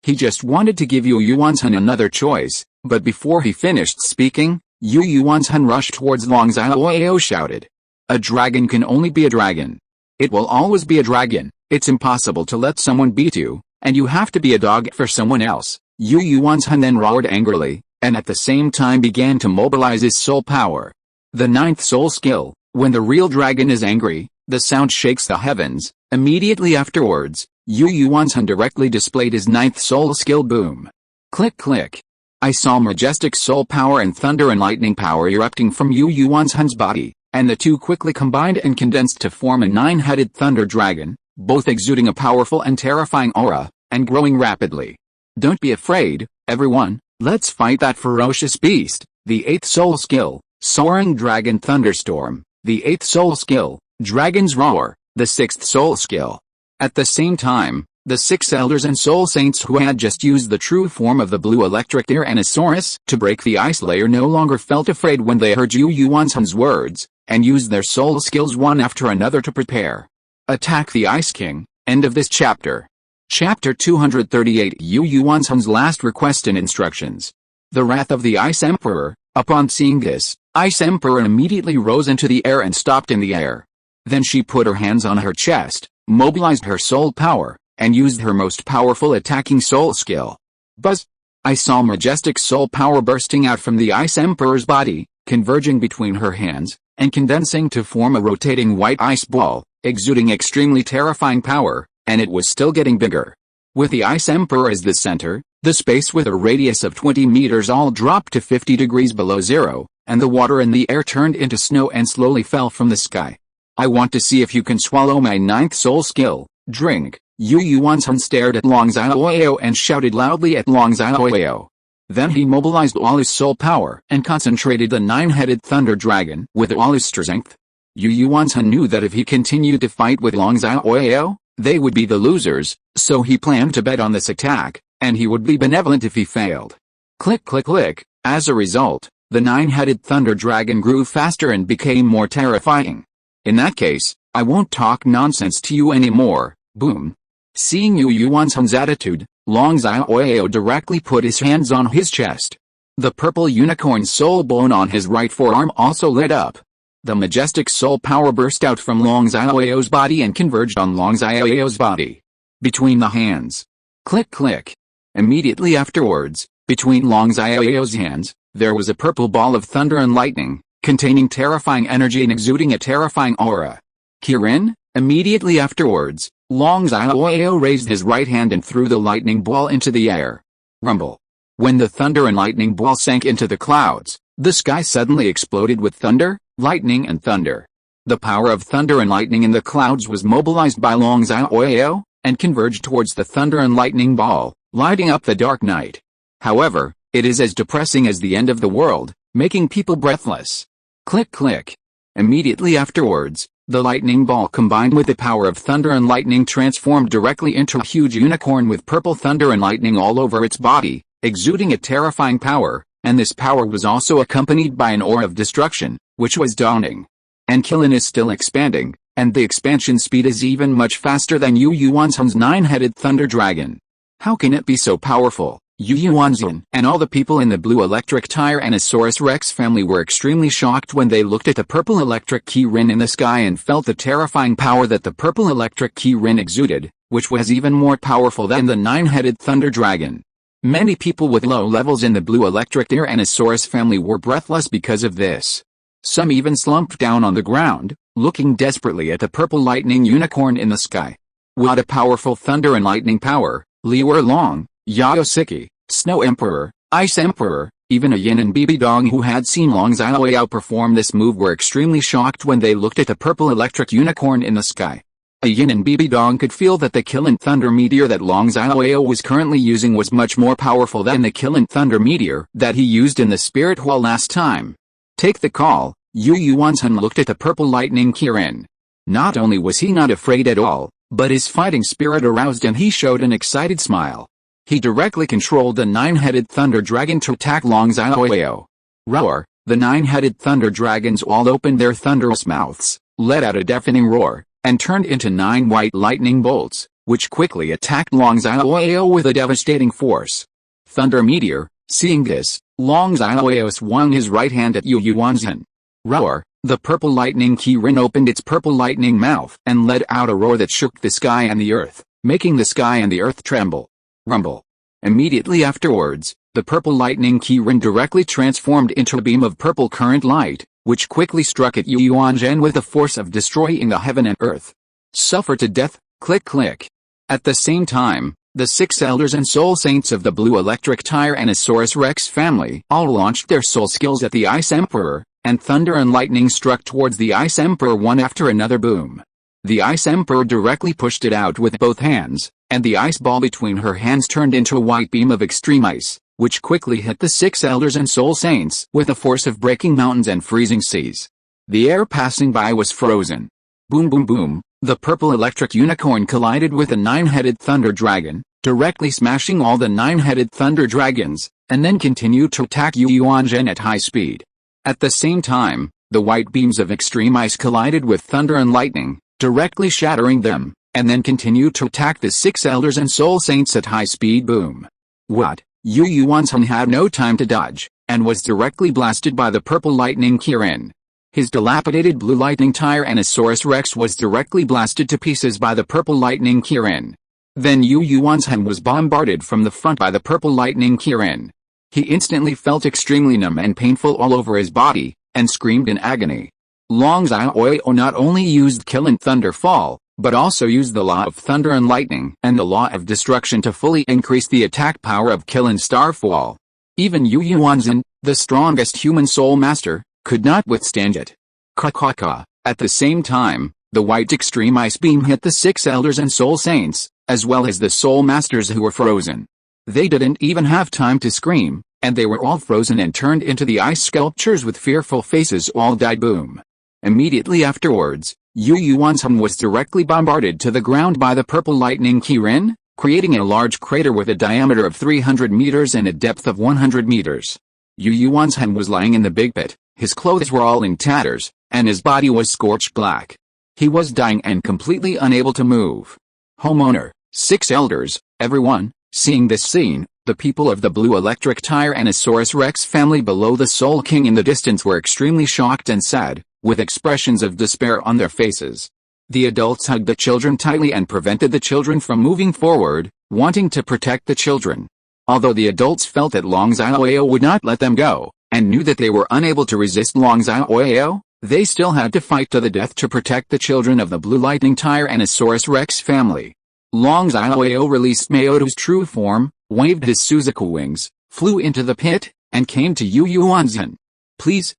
He just wanted to give Yuan's another choice, but before he finished speaking, Yuan's rushed towards Long Xiaoyao shouted. A dragon can only be a dragon. It will always be a dragon. It's impossible to let someone beat you, and you have to be a dog for someone else. Yuan's then roared angrily, and at the same time began to mobilize his soul power. The 9th soul skill. When the real dragon is angry, the sound shakes the heavens. Immediately afterwards, Yuan directly displayed his 9th soul skill boom. Click click. I saw majestic soul power and thunder and lightning power erupting from Yuan's body, and the two quickly combined and condensed to form a 9-headed thunder dragon, both exuding a powerful and terrifying aura, and growing rapidly. Don't be afraid, everyone, let's fight that ferocious beast. The 8th soul skill, Soaring Dragon Thunderstorm. The 8th soul skill, Dragon's Roar, the 6th soul skill. At the same time, the 6 elders and soul saints who had just used the true form of the blue electric Tyrannosaurus to break the ice layer no longer felt afraid when they heard Yuan's words, and used their soul skills one after another to prepare. Attack the Ice King. End of this chapter. Chapter 238. Yuan's last request and instructions. The wrath of the Ice Emperor. Upon seeing this, Ice Emperor immediately rose into the air and stopped in the air. Then she put her hands on her chest, mobilized her soul power, and used her most powerful attacking soul skill. Buzz! I saw majestic soul power bursting out from the Ice Emperor's body, converging between her hands, and condensing to form a rotating white ice ball, exuding extremely terrifying power, and it was still getting bigger. With the Ice Emperor as the center, the space with a radius of 20 meters all dropped to 50 degrees below zero, and the water in the air turned into snow and slowly fell from the sky. I want to see if you can swallow my 9th soul skill. Drink. Yuan stared at Long Xiaoyao and shouted loudly at Long Xiaoyao. Then he mobilized all his soul power and concentrated the 9-headed thunder dragon with all his strength. Yuan knew that if he continued to fight with Long Xiaoyao, they would be the losers, so he planned to bet on this attack, and he would be benevolent if he failed. Click click click. As a result, the 9-headed thunder dragon grew faster and became more terrifying. In that case, I won't talk nonsense to you anymore. Boom. Seeing Yuan's attitude, Long Xiaoyao directly put his hands on his chest. The purple unicorn soul bone on his right forearm also lit up. The majestic soul power burst out from Long Xiaoyao's body and converged on Long Xiaoyao's body. Between the hands. Click click. Immediately afterwards, between Long Xiaoyao's hands, there was a purple ball of thunder and lightning, containing terrifying energy and exuding a terrifying aura. Kirin. Immediately afterwards, Long Xiaoyao raised his right hand and threw the lightning ball into the air. Rumble. When the thunder and lightning ball sank into the clouds, the sky suddenly exploded with thunder, lightning and thunder. The power of thunder and lightning in the clouds was mobilized by Long Xiaoyao, and converged towards the thunder and lightning ball, lighting up the dark night. However, it is as depressing as the end of the world, making people breathless. Click click. Immediately afterwards, the lightning ball combined with the power of thunder and lightning transformed directly into a huge unicorn with purple thunder and lightning all over its body, exuding a terrifying power, and this power was also accompanied by an aura of destruction, which was dawning. And Kilin is still expanding, and the expansion speed is even much faster than Yuan's 9-headed thunder dragon. How can it be so powerful? Yu Yuanzhen and all the people in the blue electric Tyrannosaurus Rex family were extremely shocked when they looked at the purple electric Kirin in the sky and felt the terrifying power that the purple electric Kirin exuded, which was even more powerful than the nine-headed thunder dragon. Many people with low levels in the blue electric Tyrannosaurus family were breathless because of this. Some even slumped down on the ground, looking desperately at the purple lightning unicorn in the sky. What a powerful thunder and lightning power! Liu Erlong, Yao Siki, Snow Emperor, Ice Emperor, even Ah Yin and Bibi Dong who had seen Xiaoyao perform this move were extremely shocked when they looked at the purple electric unicorn in the sky. Ah Yin and Bibi Dong could feel that the killing thunder meteor that Xiaoyao was currently using was much more powerful than the killing thunder meteor that he used in the spirit hall last time. Take the call. Yu Yuanzhen looked at the purple lightning Kirin. Not only was he not afraid at all, but his fighting spirit aroused and he showed an excited smile. He directly controlled the nine-headed thunder dragon to attack Xiaoyao. Roar! The nine-headed thunder dragons all opened their thunderous mouths, let out a deafening roar, and turned into 9 white lightning bolts, which quickly attacked Xiaoyao with a devastating force. Thunder Meteor, seeing this, Xiaoyao swung his right hand at Yu Yuanzhen. Roar! The purple lightning Kirin opened its purple lightning mouth and let out a roar that shook the sky and the earth, making the sky and the earth tremble. Rumble. Immediately afterwards, the purple lightning Kirin directly transformed into a beam of purple current light, which quickly struck at Yu Yuanzhen with the force of destroying the heaven and earth. Suffer to death, click click. At the same time, the 6 elders and soul saints of the blue electric Tyrannosaurus Rex family all launched their soul skills at the Ice Emperor, and thunder and lightning struck towards the Ice Emperor one after another. Boom. The Ice Emperor directly pushed it out with both hands, and the ice ball between her hands turned into a white beam of extreme ice, which quickly hit the 6 elders and soul saints with the force of breaking mountains and freezing seas. The air passing by was frozen. Boom boom boom, the purple electric unicorn collided with the 9-headed thunder dragon, directly smashing all the 9-headed thunder dragons, and then continued to attack Yu Yuanzhen at high speed. At the same time, the white beams of extreme ice collided with thunder and lightning, directly shattering them, and then continued to attack the 6 elders and soul saints at high speed. Boom. What? Yu Yuanzhen had no time to dodge, and was directly blasted by the purple lightning Kirin. His dilapidated blue lightning Tyrannosaurus Rex was directly blasted to pieces by the purple lightning Kirin. Then Yu Yuanzhen was bombarded from the front by the purple lightning Kirin. He instantly felt extremely numb and painful all over his body, and screamed in agony. Xiaoyao not only used Kill and Thunder Fall, but also used the law of thunder and lightning and the law of destruction to fully increase the attack power of Kill and Starfall. Even Yu Yuanzhen, the strongest human soul master, could not withstand it. Ka. At the same time, the white extreme ice beam hit the 6 elders and soul saints, as well as the soul masters who were frozen. They didn't even have time to scream, and they were all frozen and turned into the ice sculptures with fearful faces. All died. Boom. Immediately afterwards, Yu Yuanzhen was directly bombarded to the ground by the purple lightning Kirin, creating a large crater with a diameter of 300 meters and a depth of 100 meters. Yu Yuanzhen was lying in the big pit, his clothes were all in tatters, and his body was scorched black. He was dying and completely unable to move. Homeowner, 6 elders, everyone. Seeing this scene, the people of the blue electric Tyrannosaurus Rex family below the Soul King in the distance were extremely shocked and sad, with expressions of despair on their faces. The adults hugged the children tightly and prevented the children from moving forward, wanting to protect the children. Although the adults felt that Xiaoyao would not let them go, and knew that they were unable to resist Xiaoyao, they still had to fight to the death to protect the children of the blue lightning Tyrannosaurus Rex family. Xiaoyao released Maoto's true form, waved his Suzuka wings, flew into the pit, and came to Yu Yuanzhen. Please,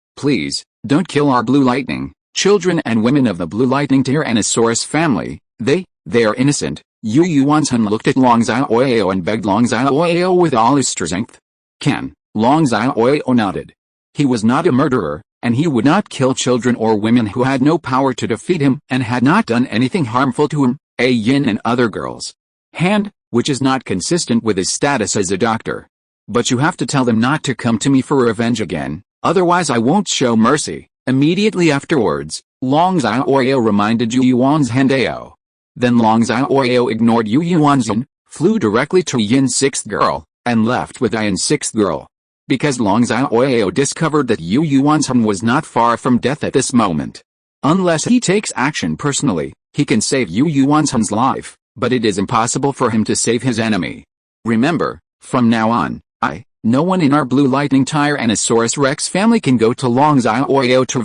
don't kill our blue lightning, children and women of the blue lightning Tyrannosaurus family, they are innocent. Yu Yuanzhen looked at Xiaoyao and begged Xiaoyao with all his strength. Can? Xiaoyao nodded. He was not a murderer, and he would not kill children or women who had no power to defeat him and had not done anything harmful to him. Ah Yin and other girls. Which is not consistent with his status as a doctor. But you have to tell them not to come to me for revenge again, otherwise I won't show mercy. Immediately afterwards, Xiaoyao reminded Yu Yuanzhen. Then Xiaoyao ignored Yu Yuanzhen, flew directly to Yin's 6th girl, and left with Ian's sixth girl. Because Long Xiaoyao discovered that Yu Yuanzhen was not far from death at this moment. Unless he takes action personally, he can save Yu Yuanzhen's life, but it is impossible for him to save his enemy. Remember, from now on, no one in our Blue Lightning Tyrannosaurus Rex family can go to Long Xiaoyao to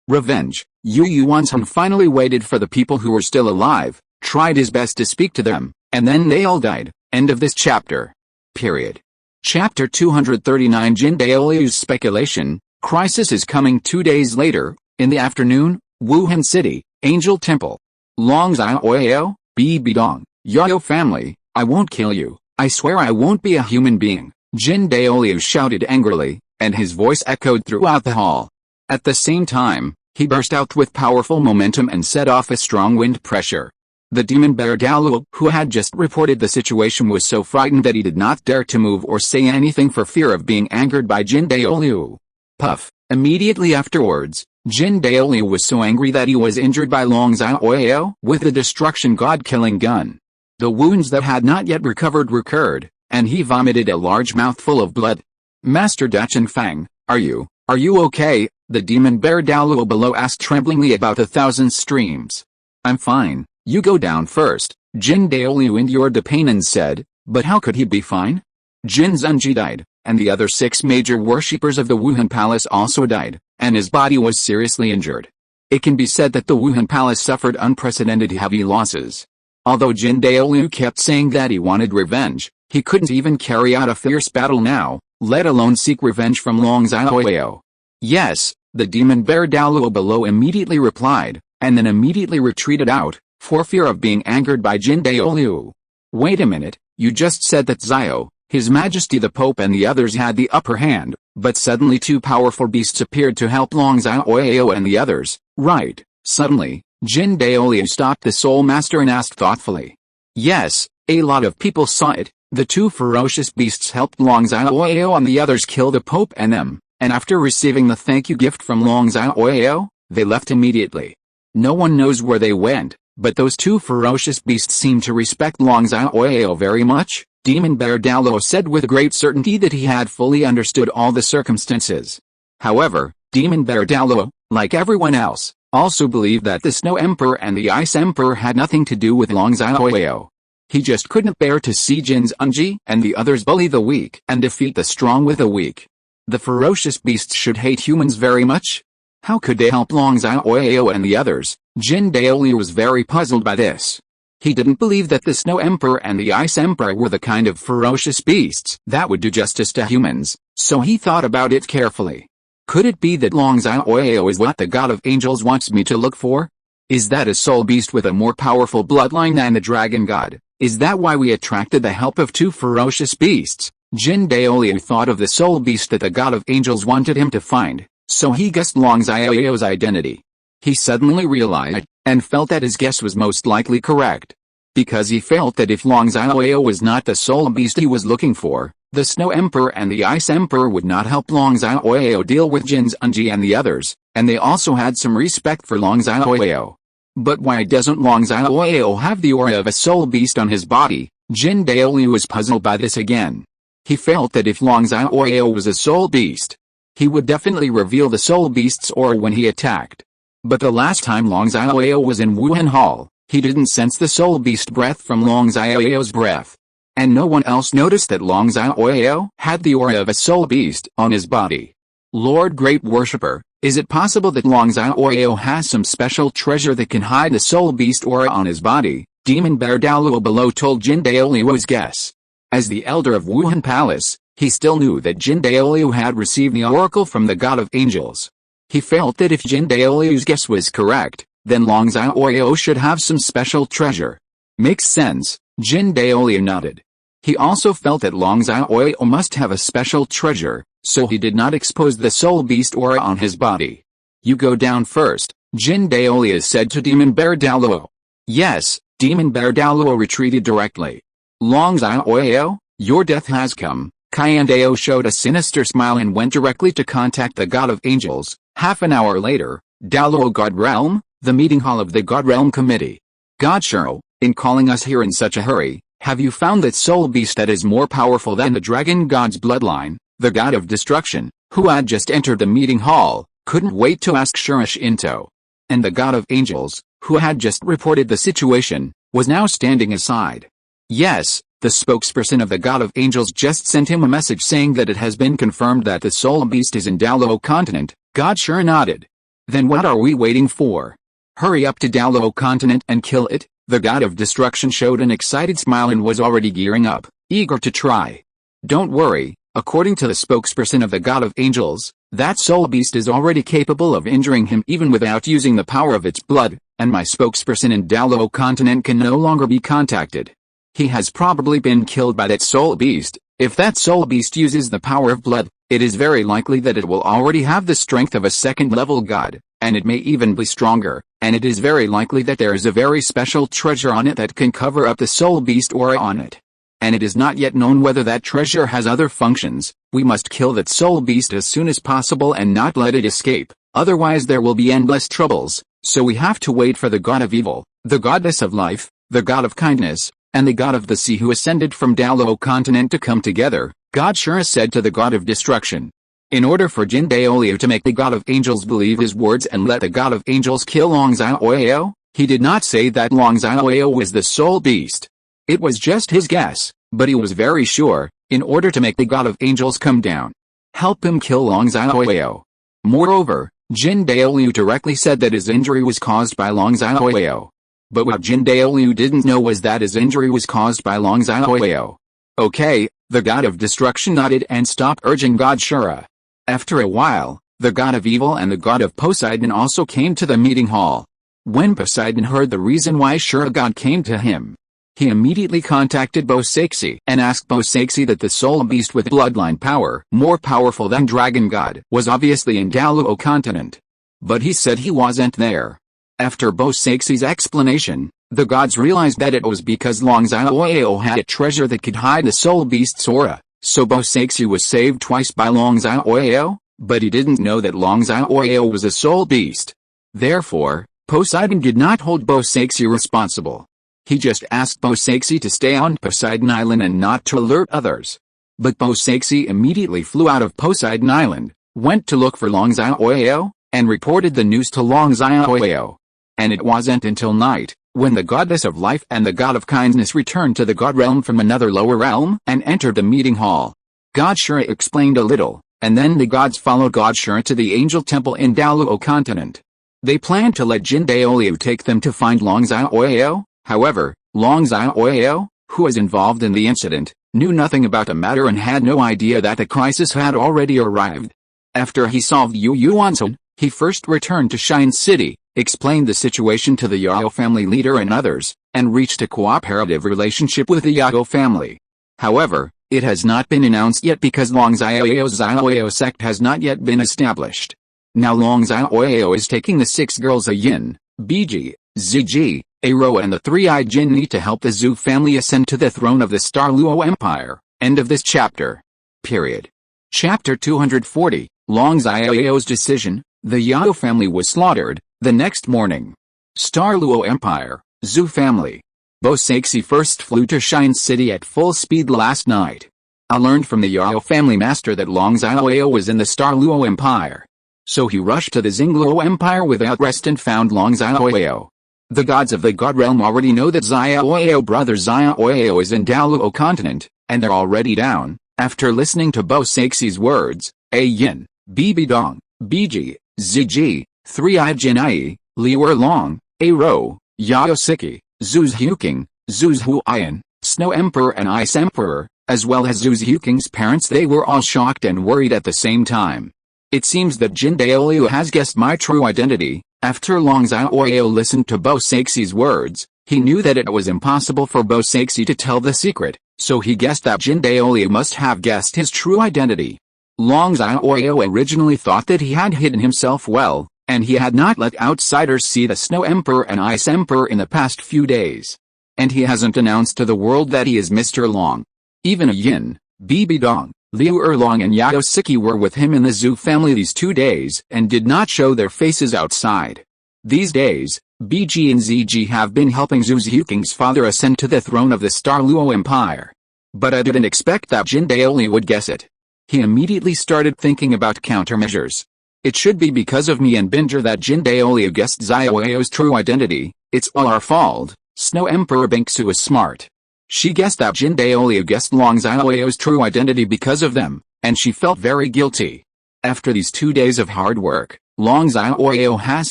revenge. Yu Yuanzhen finally waited for the people who were still alive, tried his best to speak to them, and then they all died. End of this chapter. Period. Chapter 239 Jin Daoliu's speculation. Crisis is coming 2 days later, in the afternoon, Wuhan City, Angel Temple. Long Xiaoyao, Bibi Dong, Xiaoyao family, I won't kill you, I swear I won't be a human being, Jin Daoliu shouted angrily, and his voice echoed throughout the hall. At the same time, he burst out with powerful momentum and set off a strong wind pressure. The demon bear Douluo, who had just reported the situation, was so frightened that he did not dare to move or say anything for fear of being angered by Jin Daoliu. Puff. Immediately afterwards, Jin Daoliu was so angry that he was injured by Long Xiaoyao with the destruction god-killing gun. The wounds that had not yet recovered recurred, and he vomited a large mouthful of blood. Master Dacheng Fang, are you okay? The demon bear Douluo below asked tremblingly about 1,000 streams. I'm fine, you go down first, Jin Daoliu endured the pain and said, but how could he be fine? Jin Zunji died, and the other 6 major worshippers of the Wuhan Palace also died, and his body was seriously injured. It can be said that the Wuhan Palace suffered unprecedented heavy losses. Although Jin Daoliu kept saying that he wanted revenge, he couldn't even carry out a fierce battle now, let alone seek revenge from Long Xiaoyao. Yes, the demon bear Douluo below immediately replied, and then immediately retreated out, for fear of being angered by Jin Daoliu. Wait a minute, you just said that Xiao, His Majesty the Pope and the others had the upper hand, but suddenly 2 powerful beasts appeared to help Long Xiaoyao and the others, right? Suddenly, Jin Daoliu stopped the Soul Master and asked thoughtfully. Yes, a lot of people saw it. The 2 ferocious beasts helped Long Xiaoyao and the others kill the Pope and them, and after receiving the thank you gift from Long Xiaoyao, they left immediately. No one knows where they went, but those 2 ferocious beasts seem to respect Long Xiaoyao very much. Demon bear Douluo said with great certainty that he had fully understood all the circumstances. However, Demon bear Douluo, like everyone else, also believed that the Snow Emperor and the Ice Emperor had nothing to do with Long Xiaoyao. He just couldn't bear to see Jin Zunji and the others bully the weak and defeat the strong with the weak. The ferocious beasts should hate humans very much? How could they help Long Xiaoyao and the others? Jin Daoliu was very puzzled by this. He didn't believe that the Snow Emperor and the Ice Emperor were the kind of ferocious beasts that would do justice to humans, so he thought about it carefully. Could it be that Long Xiaoyao is what the God of Angels wants me to look for? Is that a soul beast with a more powerful bloodline than the Dragon God? Is that why we attracted the help of 2 ferocious beasts? Jin Daoliu thought of the soul beast that the God of Angels wanted him to find, so he guessed Long Xiaoyao's identity. He suddenly realized, and felt that his guess was most likely correct. Because he felt that if Long Xiaoyao was not the soul beast he was looking for, the Snow Emperor and the Ice Emperor would not help Long Xiaoyao deal with Jin Zunji and the others, and they also had some respect for Long Xiaoyao. But why doesn't Long Xiaoyao have the aura of a soul beast on his body? Jin Daoliu was puzzled by this again. He felt that if Long Xiaoyao was a soul beast, he would definitely reveal the soul beast's aura when he attacked. But the last time Long Xiaoyao was in Wuhun Hall, he didn't sense the soul beast breath from Long Xiaoyao's breath. And no one else noticed that Long Xiaoyao had the aura of a soul beast on his body. Lord Great Worshipper, is it possible that Long Xiaoyao has some special treasure that can hide the soul beast aura on his body? Demon bear Douluo below told Jin Daoliu's guess. As the elder of Wuhan Palace, he still knew that Jin Daoliu had received the oracle from the God of Angels. He felt that if Jin Daoliu's guess was correct, then Long Xiaoyao should have some special treasure. Makes sense, Jin Daoliu nodded. He also felt that Long Xiaoyao must have a special treasure, so he did not expose the soul beast aura on his body. You go down first, Jin Daoliu said to Demon bear Douluo. Yes, Demon bear Douluo retreated directly. Long Xiaoyao, your death has come. Qiandao showed a sinister smile and went directly to contact the God of Angels. Half an hour later, Douluo God Realm, the meeting hall of the God Realm Committee. God Xiao, in calling us here in such a hurry, Have you found that soul beast that is more powerful than the dragon god's bloodline, the god of destruction, who had just entered the meeting hall, couldn't wait to ask Shurish Into. And the god of angels, who had just reported the situation, was now standing aside. Yes, the spokesperson of the god of angels just sent him a message saying that it has been confirmed that the soul beast is in Douluo continent. God sure nodded. Then what are we waiting for? Hurry up to Douluo continent and kill it. The god of destruction showed an excited smile and was already gearing up, eager to try. Don't worry, according to the spokesperson of the god of angels, that soul beast is already capable of injuring him even without using the power of its blood, and my spokesperson in Douluo continent can no longer be contacted. He has probably been killed by that soul beast. If that soul beast uses the power of blood, it is very likely that it will already have the strength of a second-level god, and it may even be stronger, and it is very likely that there is a very special treasure on it that can cover up the soul beast aura on it. And it is not yet known whether that treasure has other functions. We must kill that soul beast as soon as possible and not let it escape, otherwise there will be endless troubles. So we have to wait for the god of evil, the goddess of life, the god of kindness, and the god of the sea who ascended from Douluo continent to come together. God Shura said to the god of destruction. In order for Jin Daoliu to make the god of angels believe his words and let the god of angels kill Long Xiaoyao, he did not say that Long Xiaoyao was the soul beast. It was just his guess, but he was very sure, in order to make the god of angels come down. Help him kill Long Xiaoyao. Moreover, Jin Daoliu directly said that his injury was caused by Long Xiaoyao. But what Jin Daoliu didn't know was that his injury was caused by Long Xiaoyao. Okay, the god of destruction nodded and stopped urging God Shura. After a while, the god of evil and the god of Poseidon also came to the meeting hall. When Poseidon heard the reason why Shura god came to him, he immediately contacted Bosaksi and asked Bosaksi that the soul beast with bloodline power, more powerful than dragon god, was obviously in Douluo continent. But he said he wasn't there. After Bosaksi's explanation, the gods realized that it was because Long Xiaoyao had a treasure that could hide the soul beast's aura, so Bosaksi was saved twice by Long Xiaoyao, but he didn't know that Long Xiaoyao was a soul beast. Therefore, Poseidon did not hold Bosaksi responsible. He just asked Bosaksi to stay on Poseidon Island and not to alert others. But Bosaksi immediately flew out of Poseidon Island, went to look for Long Xiaoyao, and reported the news to Long Xiaoyao. And it wasn't until night, when the goddess of life and the god of kindness returned to the god realm from another lower realm and entered the meeting hall. God Shura explained a little, and then the gods followed God Shura to the angel temple in Douluo continent. They planned to let Jin Daoliu take them to find Long Xiaoyao. However, Long Xiaoyao, who was involved in the incident, knew nothing about the matter and had no idea that the crisis had already arrived. After he solved Yu Yuan's, he first returned to Shine City, explained the situation to the Yao family leader and others, and reached a cooperative relationship with the Yao family. However, it has not been announced yet because Long Xiaoyao's Xiaoyao sect has not yet been established. Now Long Xiaoyao is taking the 6 girls Ah Yin, Biji, Ziji, Aro and the 3-eyed Jinni to help the Zhu family ascend to the throne of the Star Luo Empire. End of this chapter. Period. Chapter 240, Long Xiaoyao's decision. The Yao family was slaughtered. The next morning. Star Luo Empire, Zhu family. Bosaksi first flew to Shine City at full speed last night. I learned from the Yao family master that Long Xiaoyao was in the Star Luo Empire. So he rushed to the Xingluo Empire without rest and found Long Xiaoyao. The gods of the god realm already know that Xiaoyao brother Xiaoyao is in Douluo continent, and they're already down. After listening to Bosaksi's words, Ah Yin, Bibi Dong, Biji, Ziji, 3-eyed Jinai, Liu Long, Aro, Yao Siki, Zhu's Huking, Zhu's Huayan, Snow Emperor and Ice Emperor, as well as Zhu's Huking's parents, they were all shocked and worried at the same time. It seems that Jin Daoliu has guessed my true identity. After Long Xiaoyao listened to Bosaksi's words, he knew that it was impossible for Bosaksi to tell the secret, so he guessed that Jin Daoliu must have guessed his true identity. Long Xiaoyao originally thought that he had hidden himself well, and he had not let outsiders see the Snow Emperor and Ice Emperor in the past few days. And he hasn't announced to the world that he is Mr. Long. Even Ah Yin, Bibi Dong, Liu Erlong and Yao Siki were with him in the Zhu family these 2 days and did not show their faces outside. These days, BG and ZG have been helping Zhu Zhuking's father ascend to the throne of the Star Luo Empire. But I didn't expect that Jin Daoli would guess it. He immediately started thinking about countermeasures. It should be because of me and Binger that Jin Daoli guessed Xiaoyao's true identity. It's all our fault. Snow Emperor Bingsu is smart. She guessed that Jin Daoli guessed Long Xiaoyao's true identity because of them, and she felt very guilty. After these 2 days of hard work, Long Xiaoyao has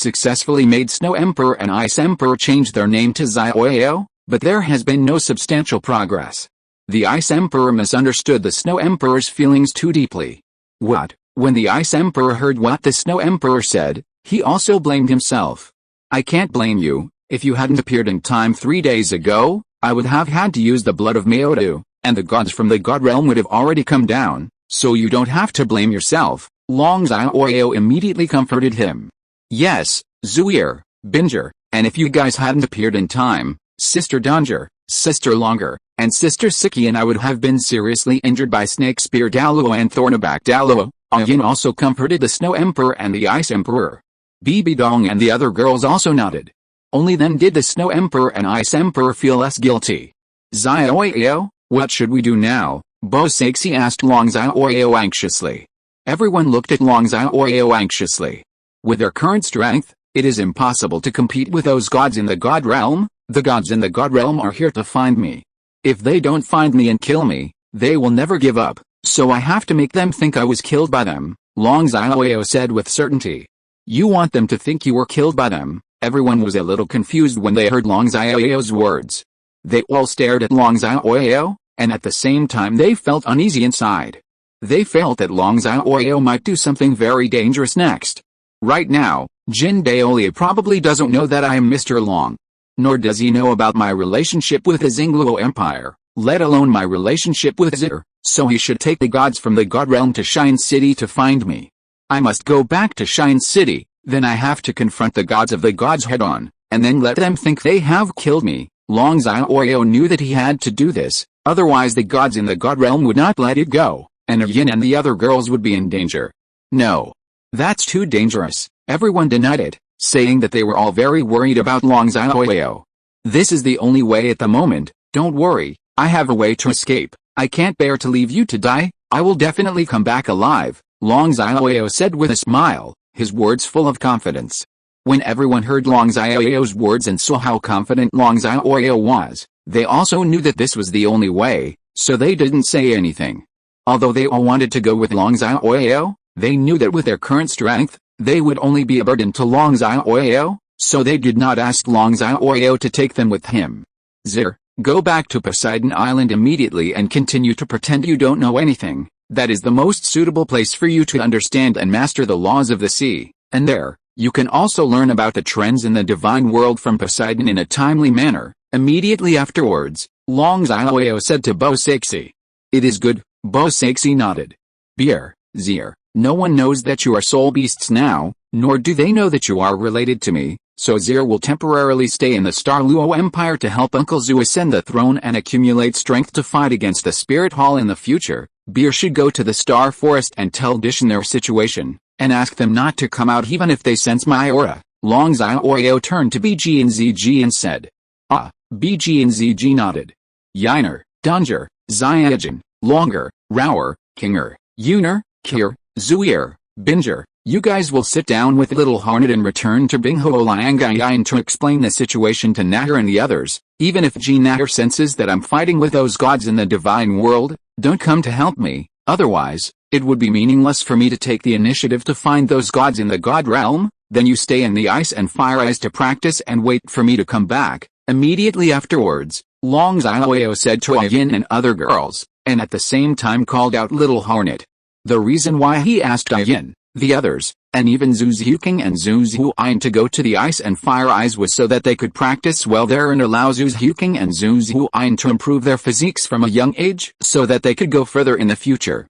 successfully made Snow Emperor and Ice Emperor change their name to Xiaoyao, but there has been no substantial progress. The Ice Emperor misunderstood the Snow Emperor's feelings too deeply. When the Ice Emperor heard what the Snow Emperor said, he also blamed himself. I can't blame you. If you hadn't appeared in time 3 days ago, I would have had to use the blood of Maodu, and the gods from the God realm would have already come down, so you don't have to blame yourself. Long Xiaoyao immediately comforted him. Yes, Zuir, Binger, and if you guys hadn't appeared in time, Sister Danger, Sister Longer, and Sister Siki and I would have been seriously injured by Snake Spear Douluo and Thornaback Douluo. Ah Yin also comforted the Snow Emperor and the Ice Emperor. Bibi Dong and the other girls also nodded. Only then did the Snow Emperor and Ice Emperor feel less guilty. Xiaoyao, what should we do now? Bo Saxi asked Long Xiaoyao anxiously. Everyone looked at Long Xiaoyao anxiously. With their current strength, it is impossible to compete with those gods in the God realm. The gods in the God realm are here to find me. If they don't find me and kill me, they will never give up, so I have to make them think I was killed by them, Long Xiaoyao said with certainty. You want them to think you were killed by them? Everyone was a little confused when they heard Long Xiaoyao's words. They all stared at Long Xiaoyao, and at the same time they felt uneasy inside. They felt that Long Xiaoyao might do something very dangerous next. Right now, Jin Daoli probably doesn't know that I am Mr. Long. Nor does he know about my relationship with the Xingluo Empire, let alone my relationship with Zir, so he should take the gods from the God realm to Shine City to find me. I must go back to Shine City, then I have to confront the gods of the gods head-on, and then let them think they have killed me. Long Xiaoyao knew that he had to do this, otherwise the gods in the God realm would not let it go, and Ah Yin and the other girls would be in danger. No. That's too dangerous, everyone denied it, saying that they were all very worried about Long Xiaoyao. This is the only way at the moment, don't worry, I have a way to escape. I can't bear to leave you to die, I will definitely come back alive, Long Xiaoyao said with a smile, his words full of confidence. When everyone heard Long Xiaoyao's words and saw how confident Long Xiaoyao was, they also knew that this was the only way, so they didn't say anything. Although they all wanted to go with Long Xiaoyao, they knew that with their current strength, they would only be a burden to Long Xiaoyao, so they did not ask Long Xiaoyao to take them with him. Zir, go back to Poseidon Island immediately and continue to pretend you don't know anything. That is the most suitable place for you to understand and master the laws of the sea, and there, you can also learn about the trends in the divine world from Poseidon in a timely manner. Immediately afterwards, Long Xiaoyao said to Bo Saxi. It is good, Bo Saxi nodded. Zir, no one knows that you are soul beasts now, nor do they know that you are related to me, so Zir will temporarily stay in the Star Luo Empire to help Uncle Zhu ascend the throne and accumulate strength to fight against the Spirit Hall in the future. Beer should go to the Star Forest and tell Dishan their situation, and ask them not to come out even if they sense my aura. Long Xiaoyao turned to BG and ZG and said. Ah, BG and ZG nodded. Yiner, Danger, Xiaojin, Longer, Rower, Kinger, Yuner, Kir, Zuir, Binger, you guys will sit down with Little Hornet and return to Binghuo Liangayan to explain the situation to Natter and the others. Even if G Natter senses that I'm fighting with those gods in the divine world, don't come to help me, otherwise, it would be meaningless for me to take the initiative to find those gods in the God realm. Then you stay in the Ice and Fire Eyes to practice and wait for me to come back. Immediately afterwards, Long Xiaoyao said to Ah Yin and other girls, and at the same time called out Little Hornet. The reason why he asked Ah Yin, the others, and even Zhu Zhuking and Zhu Zhuain to go to the Ice and Fire Eyes was so that they could practice well there and allow Zhu Zhuking and Zhu Zhuain to improve their physiques from a young age so that they could go further in the future.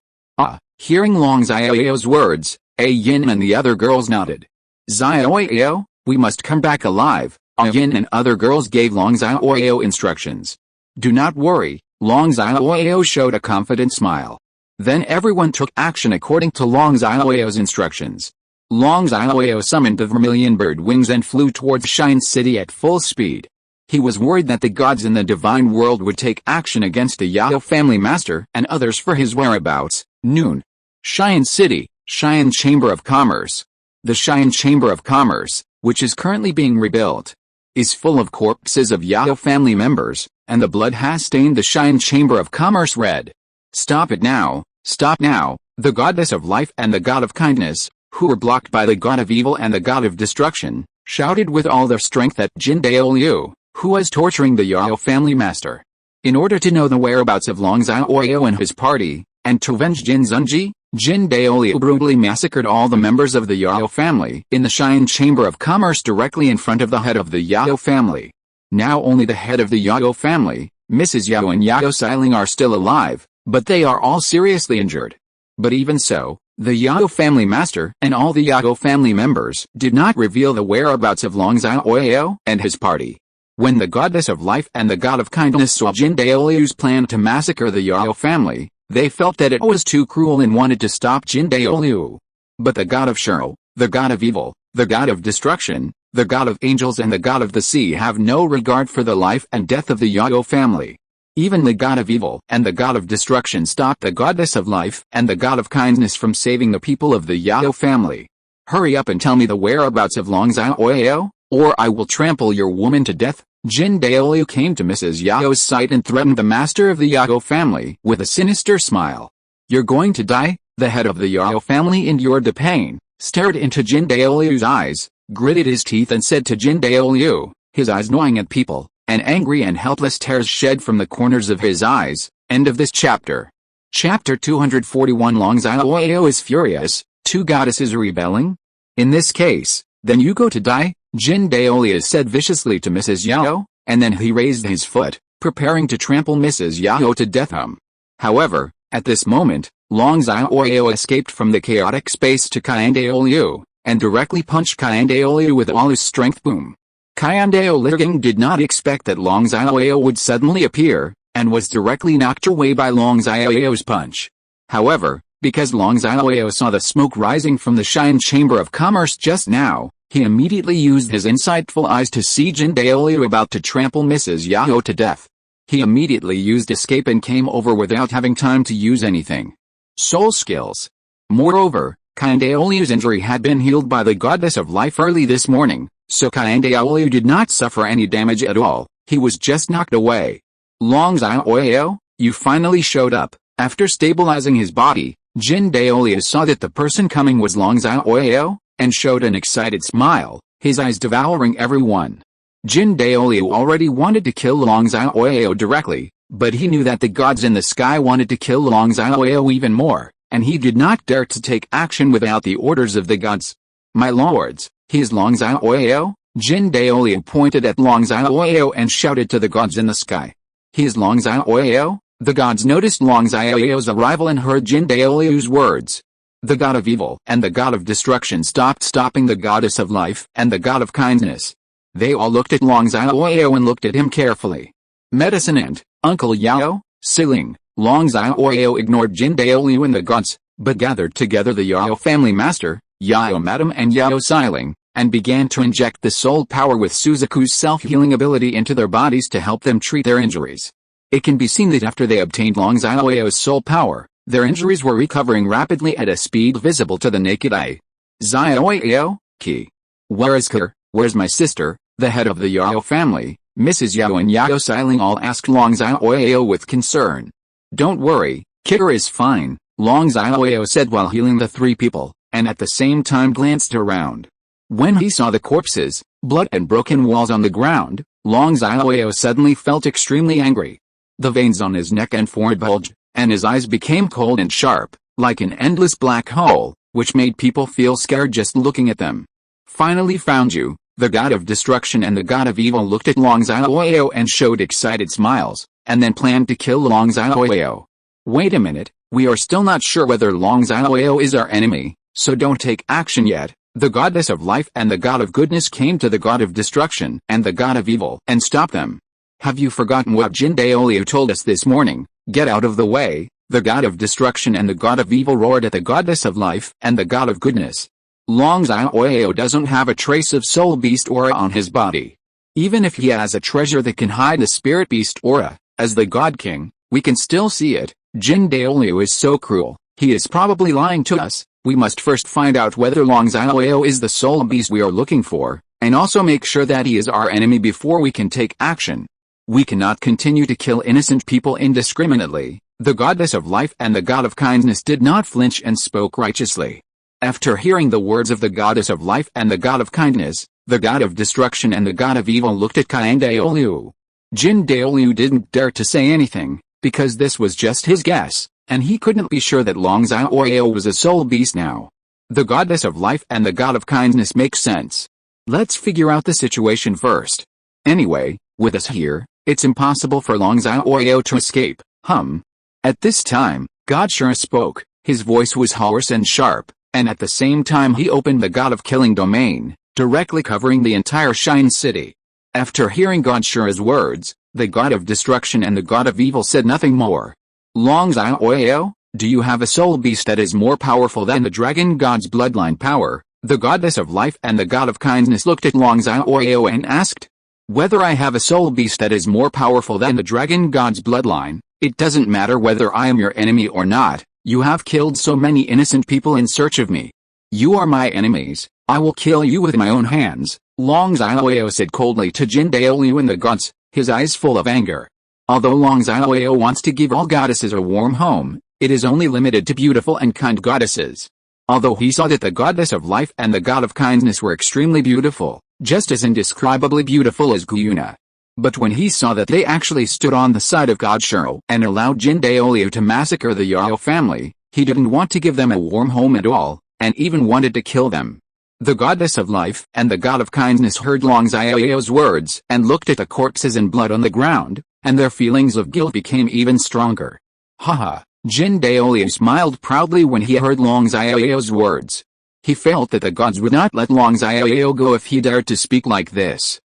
Hearing Long Xiaoyao's words, Ah Yin and the other girls nodded. Xiaoyao, we must come back alive. Ah Yin and other girls gave Long Xiaoyao instructions. Do not worry, Long Xiaoyao showed a confident smile. Then everyone took action according to Long Xiaoyao's instructions. Long Xiaoyao summoned the vermilion bird wings and flew towards Xian City at full speed. He was worried that the gods in the divine world would take action against the Yao family master and others for his whereabouts. Noon. Xian City, Xian Chamber of Commerce. The Xian Chamber of Commerce, which is currently being rebuilt, is full of corpses of Yao family members, and the blood has stained the Xian Chamber of Commerce red. Stop it now, stop now, the goddess of life and the god of kindness, who were blocked by the god of evil and the god of destruction, shouted with all their strength at Jin Daoliu, who was torturing the Yao family master. In order to know the whereabouts of Long Xiaoyao and his party, and to avenge Jin Zunji, Jin Daoliu brutally massacred all the members of the Yao family in the Xian Chamber of Commerce directly in front of the head of the Yao family. Now only the head of the Yao family, Mrs. Yao and Yao Xiling are still alive, but they are all seriously injured. But even so, the Yao family master and all the Yao family members did not reveal the whereabouts of Long Xiaoyao and his party. When the goddess of life and the god of kindness saw Jin Daoliu's plan to massacre the Yao family, they felt that it was too cruel and wanted to stop Jin Daoliu. But the god of Xiao, the god of evil, the god of destruction, the god of angels and the god of the sea have no regard for the life and death of the Yao family. Even the god of evil and the god of destruction stopped the goddess of life and the god of kindness from saving the people of the Yao family. Hurry up and tell me the whereabouts of Long Xiaoyao, or I will trample your woman to death. Jin Daoliu came to Mrs. Yao's side and threatened the master of the Yao family with a sinister smile. You're going to die. The head of the Yao family endured the pain, stared into Jin Daoliu's eyes, gritted his teeth and said to Jin Daoliu, his eyes gnawing at people, and angry and helpless tears shed from the corners of his eyes. End of this chapter. Chapter 241. Long Xiaoyao is furious. Two goddesses are rebelling? In this case, then you go to die, Jin Daoliu said viciously to Mrs. Yao, and then he raised his foot, preparing to trample Mrs. Yao to death. However, at this moment, Long Xiaoyao escaped from the chaotic space to Daoliu, and directly punched Daoliu with all his strength. Boom. Daoliu did not expect that Long Xiaoyao would suddenly appear, and was directly knocked away by Long Xiaoyao's punch. However, because Long Xiaoyao saw the smoke rising from the Xian Chamber of Commerce just now, he immediately used his insightful eyes to see Jin Daoliu about to trample Mrs. Yao to death. He immediately used escape and came over without having time to use anything. Soul skills. Moreover, Daoliu's injury had been healed by the goddess of life early this morning, so Daoliu did not suffer any damage at all. He was just knocked away. Long Xiaoyao, you finally showed up. After stabilizing his body, Jin Daoliu saw that the person coming was Long Xiaoyao, and showed an excited smile, his eyes devouring everyone. Jin Daoliu already wanted to kill Long Xiaoyao directly, but he knew that the gods in the sky wanted to kill Long Xiaoyao even more, and he did not dare to take action without the orders of the gods. My lords, he is Long Xiaoyao? Jin Daoliu pointed at Long Xiaoyao and shouted to the gods in the sky. He is Long Xiaoyao? The gods noticed Long Xiaoyao's arrival and heard Jin Daoliu's words. The god of evil and the god of destruction stopping the goddess of life and the god of kindness. They all looked at Long Xiaoyao and looked at him carefully. Medicine and Uncle Yao, Siling, Long Xiaoyao ignored Jin Daoliu and the gods, but gathered together the Yao family master, Yao Madam and Yao Siling, and began to inject the soul power with Suzaku's self-healing ability into their bodies to help them treat their injuries. It can be seen that after they obtained Long Xiaoyao's soul power, their injuries were recovering rapidly at a speed visible to the naked eye. Xiaoyao, Ki. Where is Ker? Where's my sister, the head of the Yao family? Mrs. Yao and Yao Siling all asked Long Xiaoyao with concern. Don't worry, Ker is fine, Long Xiaoyao said while healing the three people, and at the same time glanced around. When he saw the corpses, blood and broken walls on the ground, Long Xiaoyao suddenly felt extremely angry. The veins on his neck and forehead bulged, and his eyes became cold and sharp, like an endless black hole, which made people feel scared just looking at them. Finally found you, the god of destruction and the god of evil looked at Long Xiaoyao and showed excited smiles, and then planned to kill Long Xiaoyao. Wait a minute, we are still not sure whether Long Xiaoyao is our enemy, so don't take action yet. The goddess of life and the god of goodness came to the god of destruction and the god of evil and stopped them. Have you forgotten what Jin Daoliu told us this morning? Get out of the way. The god of destruction and the god of evil roared at the goddess of life and the god of goodness. Long Xiaoyao doesn't have a trace of soul beast aura on his body. Even if he has a treasure that can hide the spirit beast aura, as the God King, we can still see it. Jin Douluo is so cruel, he is probably lying to us. We must first find out whether Long Xiaoyao is the soul beast we are looking for, and also make sure that he is our enemy before we can take action. We cannot continue to kill innocent people indiscriminately. The goddess of life and the god of kindness did not flinch and spoke righteously. After hearing the words of the goddess of life and the god of kindness, the god of destruction and the god of evil looked at Xian Douluo. Jin Douluo didn't dare to say anything, because this was just his guess, and he couldn't be sure that Long Xiaoyao was a soul beast now. The goddess of life and the god of kindness make sense. Let's figure out the situation first. Anyway, with us here, it's impossible for Long Xiaoyao to escape. At this time, God Xiao spoke. His voice was hoarse and sharp, and at the same time he opened the God of Killing domain, directly covering the entire Shine City. After hearing God Xiao's words, the God of destruction and the God of evil said nothing more. Long Xiaoyao, do you have a soul beast that is more powerful than the dragon god's bloodline power? The goddess of life and the god of kindness looked at Long Xiaoyao and asked. Whether I have a soul beast that is more powerful than the dragon god's bloodline, it doesn't matter whether I am your enemy or not. You have killed so many innocent people in search of me. You are my enemies. I will kill you with my own hands. Long Xiaoyao said coldly to Jin Douluo and the gods, his eyes full of anger. Although Long Xiaoyao wants to give all goddesses a warm home, it is only limited to beautiful and kind goddesses. Although he saw that the goddess of life and the god of kindness were extremely beautiful, just as indescribably beautiful as Yuena. But when he saw that they actually stood on the side of God Xiao and allowed Jin Douluo to massacre the Xiao family, he didn't want to give them a warm home at all, and even wanted to kill them. The goddess of life and the god of kindness heard Long Xiaoyao's words and looked at the corpses and blood on the ground, and their feelings of guilt became even stronger. Haha, Jin Douluo smiled proudly when he heard Long Xiaoyao's words. He felt that the gods would not let Long Xiaoyao go if he dared to speak like this.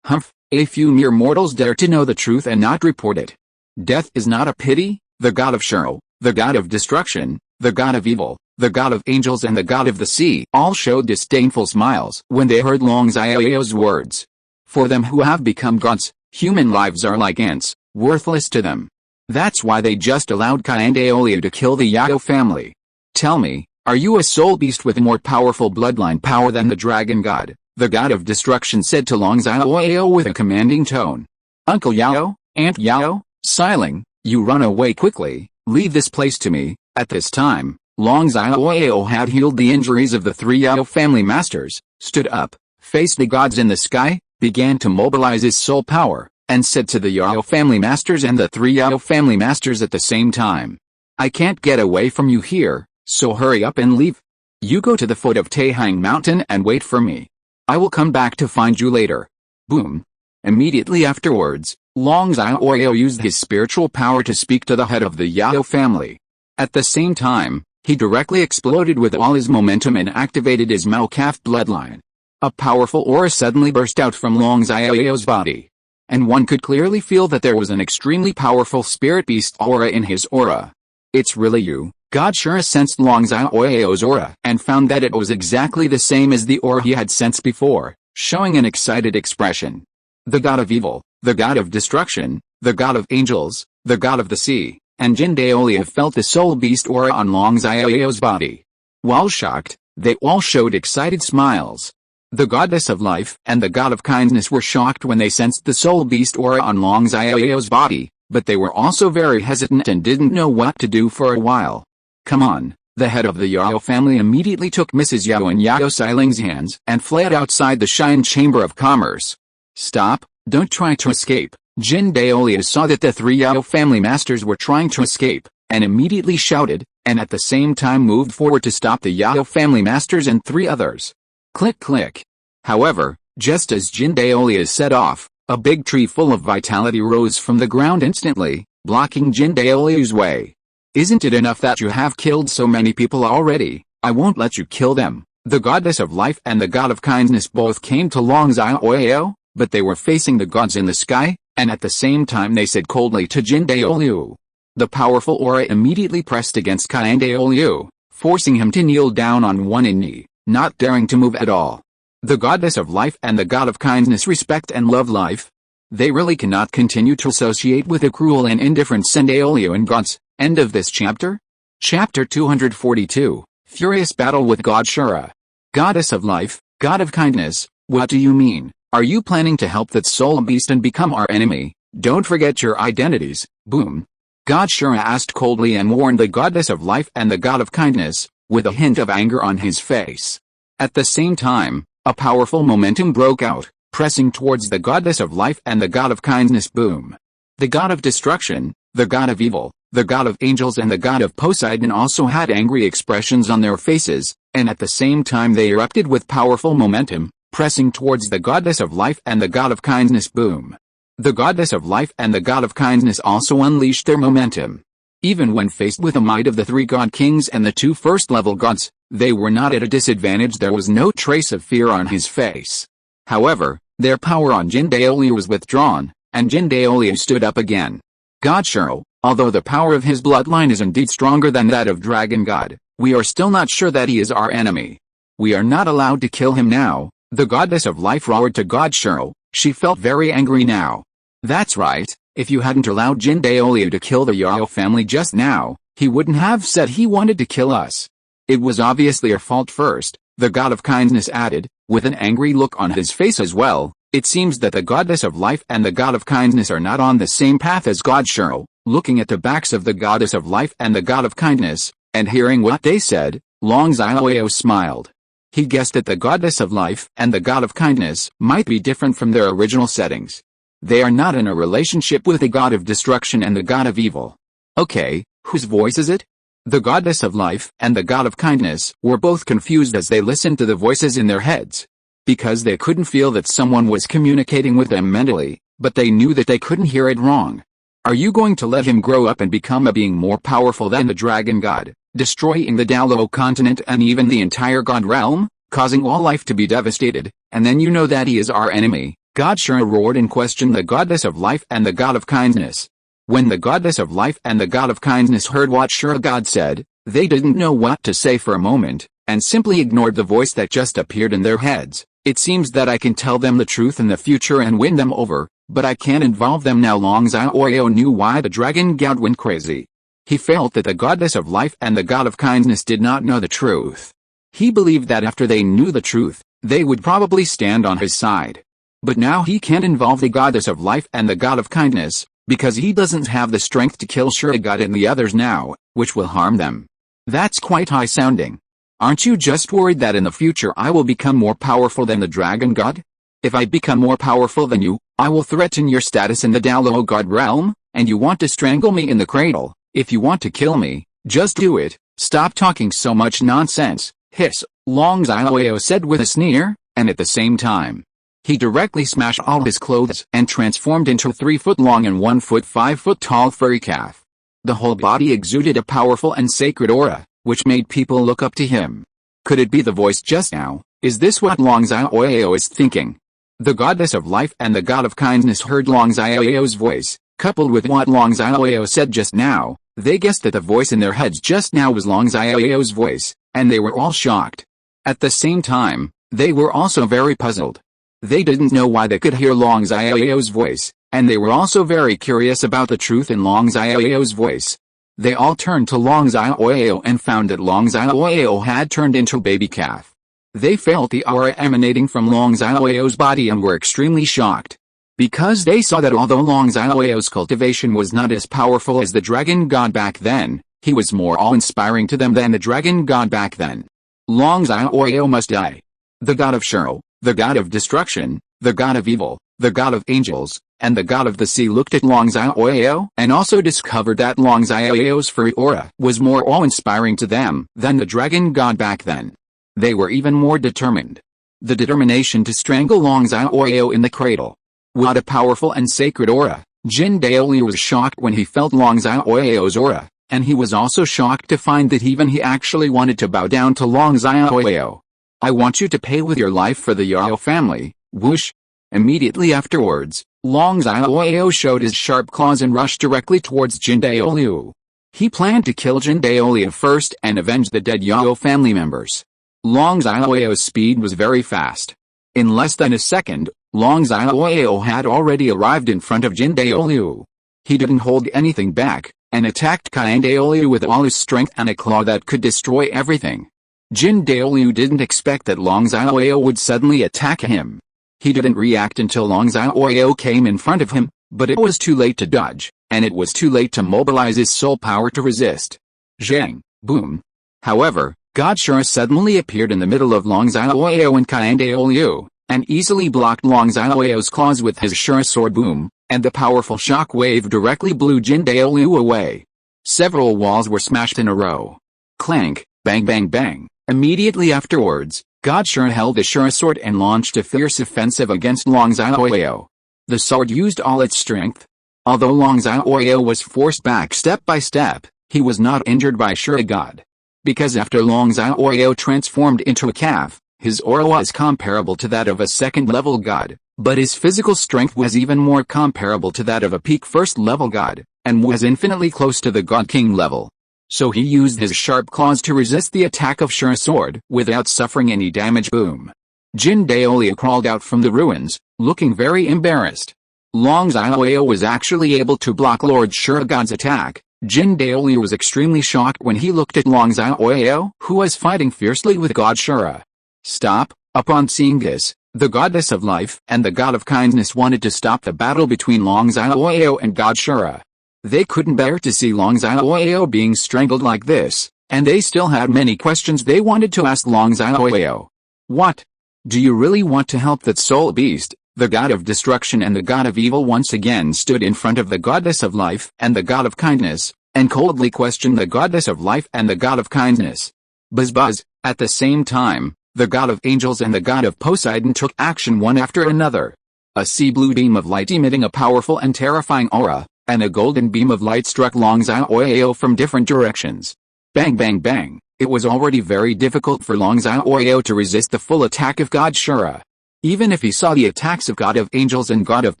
A few mere mortals dare to know the truth and not report it. Death is not a pity. The god of Xiao, the god of destruction, the god of evil, the god of angels and the god of the sea all showed disdainful smiles when they heard Long Xiaoyao's words. For them who have become gods, human lives are like ants, worthless to them. That's why they just allowed Xian Douluo to kill the Xiao family. Tell me, are you a soul beast with more powerful bloodline power than the dragon god? The god of destruction said to Long Xiaoyao with a commanding tone. Uncle Xiao, Aunt Xiao, Siling, you run away quickly, leave this place to me. At this time, Long Xiaoyao had healed the injuries of the three Xiao family masters, stood up, faced the gods in the sky, began to mobilize his soul power, and said to the Xiao family masters and the three Xiao family masters at the same time. I can't get away from you here, so hurry up and leave. You go to the foot of Taihang Mountain and wait for me. I will come back to find you later. Boom. Immediately afterwards, Long Xiaoyao used his spiritual power to speak to the head of the Xiao family. At the same time, he directly exploded with all his momentum and activated his Mao calf bloodline. A powerful aura suddenly burst out from Long Xiaoyao's body. And one could clearly feel that there was an extremely powerful spirit beast aura in his aura. It's really you. God Xiao sensed Long Xiaoyao's aura and found that it was exactly the same as the aura he had sensed before, showing an excited expression. The god of evil, the god of destruction, the god of angels, the god of the sea, and Jin Douluo felt the soul beast aura on Long Xiaoyao's body. While shocked, they all showed excited smiles. The goddess of life and the god of kindness were shocked when they sensed the soul beast aura on Long Xiaoyao's body, but they were also very hesitant and didn't know what to do for a while. Come on, the head of the Xiao family immediately took Mrs. Xiao and Xiao Siling's hands and fled outside the Shine Chamber of Commerce. Stop, don't try to escape. Jin Douluo saw that the three Xiao family masters were trying to escape, and immediately shouted, and at the same time moved forward to stop the Xiao family masters and three others. Click click. However, just as Jin Douluo set off, a big tree full of vitality rose from the ground instantly, blocking Jin Douluo's way. Isn't it enough that you have killed so many people already? I won't let you kill them. The goddess of life and the god of kindness both came to Long Xiaoyao, but they were facing the gods in the sky, and at the same time they said coldly to Jin Douluo. The powerful aura immediately pressed against Xian Douluo, forcing him to kneel down on one knee. not daring to move at all. The goddess of life and the god of kindness respect and love life. They really cannot continue to associate with the cruel and indifferent Sendaolian gods. End of this chapter. Chapter 242, Furious Battle with God Shura. Goddess of life, god of kindness, what do you mean? Are you planning to help that soul beast and become our enemy? Don't forget your identities, boom. God Shura asked coldly and warned the goddess of life and the god of kindness, with a hint of anger on his face. At the same time, a powerful momentum broke out, pressing towards the goddess of life and the god of kindness, boom. The god of destruction, the god of evil, the god of angels and the god of Poseidon also had angry expressions on their faces, and at the same time they erupted with powerful momentum, pressing towards the goddess of life and the god of kindness, boom. The goddess of life and the god of kindness also unleashed their momentum. Even when faced with the might of the three god kings and the two first-level gods, they were not at a disadvantage. There was no trace of fear on his face. However, their power on Jindaoliu was withdrawn, and Jindaoliu stood up again. God Shura, although the power of his bloodline is indeed stronger than that of Dragon God, we are still not sure that he is our enemy. We are not allowed to kill him now, the goddess of life roared to God Shura. She felt very angry now. That's right, if you hadn't allowed Jindaoliu to kill the Yao family just now, he wouldn't have said he wanted to kill us. It was obviously our fault first, the god of kindness added, with an angry look on his face as well. It seems that the goddess of life and the god of kindness are not on the same path as God Shura. Looking at the backs of the goddess of life and the god of kindness, and hearing what they said, Long Xiaoyao smiled. He guessed that the goddess of life and the god of kindness might be different from their original settings. They are not in a relationship with the god of destruction and the god of evil. Okay, whose voice is it? The goddess of life and the god of kindness were both confused as they listened to the voices in their heads. Because they couldn't feel that someone was communicating with them mentally, but they knew that they couldn't hear it wrong. Are you going to let him grow up and become a being more powerful than the dragon god, destroying the Douluo continent and even the entire god realm, causing all life to be devastated, and then you know that he is our enemy? God Shura roared and questioned the goddess of life and the god of kindness. When the goddess of life and the god of kindness heard what Shura God said, they didn't know what to say for a moment, and simply ignored the voice that just appeared in their heads. It seems that I can tell them the truth in the future and win them over, but I can't involve them now. Long Xiaoyao knew why the dragon god went crazy. He felt that the goddess of life and the god of kindness did not know the truth. He believed that after they knew the truth, they would probably stand on his side. But now he can't involve the goddess of life and the god of kindness, because he doesn't have the strength to kill Shura God and the others now, which will harm them. That's quite high sounding. Aren't you just worried that in the future I will become more powerful than the dragon god? If I become more powerful than you, I will threaten your status in the Douluo god realm, and you want to strangle me in the cradle. If you want to kill me, just do it. Stop talking so much nonsense, hiss, Long Xiaoyao said with a sneer, and at the same time, he directly smashed all his clothes and transformed into a 3-foot-long and 1-foot-5-foot-tall furry calf. The whole body exuded a powerful and sacred aura, which made people look up to him. Could it be the voice just now? Is this what Long Xiaoyao is thinking? The goddess of life and the god of kindness heard Long Xiaoyao's voice, coupled with what Long Xiaoyao said just now. They guessed that the voice in their heads just now was Long Xiaoyao's voice, and they were all shocked. At the same time, they were also very puzzled. They didn't know why they could hear Long Xiaoyao's voice, and they were also very curious about the truth in Long Xiaoyao's voice. They all turned to Long Xiaoyao and found that Long Xiaoyao had turned into a baby calf. They felt the aura emanating from Long Xiaoyao's body and were extremely shocked. Because they saw that although Long Xiaoyao's cultivation was not as powerful as the dragon god back then, he was more awe-inspiring to them than the dragon god back then. Long Xiaoyao must die. The god of Shura, the god of destruction, the god of evil, the god of angels, and the god of the sea looked at Long Xiaoyao and also discovered that Long Xiaoyao's furry aura was more awe-inspiring to them than the dragon god back then. They were even more determined. The determination to strangle Long Xiaoyao in the cradle. What a powerful and sacred aura! Jindaoliu was shocked when he felt Long Xiaoyao's aura, and he was also shocked to find that even he actually wanted to bow down to Long Xiaoyao. I want you to pay with your life for the Yao family, whoosh. Immediately afterwards, Long Xiaoyao showed his sharp claws and rushed directly towards Jindaoliu. He planned to kill Jindaoliu first and avenge the dead Yao family members. Long Xiaoyao's speed was very fast. In less than a second, Long Xiaoyao had already arrived in front of Jin Daoliu. He didn't hold anything back, and attacked Qian Daoliu with all his strength and a claw that could destroy everything. Jin Daoliu didn't expect that Long Xiaoyao would suddenly attack him. He didn't react until Long Xiaoyao came in front of him, but it was too late to dodge, and it was too late to mobilize his soul power to resist. Zhang, boom. However, God Shura suddenly appeared in the middle of Long Xiaoyao and Qian Daoliu, and easily blocked Long Xiaoyao's claws with his Shura sword boom, and the powerful shock wave directly blew Jin Daoliu away. Several walls were smashed in a row. Clank, bang bang bang. Immediately afterwards, God Shura held the Shura sword and launched a fierce offensive against Long Xiaoyao. The sword used all its strength. Although Long Xiaoyao was forced back step by step, he was not injured by Shura God. Because after Long Xiaoyao transformed into a calf, his aura was comparable to that of a second-level god, but his physical strength was even more comparable to that of a peak first-level god, and was infinitely close to the God King level. So he used his sharp claws to resist the attack of Shura sword without suffering any damage. Boom. Jin Daoliu crawled out from the ruins, looking very embarrassed. Long Xiaoyao was actually able to block Lord Shura God's attack. Jin Daoliu was extremely shocked when he looked at Long Xiaoyao, who was fighting fiercely with God Shura. Stop. Upon seeing this, the goddess of life and the god of kindness wanted to stop the battle between Long Xiaoyao and God Shura. They couldn't bear to see Long Xiaoyao being strangled like this, and they still had many questions they wanted to ask Long Xiaoyao. What? Do you really want to help that soul beast? The god of destruction and the god of evil once again stood in front of the goddess of life and the god of kindness, and coldly questioned the goddess of life and the god of kindness. Buzz buzz. At the same time, the god of angels and the god of Poseidon took action one after another. A sea blue beam of light emitting a powerful and terrifying aura, and a golden beam of light struck Long Xiaoyao from different directions. Bang bang bang. It was already very difficult for Long Xiaoyao to resist the full attack of God Shura. Even if he saw the attacks of God of Angels and God of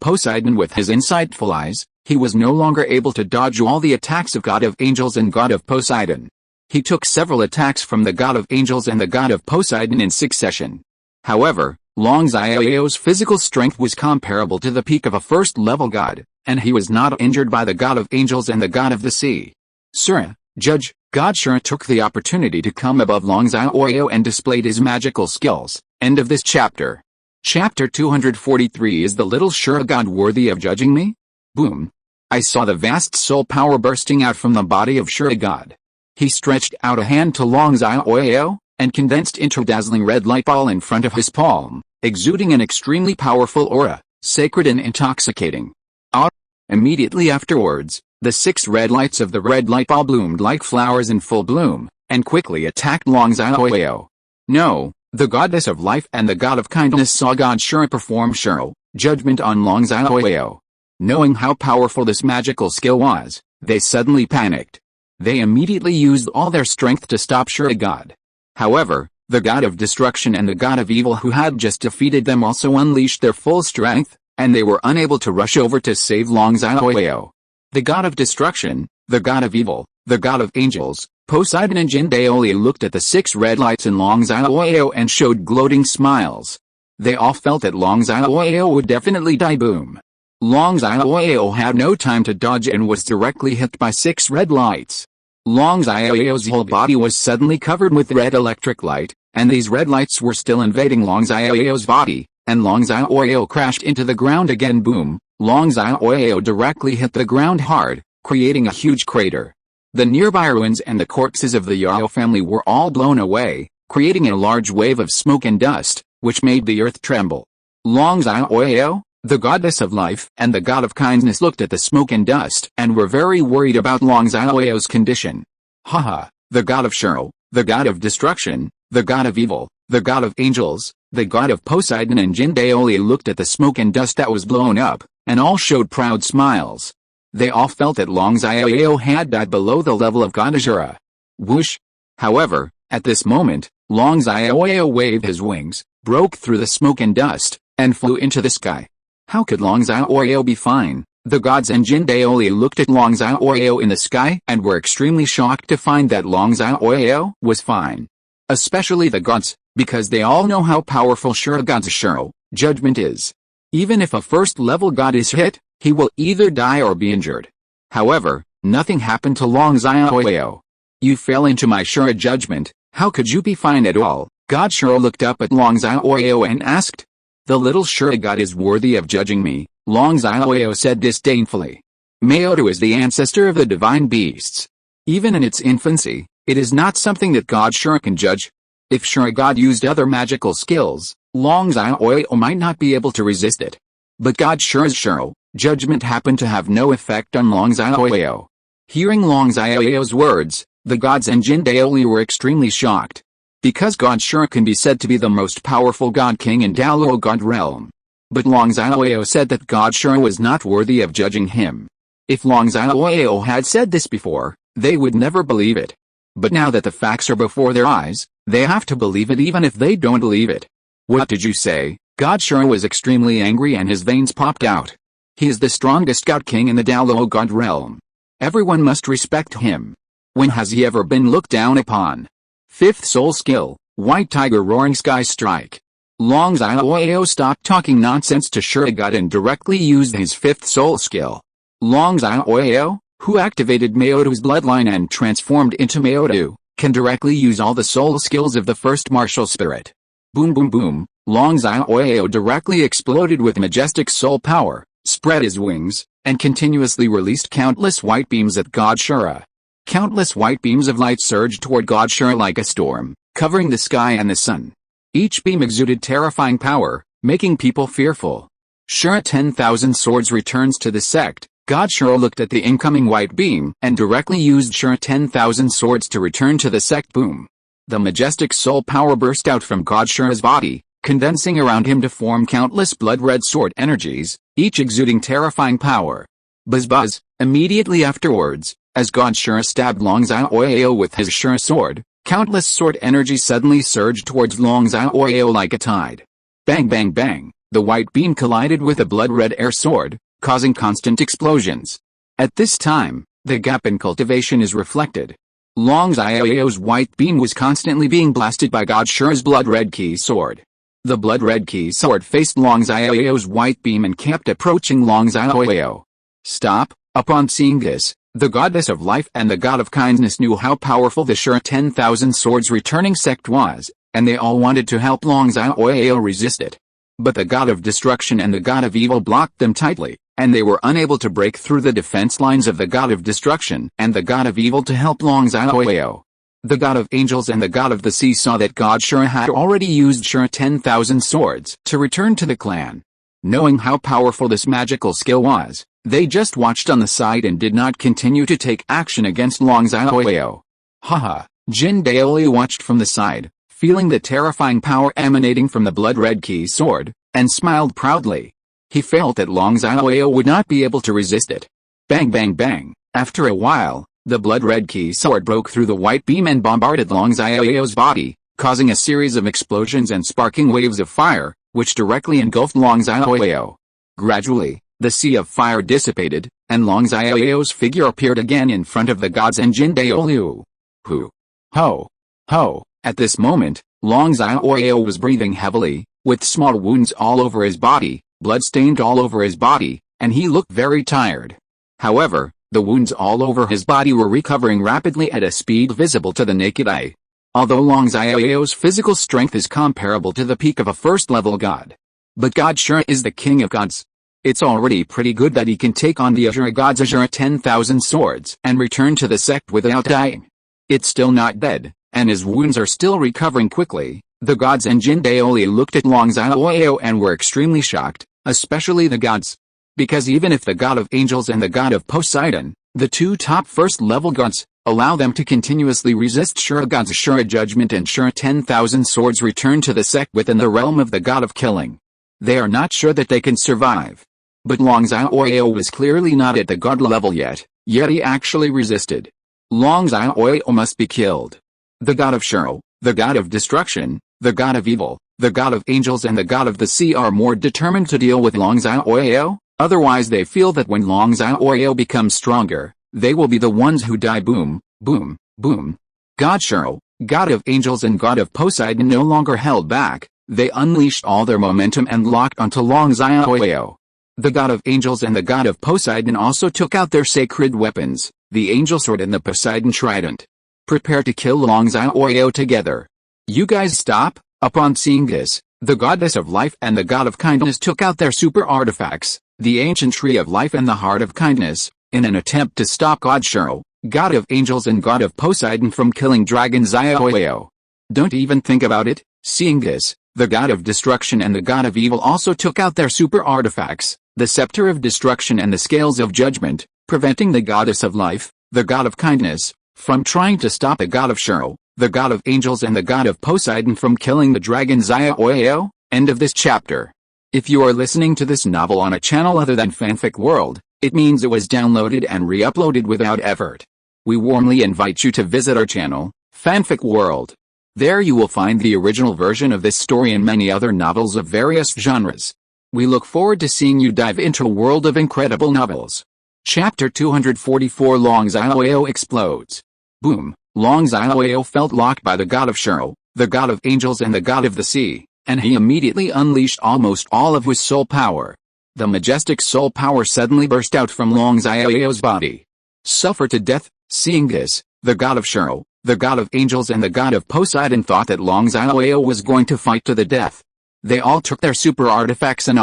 Poseidon with his insightful eyes, he was no longer able to dodge all the attacks of God of Angels and God of Poseidon. He took several attacks from the God of Angels and the God of Poseidon in succession. However, Long Xiaoyao's physical strength was comparable to the peak of a first-level god, and he was not injured by the God of Angels and the God of the Sea. Sir, Judge, God Shura took the opportunity to come above Long Xiaoyao and displayed his magical skills. End of this chapter. Chapter 243. Is the little Shura god worthy of judging me? Boom. I saw the vast soul power bursting out from the body of Shura god. He stretched out a hand to Long Xiaoyao, and condensed into a dazzling red light ball in front of his palm, exuding an extremely powerful aura, sacred and intoxicating. Immediately afterwards, the 6 red lights of the red light ball bloomed like flowers in full bloom, and quickly attacked Long Xiaoyao. No. The goddess of life and the god of kindness saw God Shura perform Shura judgment on Long Xiaoyao. Knowing how powerful this magical skill was, they suddenly panicked. They immediately used all their strength to stop Shura God. However, the god of destruction and the god of evil who had just defeated them also unleashed their full strength, and they were unable to rush over to save Long Xiaoyao. The god of destruction, the god of evil, the god of angels, Poseidon and Jin Daoliu looked at the 6 red lights in Long Xiaoyao and showed gloating smiles. They all felt that Long Xiaoyao would definitely die. Boom. Long Xiaoyao had no time to dodge and was directly hit by 6 red lights. Long Xiaoyao's whole body was suddenly covered with red electric light, and these red lights were still invading Long Xiaoyao's body, and Long Xiaoyao crashed into the ground again. Boom. Long Xiaoyao directly hit the ground hard, creating a huge crater. The nearby ruins and the corpses of the Xiao family were all blown away, creating a large wave of smoke and dust, which made the earth tremble. Long Xiaoyao, the goddess of life and the god of kindness, looked at the smoke and dust and were very worried about Long Xiaoyao's condition. Haha, the god of Shura, the god of destruction, the god of evil, the god of angels, the god of Poseidon and Jin Daoliu looked at the smoke and dust that was blown up, and all showed proud smiles. They all felt that Long Xiaoyao had died below the level of God Shura. Whoosh! However, at this moment, Long Xiaoyao waved his wings, broke through the smoke and dust, and flew into the sky. How could Long Xiaoyao be fine? The gods and Jin Daoliu looked at Long Xiaoyao in the sky and were extremely shocked to find that Long Xiaoyao was fine. especially the gods, because they all know how powerful God's judgment is. Even if a first-level god is hit, he will either die or be injured. However, nothing happened to Long Xiaoyao. You fell into my judgment, how could you be fine at all? God looked up at Long Xiaoyao and asked. The little god is worthy of judging me, Long Xiaoyao said disdainfully. Maodo is the ancestor of the divine beasts. Even in its infancy, it is not something that God can judge. If God used other magical skills, Long Xiaoyao might not be able to resist it. But God's judgment happened to have no effect on Long Xiaoyao. Hearing Long Xiaoyao's words, the gods and Jin Daoli were extremely shocked. Because God can be said to be the most powerful god king in Douluo god realm. But Long Xiaoyao said that God was not worthy of judging him. If Long Xiaoyao had said this before, they would never believe it. But now that the facts are before their eyes, they have to believe it even if they don't believe it. What did you say? God was extremely angry and his veins popped out. He is the strongest god king in the Douluo god realm. Everyone must respect him. When has he ever been looked down upon? Fifth soul skill, White Tiger Roaring Sky Strike. Long Xiaoyao stopped talking nonsense to God and directly used his fifth soul skill. Long Xiaoyao, who activated Maodo's bloodline and transformed into Maodo, can directly use all the soul skills of the first martial spirit. Boom boom boom, Long Xiaoyao directly exploded with majestic soul power, spread his wings, and continuously released countless white beams at God. Countless white beams of light surged toward God like a storm, covering the sky and the sun. Each beam exuded terrifying power, making people fearful. 10,000 swords returns to the sect. God looked at the incoming white beam and directly used 10,000 swords to return to the sect. Boom. The majestic soul power burst out from God's body, condensing around him to form countless blood-red sword energies, each exuding terrifying power. Buzz buzz, immediately afterwards, as God stabbed Long Xiaoyao with his sword, countless sword energy suddenly surged towards Long Xiaoyao like a tide. Bang bang bang, the white beam collided with a blood-red air sword, causing constant explosions. At this time, the gap in cultivation is reflected. Long Xiaoyao's white beam was constantly being blasted by God's blood-red key sword. The blood-red key sword faced Long Xiaoyao's white beam and kept approaching Long Xiaoyao. Stop! Upon seeing this, the goddess of life and the god of kindness knew how powerful the 10,000 swords returning sect was, and they all wanted to help Long Xiaoyao resist it. But the god of destruction and the god of evil blocked them tightly, and they were unable to break through the defense lines of the god of destruction and the god of evil to help Long Xiaoyao. The god of angels and the god of the sea saw that God had already used 10,000 swords to return to the clan. Knowing how powerful this magical skill was, they just watched on the side and did not continue to take action against Long Xiaoyao. Haha, Jin Daoli watched from the side, feeling the terrifying power emanating from the blood-red key sword, and smiled proudly. He felt that Long Xiaoyao would not be able to resist it. Bang bang bang, after a while, the blood-red key sword broke through the white beam and bombarded Long Xiaoyao's body, causing a series of explosions and sparking waves of fire, which directly engulfed Long Xiaoyao. Gradually, the sea of fire dissipated, and Long Xiaoyao's figure appeared again in front of the gods and Jin Daoli. Hu! Ho! Ho! At this moment, Long Xiaoyao was breathing heavily, with small wounds all over his body, blood stained all over his body, and he looked very tired. However, the wounds all over his body were recovering rapidly at a speed visible to the naked eye. Although Long Xiaoyao's physical strength is comparable to the peak of a first-level god. But God is the king of gods. It's already pretty good that he can take on the Azure gods' 10,000 swords and return to the sect without dying. It's still not dead, and his wounds are still recovering quickly. The gods and Jin Daoli looked at Long Xiaoyao and were extremely shocked, especially the gods. Because even if the god of angels and the god of Poseidon, the two top first-level gods, allow them to continuously resist God's judgment and 10,000 swords return to the sect within the realm of the god of killing, they are not sure that they can survive. But Long Xiaoyao was clearly not at the god level yet he actually resisted. Long Xiaoyao must be killed. The god of the god of destruction, the god of evil, the god of angels and the god of the sea are more determined to deal with Long Xiaoyao, otherwise they feel that when Long Xiaoyao becomes stronger, they will be the ones who die. Boom, boom, boom. God god of angels and god of Poseidon, no longer held back. They unleashed all their momentum and locked onto Xiaoyao. The god of angels and the god of Poseidon also took out their sacred weapons, the angel sword and the Poseidon trident. Prepare to kill Xiaoyao together. You guys stop. Upon seeing this, the goddess of life and the god of kindness took out their super artifacts, the ancient tree of life and the heart of kindness, in an attempt to stop God Xiao, god of angels and god of Poseidon, from killing dragon Xiaoyao. Don't even think about it. Seeing this, the god of destruction and the god of evil also took out their super artifacts, the scepter of destruction and the scales of judgment, preventing the goddess of life, the god of kindness, from trying to stop the god of Xiao, the god of angels and the god of Poseidon from killing the dragon Xiaoyao. End of this chapter. If you are listening to this novel on a channel other than Fanfic World, it means it was downloaded and re-uploaded without effort. We warmly invite you to visit our channel, Fanfic World. There you will find the original version of this story and many other novels of various genres. We look forward to seeing you dive into a world of incredible novels. Chapter 244, Xiaoyao explodes. Boom! Xiaoyao felt locked by the god of Xiao, the god of angels and the god of the sea, and he immediately unleashed almost all of his soul power. The majestic soul power suddenly burst out from Xiaoyao's body. Suffer to death. Seeing this, the god of Xiao, the god of angels and the god of Poseidon thought that Xiaoyao was going to fight to the death. They all took their super artifacts in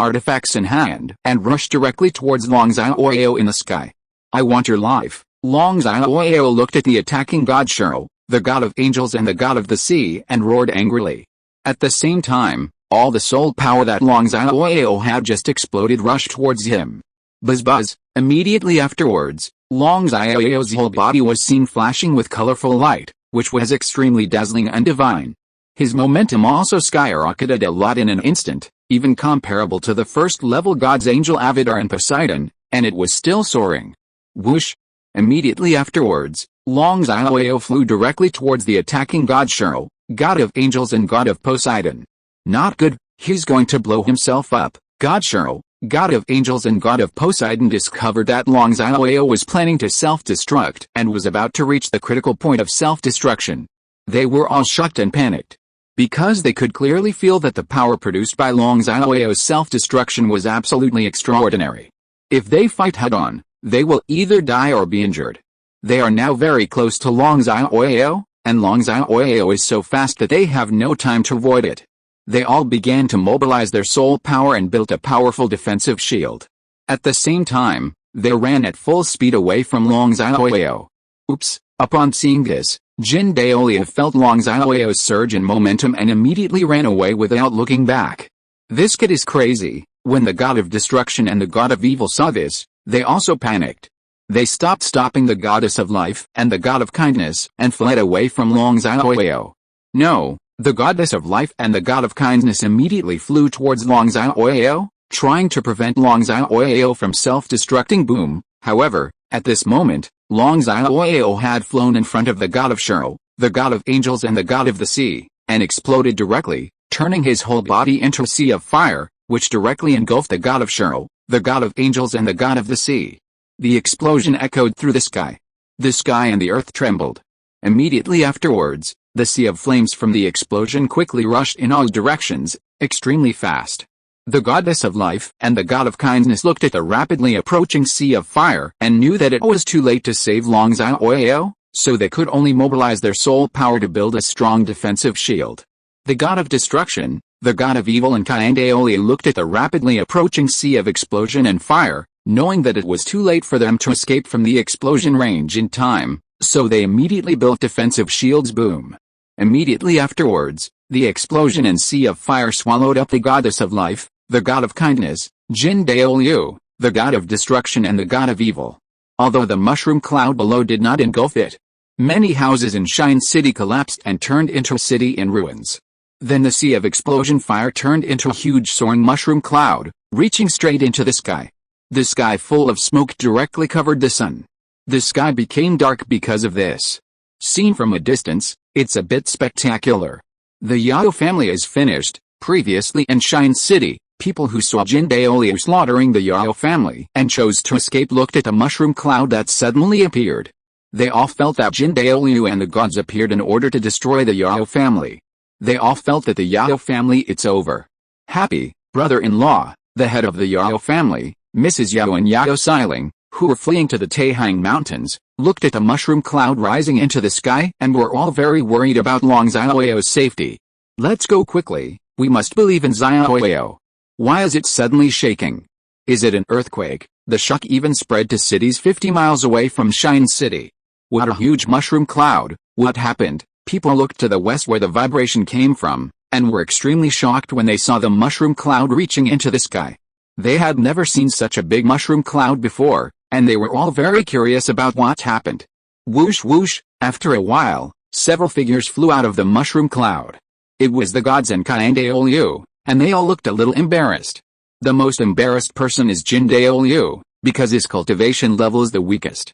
hand and rushed directly towards Xiaoyao in the sky. I want your life. Xiaoyao looked at the attacking god Xiao, the god of angels and the god of the sea, and roared angrily. At the same time, all the soul power that Xiaoyao had just exploded rushed towards him. Buzz buzz. Immediately afterwards, Xiaoyao's whole body was seen flashing with colorful light, which was extremely dazzling and divine. His momentum also skyrocketed a lot in an instant, even comparable to the first-level gods Angel Avidar and Poseidon, and it was still soaring. Whoosh! Immediately afterwards, Xiaoyao flew directly towards the attacking god Xiao, god of angels and god of Poseidon. Not good, he's going to blow himself up. God Xiao, god of angels and god of Poseidon, discovered that Xiaoyao was planning to self-destruct and was about to reach the critical point of self-destruction. They were all shocked and panicked, because they could clearly feel that the power produced by Xiaoyao's self-destruction was absolutely extraordinary. If they fight head-on, they will either die or be injured. They are now very close to Xiaoyao, and Xiaoyao is so fast that they have no time to avoid it. They all began to mobilize their soul power and built a powerful defensive shield. At the same time, they ran at full speed away from Xiaoyao. Oops! Upon seeing this, Jin Daolia felt Xiaoyao's surge in momentum and immediately ran away without looking back. This kid is crazy. When the god of destruction and the god of evil saw this, they also panicked. They stopped stopping the goddess of life and the god of kindness and fled away from Xiaoyao. No, the goddess of life and the god of kindness immediately flew towards Xiaoyao, trying to prevent Xiaoyao from self-destructing. Boom! However, at this moment, Xiaoyao had flown in front of the god of Xiao, the god of angels and the god of the sea, and exploded directly, turning his whole body into a sea of fire, which directly engulfed the god of Xiao, the god of angels and the god of the sea. The explosion echoed through the sky. The sky and the earth trembled. Immediately afterwards, the sea of flames from the explosion quickly rushed in all directions, extremely fast. The goddess of life and the god of kindness looked at the rapidly approaching sea of fire and knew that it was too late to save Xiaoyao, so they could only mobilize their soul power to build a strong defensive shield. The god of destruction, the god of evil and Daolia looked at the rapidly approaching sea of explosion and fire, knowing that it was too late for them to escape from the explosion range in time, so they immediately built defensive shields. Boom! Immediately afterwards, the explosion and sea of fire swallowed up the goddess of life, the god of kindness, Jin Daoliu, the god of destruction and the god of evil. Although the mushroom cloud below did not engulf it, many houses in Shine City collapsed and turned into a city in ruins. Then the sea of explosion fire turned into a huge soaring mushroom cloud, reaching straight into the sky. The sky full of smoke directly covered the sun. The sky became dark because of this. Seen from a distance, it's a bit spectacular. The Yao family is finished. Previously in Shine City, people who saw Jin Daoliu slaughtering the Yao family and chose to escape looked at the mushroom cloud that suddenly appeared. They all felt that Jin Daoliu and the gods appeared in order to destroy the Yao family. They all felt that the Yao family it's over. Happy, brother-in-law, the head of the Yao family, Mrs. Yao and Yao Xiling, who were fleeing to the Taihang Mountains, looked at the mushroom cloud rising into the sky and were all very worried about Long Xiaoyao's safety. Let's go quickly, we must believe in Xiaoyao. Why is it suddenly shaking? Is it an earthquake? The shock even spread to cities 50 miles away from Shine City. What a huge mushroom cloud, what happened? People looked to the west where the vibration came from, and were extremely shocked when they saw the mushroom cloud reaching into the sky. They had never seen such a big mushroom cloud before, and they were all very curious about what happened. Whoosh whoosh, after a while, several figures flew out of the mushroom cloud. It was the gods and Kang Daoliu, and they all looked a little embarrassed. The most embarrassed person is Jin Daoliu, because his cultivation level is the weakest.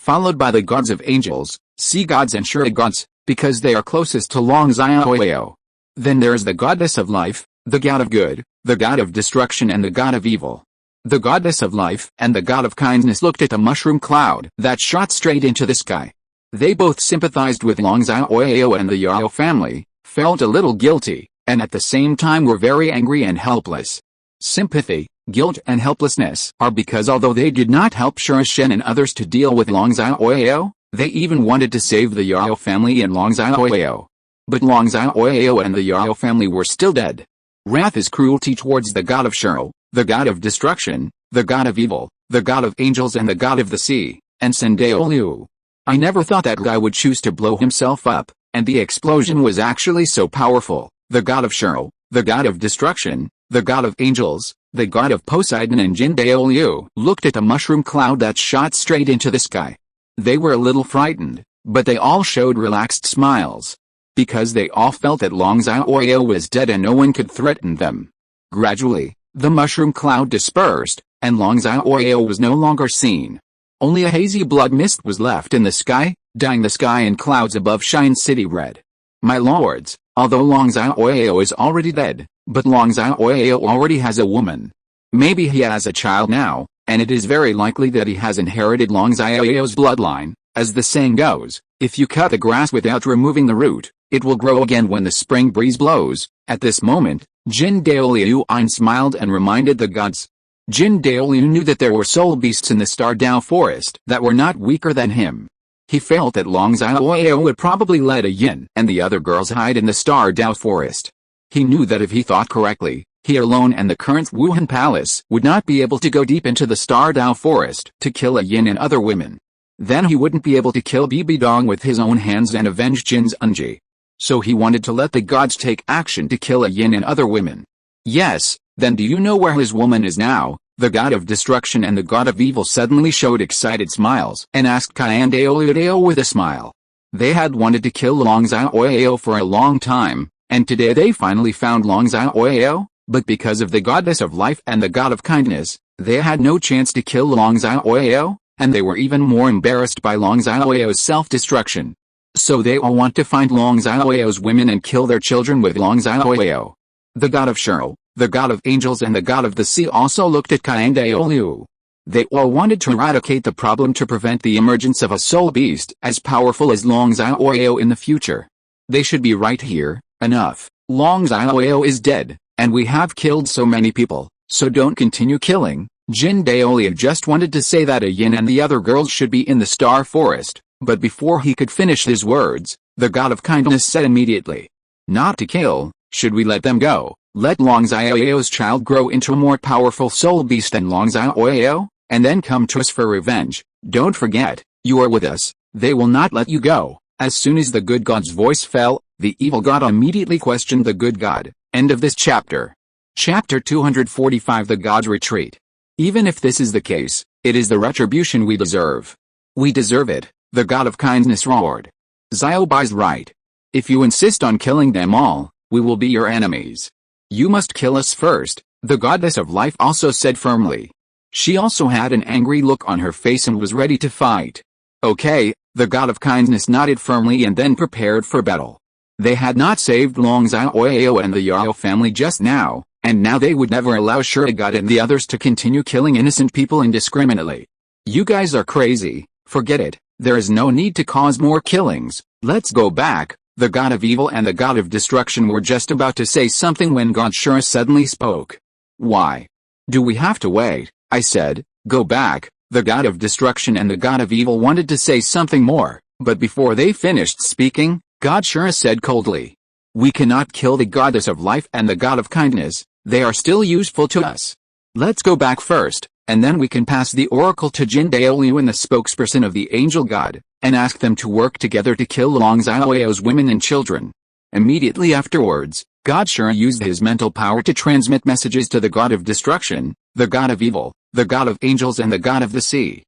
Followed by the gods of angels, sea gods and shura gods, because they are closest to Long Xiaoyao. Then there is the goddess of life, the god of good, the god of destruction and the god of evil. The goddess of life and the god of kindness looked at the mushroom cloud that shot straight into the sky. They both sympathized with Long Xiaoyao and the Yao family, felt a little guilty, and at the same time were very angry and helpless. Sympathy, guilt and helplessness are because although they did not help Shura Shen and others to deal with Long Xiaoyao, they even wanted to save the Yao family and Long Xiaoyao. But Long Xiaoyao and the Yao family were still dead. Wrath is cruelty towards the god of Shura, the god of destruction, the god of evil, the god of angels and the god of the sea, and Sendaoliu. I never thought that guy would choose to blow himself up, and the explosion was actually so powerful. The god of Shura, the god of destruction, the god of angels, the god of Poseidon and Jin Daoliu looked at the mushroom cloud that shot straight into the sky. They were a little frightened, but they all showed relaxed smiles. Because they all felt that Long Xiaoyao was dead and no one could threaten them. Gradually, the mushroom cloud dispersed, and Long Xiaoyao was no longer seen. Only a hazy blood mist was left in the sky, dyeing the sky and clouds above Shine City red. My lords, although Long Xiaoyao is already dead, but Long Xiaoyao already has a woman. Maybe he has a child now, and it is very likely that he has inherited Long Xiaoyao's bloodline. As the saying goes, if you cut the grass without removing the root, it will grow again when the spring breeze blows. At this moment, Jin Daoliu smiled and reminded the gods. Jin Daoliu knew that there were soul beasts in the Star Dao forest that were not weaker than him. He felt that Long Xiaoyao would probably let Ah Yin and the other girls hide in the Star Dao forest. He knew that if he thought correctly, he alone and the current Wuhun Palace would not be able to go deep into the Star Dao forest to kill Ah Yin and other women. Then he wouldn't be able to kill Bibi Dong with his own hands and avenge Jin's Unji. So he wanted to let the gods take action to kill Ah Yin and other women. Yes, then do you know where his woman is now? The god of destruction and the god of evil suddenly showed excited smiles and asked Kang Daoliu with a smile. They had wanted to kill Long Xiaoyao for a long time, and today they finally found Long Xiaoyao, but because of the goddess of life and the god of kindness, they had no chance to kill Long Xiaoyao, and they were even more embarrassed by Long Xiaoyao's self-destruction. So they all want to find Long Xiaoyao's women and kill their children with Long Xiaoyao. The god of Shura, the god of angels and the god of the sea also looked at Kang Daoliu. They all wanted to eradicate the problem to prevent the emergence of a soul beast as powerful as Long Xiaoyao in the future. They should be right here. Enough. Long Xiaoyao is dead, and we have killed so many people, so don't continue killing. Jin Daoliu just wanted to say that Ah Yin and the other girls should be in the Star Forest, but before he could finish his words, the god of kindness said immediately. Not to kill, should we let them go? Let Long Xiaoyao's child grow into a more powerful soul beast than Long Xiaoyao, and then come to us for revenge. Don't forget, you are with us, they will not let you go. As soon as the good god's voice fell, the evil god immediately questioned the good god. End of this chapter. Chapter 245 The God's Retreat. Even if this is the case, it is the retribution we deserve. We deserve it, the god of kindness roared. Xiaobai's right. If you insist on killing them all, we will be your enemies. You must kill us first, the goddess of life also said firmly. She also had an angry look on her face and was ready to fight. Okay, the god of kindness nodded firmly and then prepared for battle. They had not saved Long Xiaoyao and the Yao family just now, and now they would never allow Shura God and the others to continue killing innocent people indiscriminately. You guys are crazy, forget it, There is no need to cause more killings, let's go back." The god of evil and the god of destruction were just about to say something when God Shura suddenly spoke. "Why? Do we have to wait?" I said. "Go back." The god of destruction and the god of evil wanted to say something more, but before they finished speaking, God Shura said coldly, "We cannot kill the goddess of life and the god of kindness, they are still useful to us. Let's go back first, and then we can pass the oracle to Jin Daoliu and the spokesperson of the angel god, and ask them to work together to kill Long Xiaoyao's women and children." Immediately afterwards, God Shura used his mental power to transmit messages to the god of destruction, the god of evil, the god of angels and the god of the sea.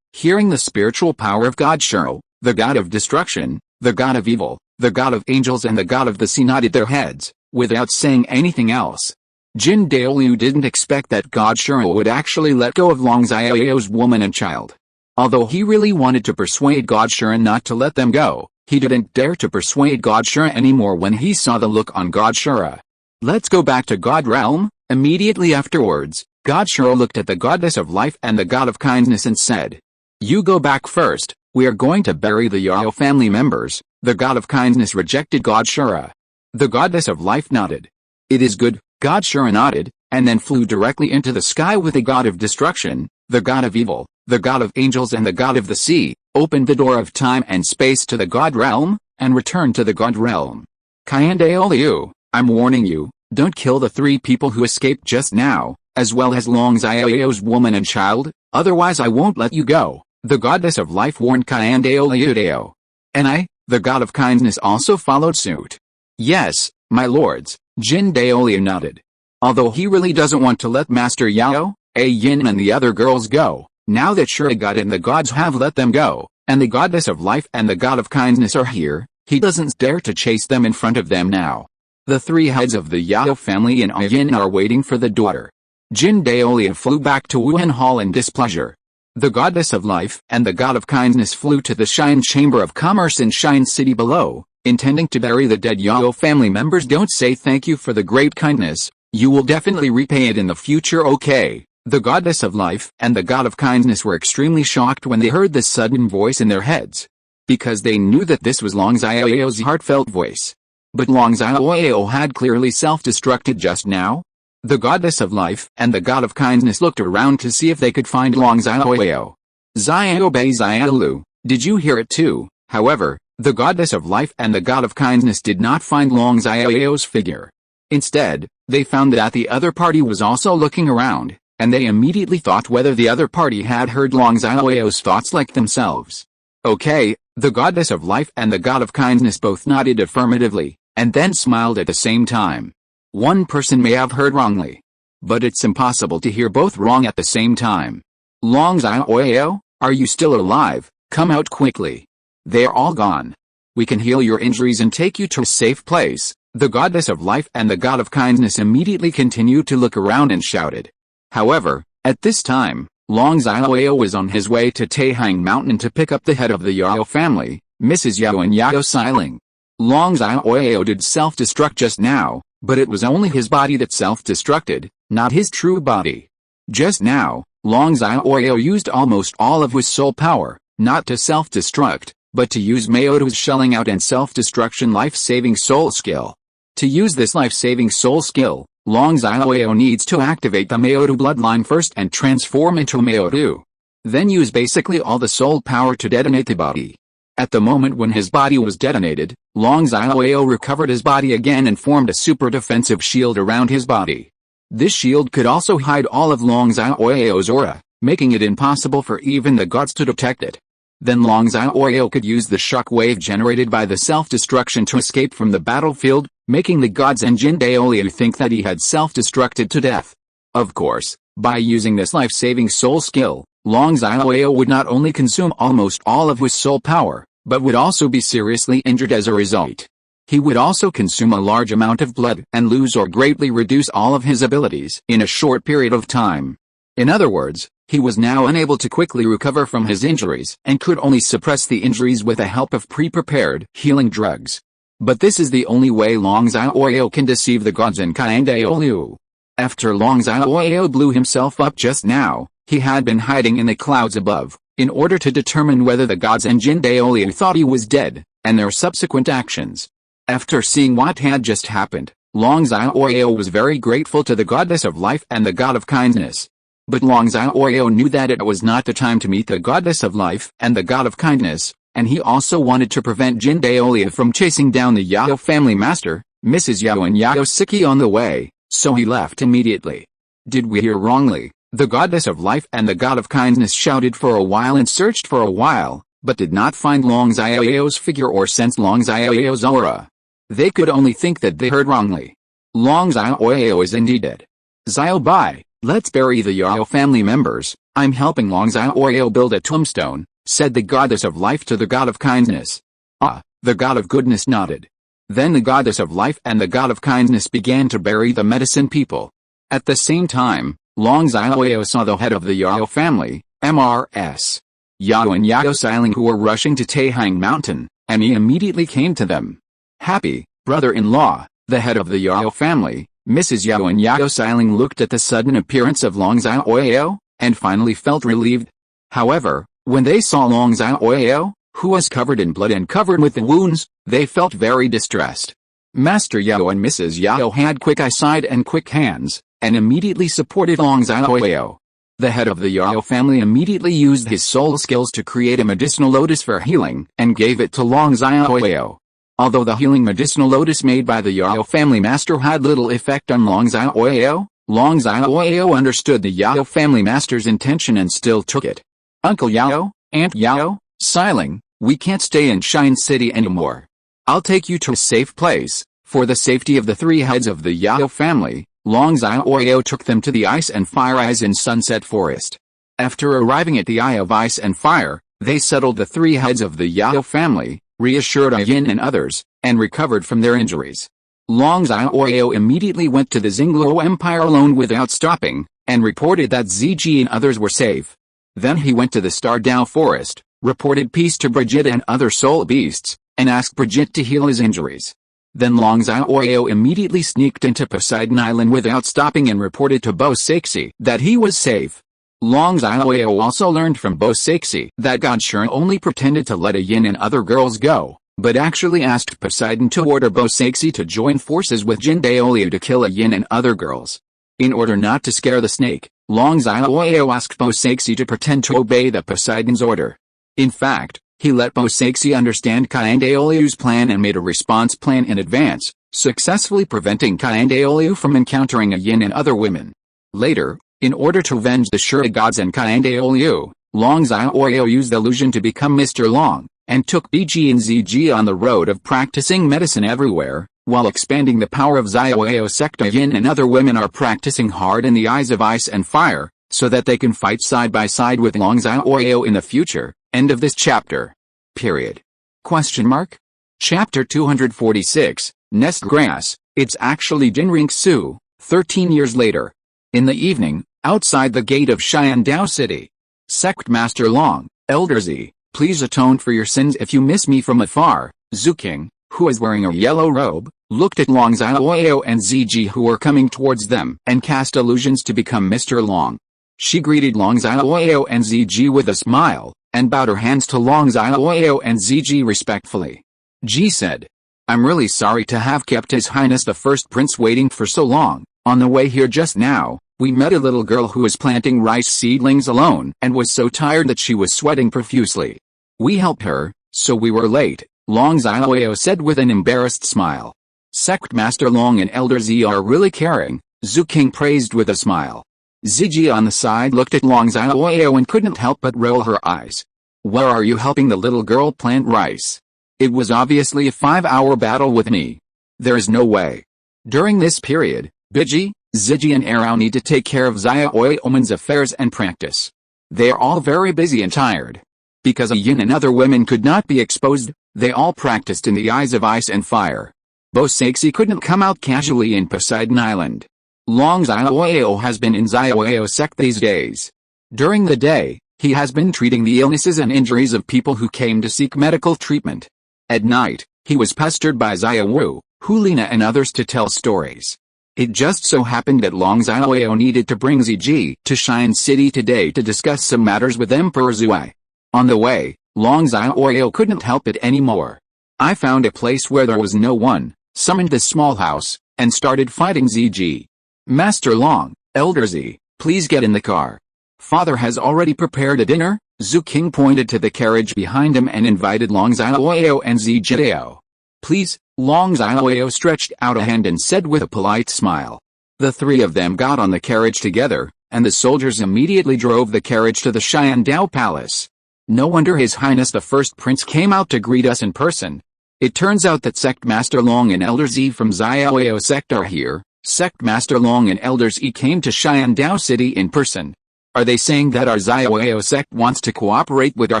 Hearing the spiritual power of God Shura, the god of destruction, the god of evil, the god of angels and the god of the sea nodded their heads, without saying anything else. Jin Daoliu didn't expect that God Shura would actually let go of Long Xiaoyao's woman and child. Although he really wanted to persuade God Shura not to let them go, he didn't dare to persuade God Shura anymore when he saw the look on God Shura. "Let's go back to God Realm." Immediately afterwards, God Shura looked at the goddess of life and the god of kindness and said, "You go back first, we are going to bury the Yao family members." The god of kindness rejected God Shura. The goddess of life nodded. "It is good." God Shura nodded, and then flew directly into the sky with the god of destruction, the god of evil, the god of angels and the god of the sea, opened the door of time and space to the God Realm, and returned to the God Realm. "Daoliu, I'm warning you, don't kill the 3 people who escaped just now, as well as Long Xiaoyao's woman and child, otherwise I won't let you go," the goddess of life warned Daoliu. "And I, the god of kindness also followed suit." "Yes, my lords," Jin Daoliu nodded. Although he really doesn't want to let Master Xiao, Ah Yin and the other girls go, now that Shura God and the gods have let them go, and the goddess of life and the god of kindness are here, he doesn't dare to chase them in front of them now. The 3 heads of the Xiao family and Ah Yin are waiting for the daughter. Jin Daoliu flew back to Wuhun Hall in displeasure. The goddess of life and the god of kindness flew to the Shine Chamber of Commerce in Shine City below, intending to bury the dead Yao family members. "Don't say thank you for the great kindness, you will definitely repay it in the future, okay?" The goddess of life and the god of kindness were extremely shocked when they heard this sudden voice in their heads, because they knew that this was Long Xiaoyao's heartfelt voice. But Long Xiaoyao had clearly self-destructed just now. The goddess of life and the god of kindness looked around to see if they could find Long Xiaoyao. "Xiao Bei Xiaolu, did you hear it too?" However, the goddess of life and the god of kindness did not find Long Xiaoyao's figure. Instead, they found that the other party was also looking around, and they immediately thought whether the other party had heard Long Xiaoyao's thoughts like themselves. "Okay," the goddess of life and the god of kindness both nodded affirmatively, and then smiled at the same time. One person may have heard wrongly, but it's impossible to hear both wrong at the same time. "Long Xiaoyao, are you still alive? Come out quickly. They are all gone. We can heal your injuries and take you to a safe place." The goddess of life and the god of kindness immediately continued to look around and shouted. However, at this time, Long Xiaoyao was on his way to Taihang Mountain to pick up the head of the Yao family, Mrs. Yao and Yao Xiling. Long Xiaoyao did self-destruct just now, but it was only his body that self-destructed, not his true body. Just now, Long Xiaoyao used almost all of his soul power, not to self-destruct, but to use Maotu's shelling out and self-destruction life-saving soul skill. To use this life-saving soul skill, Long Xiaoyao needs to activate the Maotu bloodline first and transform into Maotu. Then use basically all the soul power to detonate the body. At the moment when his body was detonated, Long Xiaoyao recovered his body again and formed a super defensive shield around his body. This shield could also hide all of Long Xiaoyao's aura, making it impossible for even the gods to detect it. Then Long Xiaoyao could use the shock wave generated by the self-destruction to escape from the battlefield, making the gods and Jin Daoliu think that he had self-destructed to death. Of course, by using this life-saving soul skill, Long Xiaoyao would not only consume almost all of his soul power, but would also be seriously injured as a result. He would also consume a large amount of blood and lose or greatly reduce all of his abilities in a short period of time. In other words, he was now unable to quickly recover from his injuries and could only suppress the injuries with the help of pre-prepared healing drugs. But this is the only way Long Xiaoyao can deceive the gods and Daoliu. After Long Xiaoyao blew himself up just now, he had been hiding in the clouds above, in order to determine whether the gods and Jin Daoliu thought he was dead, and their subsequent actions. After seeing what had just happened, Long Xiaoyao was very grateful to the goddess of life and the god of kindness. But Long Xiaoyao knew that it was not the time to meet the goddess of life and the god of kindness, and he also wanted to prevent Jin Daoliu from chasing down the Yao family master, Mrs. Yao and Yao Siki on the way, so he left immediately. Did we hear wrongly? The goddess of life and the god of kindness shouted for a while and searched for a while, but did not find Long Xiaoyao's figure or sense Long Xiaoyao's aura. They could only think that they heard wrongly. Long Xiaoyao is indeed dead. Xiao Bai, let's bury the Yao family members. I'm helping Long Xiaoyao build a tombstone, said the goddess of life to the god of kindness. Ah, the god of goodness nodded. Then the goddess of life and the god of kindness began to bury the medicine people. At the same time, Long Xiaoyao saw the head of the Yao family, Mrs. Yao and Yao Xiling, who were rushing to Taihang Mountain, and he immediately came to them. Happy, brother-in-law, the head of the Yao family, Mrs. Yao and Yao Xiling looked at the sudden appearance of Long Xiaoyao, and finally felt relieved. However, when they saw Long Xiaoyao, who was covered in blood and covered with the wounds, they felt very distressed. Master Yao and Mrs. Yao had quick eyesight and quick hands, and immediately supported Long Xiaoyao. The head of the Yao family immediately used his soul skills to create a medicinal lotus for healing, and gave it to Long Xiaoyao. Although the healing medicinal lotus made by the Yao family master had little effect on Long Xiaoyao, Long Xiaoyao understood the Yao family master's intention and still took it. Uncle Yao, Aunt Yao, Xiling, we can't stay in Shine City anymore. I'll take you to a safe place. For the safety of the three heads of the Yao family, Long Xiaoyao took them to the Ice and Fire Eyes in Sunset Forest. After arriving at the Eye of Ice and Fire, they settled the three heads of the Yao family, reassured Ah Yin and others, and recovered from their injuries. Long Xiaoyao immediately went to the Xingluo Empire alone without stopping, and reported that Ziji and others were safe. Then he went to the Star Dao Forest, reported peace to Brigitte and other soul beasts, and asked Brigitte to heal his injuries. Then Long Xiaoyao immediately sneaked into Poseidon Island without stopping and reported to Bo Saixi that he was safe. Long Xiaoyao also learned from Bo Saixi that God Shen only pretended to let Ah Yin and other girls go, but actually asked Poseidon to order Bo Saixi to join forces with Jin Daoliu to kill Ah Yin and other girls. In order not to scare the snake, Long Xiaoyao asked Bo Saixi to pretend to obey the Poseidon's order. In fact, he let Bo Saixi understand Jin Daoliu's plan and made a response plan in advance, successfully preventing Jin Daoliu from encountering Ah Yin and other women. Later, in order to avenge the Shura gods and Jin Daoliu, Long Xiaoyao used illusion to become Mr. Long, and took BG and ZG on the road of practicing medicine everywhere, while expanding the power of Xiaoyao sect. Ah Yin and other women are practicing hard in the Eyes of Ice and Fire, so that they can fight side by side with Long Xiaoyao in the future. End of this chapter. Period. Question mark? Chapter 246, Nest Grass. It's actually Jinring Su, 13 years later. In the evening, outside the gate of Xiandao City. Sect Master Long, Elder Z, please atone for your sins if you miss me from afar. Zhu King, who was wearing a yellow robe, looked at Long Xiaoyao and Ziji who were coming towards them and cast illusions to become Mr. Long. She greeted Long Xiaoyao and Ziji with a smile, and bowed her hands to Long Xiaoyao and Ziji respectfully. Ji said, I'm really sorry to have kept His Highness the First Prince waiting for so long. On the way here just now, we met a little girl who was planting rice seedlings alone and was so tired that she was sweating profusely. We helped her, so we were late, Long Xiaoyao said with an embarrassed smile. Sect Master Long and Elder Z are really caring, Zhu King praised with a smile. Ziji on the side looked at Long Xiaoyao and couldn't help but roll her eyes. Where are you helping the little girl plant rice? It was obviously a 5-hour battle with me. There is no way. During this period, Biji, Ziji and Arao need to take care of Xiaoyao's affairs and practice. They are all very busy and tired. Because Ah Yin and other women could not be exposed, they all practiced in the Eyes of Ice and Fire. Bo Saixi couldn't come out casually in Poseidon Island. Long Xiaoyao has been in Xiaoyao sect these days. During the day, he has been treating the illnesses and injuries of people who came to seek medical treatment. At night, he was pestered by Xiaowu, Hulina and others to tell stories. It just so happened that Long Xiaoyao needed to bring Ziji to Shine City today to discuss some matters with Emperor Zui. On the way, Long Xiaoyao couldn't help it anymore. I found a place where there was no one, summoned the small house, and started fighting ZG. Master Long, Elder Z, please get in the car. Father has already prepared a dinner. Zhu King pointed to the carriage behind him and invited Long Xiaoyao and Xiao. Please, Long Xiaoyao stretched out a hand and said with a polite smile. The three of them got on the carriage together, and the soldiers immediately drove the carriage to the Xiaoyao Palace. No wonder His Highness the First Prince came out to greet us in person. It turns out that Sect Master Long and Elder Z from Xiaoyao Sect are here. Sect Master Long and Elder Z came to Xiaoyao City in person. Are they saying that our Xiaoyao sect wants to cooperate with our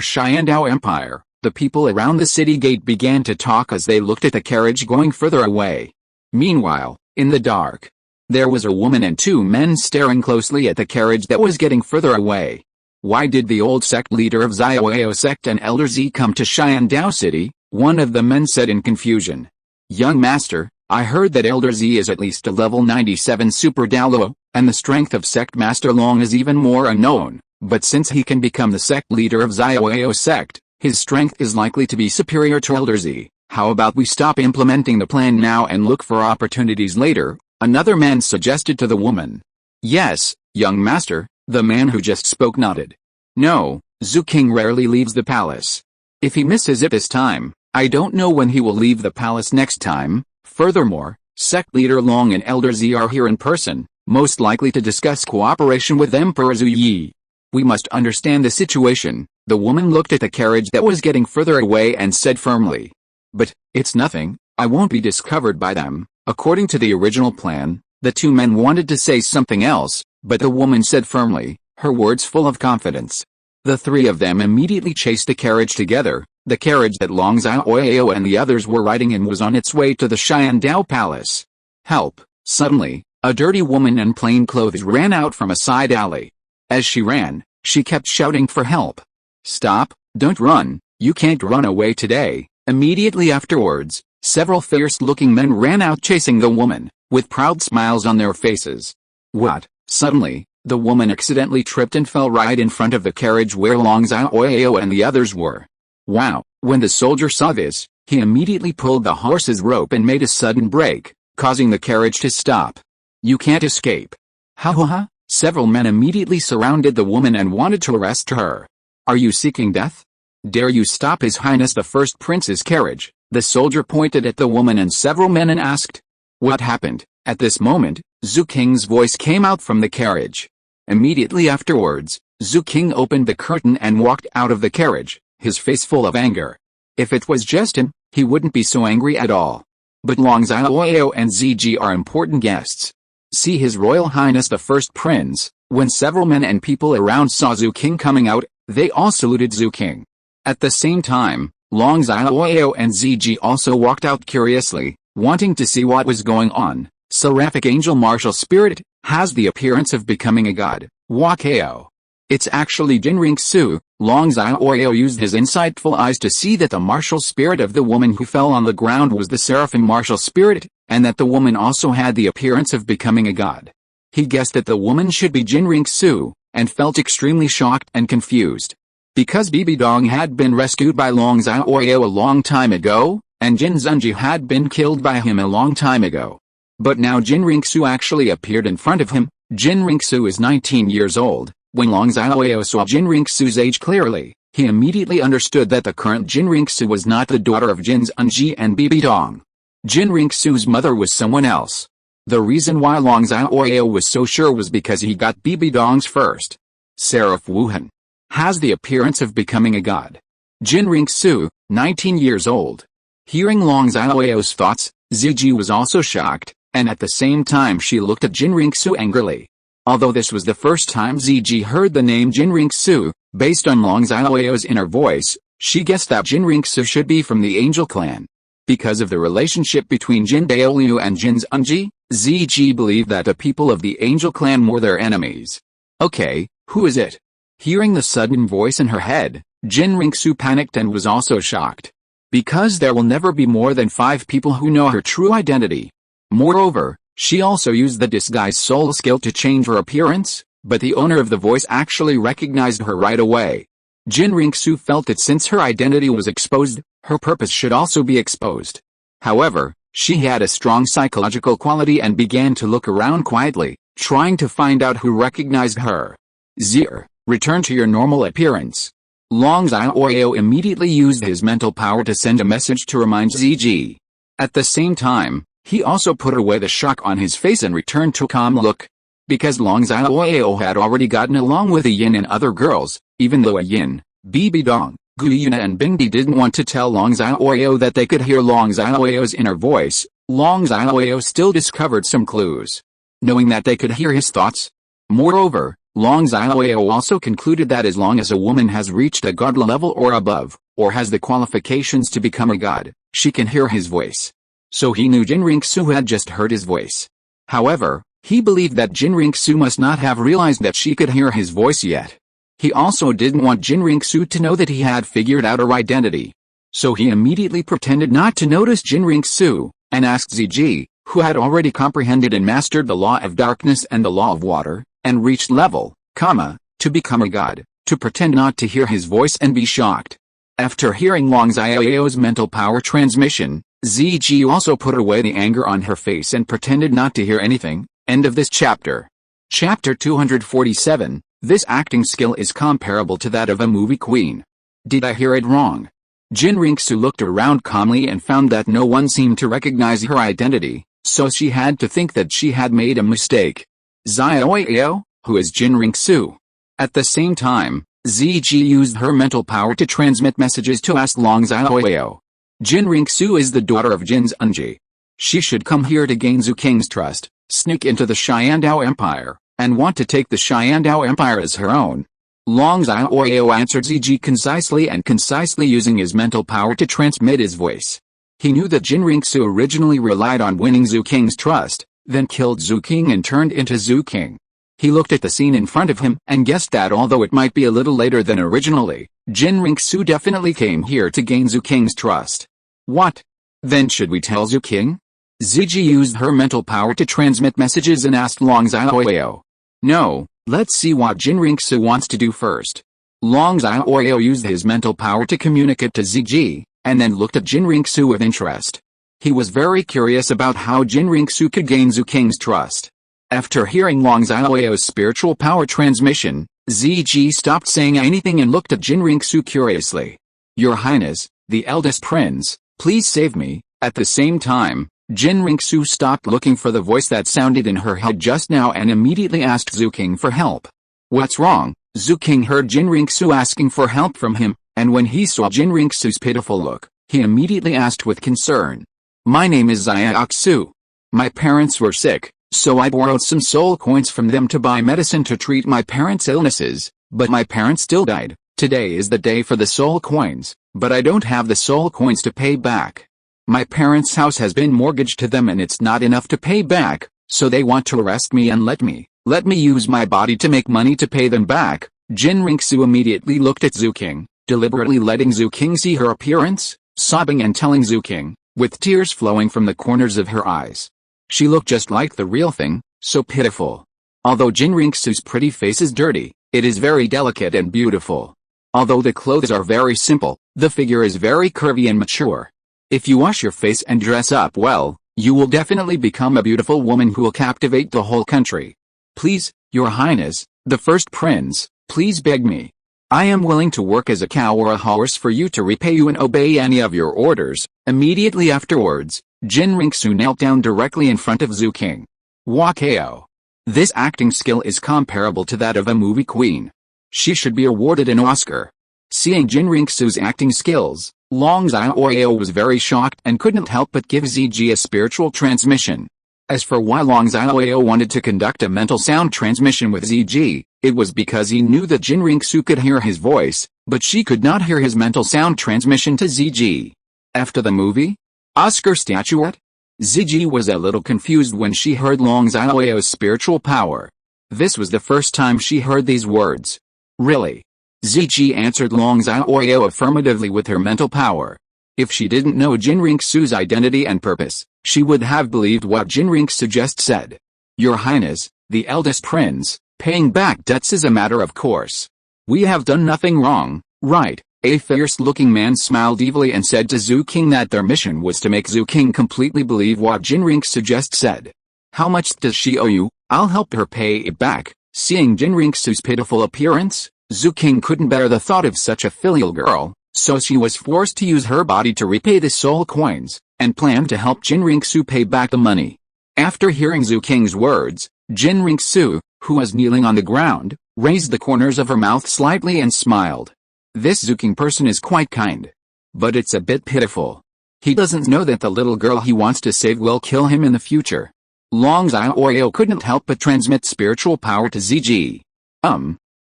Xiaoyao Empire? The people around the city gate began to talk as they looked at the carriage going further away. Meanwhile, in the dark, there was a woman and two men staring closely at the carriage that was getting further away. Why did the old sect leader of Xiaoyao sect and Elder Z come to Xiaoyao City? One of the men said in confusion. Young master, I heard that Elder Z is at least a level 97 Super Douluo, and the strength of Sect Master Long is even more unknown, but since he can become the sect leader of Xiaoyao sect, his strength is likely to be superior to Elder Z. How about we stop implementing the plan now and look for opportunities later? Another man suggested to the woman. Yes, young master, the man who just spoke nodded. No, Zhu King rarely leaves the palace. If he misses it this time, I don't know when he will leave the palace next time. Furthermore, sect leader Long and Elder Z are here in person, most likely to discuss cooperation with Emperor Zhu Yi. We must understand the situation. The woman looked at the carriage that was getting further away and said firmly. But, it's nothing, I won't be discovered by them. According to the original plan, the two men wanted to say something else, but the woman said firmly, her words full of confidence. The three of them immediately chased the carriage together. The carriage that Long Xiaoyao and the others were riding in was on its way to the Xiaoyao Palace. Help! Suddenly, a dirty woman in plain clothes ran out from a side alley. As she ran, she kept shouting for help. Stop, don't run, you can't run away today. Immediately afterwards, several fierce-looking men ran out chasing the woman, with proud smiles on their faces. What? Suddenly, the woman accidentally tripped and fell right in front of the carriage where Long Xiaoyao and the others were. Wow! When the soldier saw this, he immediately pulled the horse's rope and made a sudden break, causing the carriage to stop. You can't escape. Ha ha ha! Several men immediately surrounded the woman and wanted to arrest her. Are you seeking death? Dare you stop His Highness the First Prince's carriage? The soldier pointed at the woman and several men and asked. What happened? At this moment, Zhu King's voice came out from the carriage. Immediately afterwards, Zhu King opened the curtain and walked out of the carriage, his face full of anger. If it was just him, he wouldn't be so angry at all. But Long Xiaoyao and ZG are important guests. See His Royal Highness the First Prince. When several men and people around saw Zhu King coming out, they all saluted Zhu King. At the same time, Long Xiaoyao and ZG also walked out curiously, wanting to see what was going on. Seraphic Angel Martial Spirit has the appearance of becoming a god. Wakao. It's actually Jinring Su. Long Xiaoyao used his insightful eyes to see that the martial spirit of the woman who fell on the ground was the Seraphim martial spirit, and that the woman also had the appearance of becoming a god. He guessed that the woman should be Jinring Su, and felt extremely shocked and confused. Because Bibi Dong had been rescued by Long Xiaoyao a long time ago, and Jin Zunji had been killed by him a long time ago. But now Jinring Su actually appeared in front of him. Jinring Su is 19 years old. When Long Xiaoyao saw Jinring Su's age clearly, he immediately understood that the current Jinring Su was not the daughter of Jin Zunji and Bibi Dong. Jinring Su's mother was someone else. The reason why Long Xiaoyao was so sure was because he got Bibi Dong's first Seraph Wuhun has the appearance of becoming a god. Jinring Su, 19 years old. Hearing Long Xiaoyao's thoughts, Ziji was also shocked, and at the same time she looked at Jinring Su angrily. Although this was the first time Ziji heard the name Jinring Su, based on Long Xiaoyao's inner voice, she guessed that Jinring Su should be from the Angel clan. Because of the relationship between Jin Daoliu and Jin Zunji, Ziji believed that the people of the Angel clan were their enemies. Okay, who is it? Hearing the sudden voice in her head, Jinring Su panicked and was also shocked. Because there will never be more than 5 people who know her true identity. Moreover, she also used the disguise soul skill to change her appearance, but the owner of the voice actually recognized her right away. Jin Ringsu felt that since her identity was exposed, her purpose should also be exposed. However, she had a strong psychological quality and began to look around quietly, trying to find out who recognized her. Zir, return to your normal appearance. Long Xiaoyao immediately used his mental power to send a message to remind Ziji. At the same time, he also put away the shock on his face and returned to a calm look. Because Long Xiaoyao had already gotten along with Ah Yin and other girls, even though Ah Yin, Bibi Dong, Yuena and Bingdi didn't want to tell Long Xiaoyao that they could hear Long Xiaoyao's inner voice, Long Xiaoyao still discovered some clues. Knowing that they could hear his thoughts. Moreover, Long Xiaoyao also concluded that as long as a woman has reached a god level or above, or has the qualifications to become a god, she can hear his voice. So he knew Jin Ringsu had just heard his voice. However, he believed that Jin Ringsu must not have realized that she could hear his voice yet. He also didn't want Jin Ringsu to know that he had figured out her identity. So he immediately pretended not to notice Jin Ringsu, and asked Ziji, who had already comprehended and mastered the law of darkness and the law of water, and reached level, to become a god, to pretend not to hear his voice and be shocked. After hearing Long Xiaoyao's mental power transmission, Ziji also put away the anger on her face and pretended not to hear anything. End of this chapter. Chapter 247, this acting skill is comparable to that of a movie queen. Did I hear it wrong? Jin Ringsu looked around calmly and found that no one seemed to recognize her identity, so she had to think that she had made a mistake. Xiaoyao, who is Jin Ringsu? At the same time, Ziji used her mental power to transmit messages to ask Long Xiaoyao. Jin Ringsu is the daughter of Jin's Unji. She should come here to gain Zhu King's trust, sneak into the Xiandao Empire, and want to take the Xiandao Empire as her own. Long Xiaoyao answered Ziji concisely using his mental power to transmit his voice. He knew that Jin Ringsu originally relied on winning Zhu King's trust, then killed Zhu King and turned into Zhu King. He looked at the scene in front of him and guessed that although it might be a little later than originally, Jin Ringsu definitely came here to gain Zhu King's trust. What? Then should we tell Zhu King? Ziji used her mental power to transmit messages and asked Long Xiaoyao. No, let's see what Jin Ringsu wants to do first. Long Xiaoyao used his mental power to communicate to Ziji, and then looked at Jin Ringsu with interest. He was very curious about how Jin Ringsu could gain Zhu King's trust. After hearing Long Xiaoyao's spiritual power transmission, Ziji stopped saying anything and looked at Jin Ringsu curiously. Your Highness, the eldest prince, please save me. At the same time, Jin Ringsu stopped looking for the voice that sounded in her head just now and immediately asked Zhu King for help. What's wrong? Zhu King heard Jin Ringsu asking for help from him, and when he saw Jin Ringsu's pitiful look, he immediately asked with concern. My name is Xiaoxu. My parents were sick, so I borrowed some soul coins from them to buy medicine to treat my parents' illnesses, but my parents still died. Today is the day for the soul coins, but I don't have the soul coins to pay back. My parents' house has been mortgaged to them and it's not enough to pay back, so they want to arrest me and let me use my body to make money to pay them back. Jin Ringsu immediately looked at Zhu King, deliberately letting Zhu King see her appearance, sobbing and telling Zhu King, with tears flowing from the corners of her eyes. She looked just like the real thing, so pitiful. Although Jin Ringsu's pretty face is dirty, it is very delicate and beautiful. Although the clothes are very simple, the figure is very curvy and mature. If you wash your face and dress up well, you will definitely become a beautiful woman who will captivate the whole country. Please, Your Highness, the first prince, please beg me. I am willing to work as a cow or a horse for you to repay you and obey any of your orders. Immediately afterwards, Jin Ringsu knelt down directly in front of Zhu King. Wakao. This acting skill is comparable to that of a movie queen. She should be awarded an Oscar. Seeing Jin Ringsu's acting skills, Long Xiaoyao was very shocked and couldn't help but give Ziji a spiritual transmission. As for why Long Xiaoyao wanted to conduct a mental sound transmission with Ziji, it was because he knew that Jin Ringsu could hear his voice, but she could not hear his mental sound transmission to Ziji. After the movie? Oscar statuette? Ziji was a little confused when she heard Long Xiaoyao's spiritual power. This was the first time she heard these words. Really? Ziji answered Long Xiaoyao affirmatively with her mental power. If she didn't know Jin Ringsu's identity and purpose, she would have believed what Jin Ringsu just said. Your Highness, the eldest prince, paying back debts is a matter of course. We have done nothing wrong. Right. A fierce-looking man smiled evilly and said to Zhu King that their mission was to make Zhu King completely believe what Jinringsu just said. How much does she owe you? I'll help her pay it back. Seeing Jinringsu's pitiful appearance, Zhu King couldn't bear the thought of such a filial girl, so she was forced to use her body to repay the soul coins, and planned to help Jinringsu pay back the money. After hearing Zhu King's words, Jinringsu, who was kneeling on the ground, raised the corners of her mouth slightly and smiled. This Zhu King person is quite kind. But it's a bit pitiful. He doesn't know that the little girl he wants to save will kill him in the future. Long Xiaoyao couldn't help but transmit spiritual power to ZG.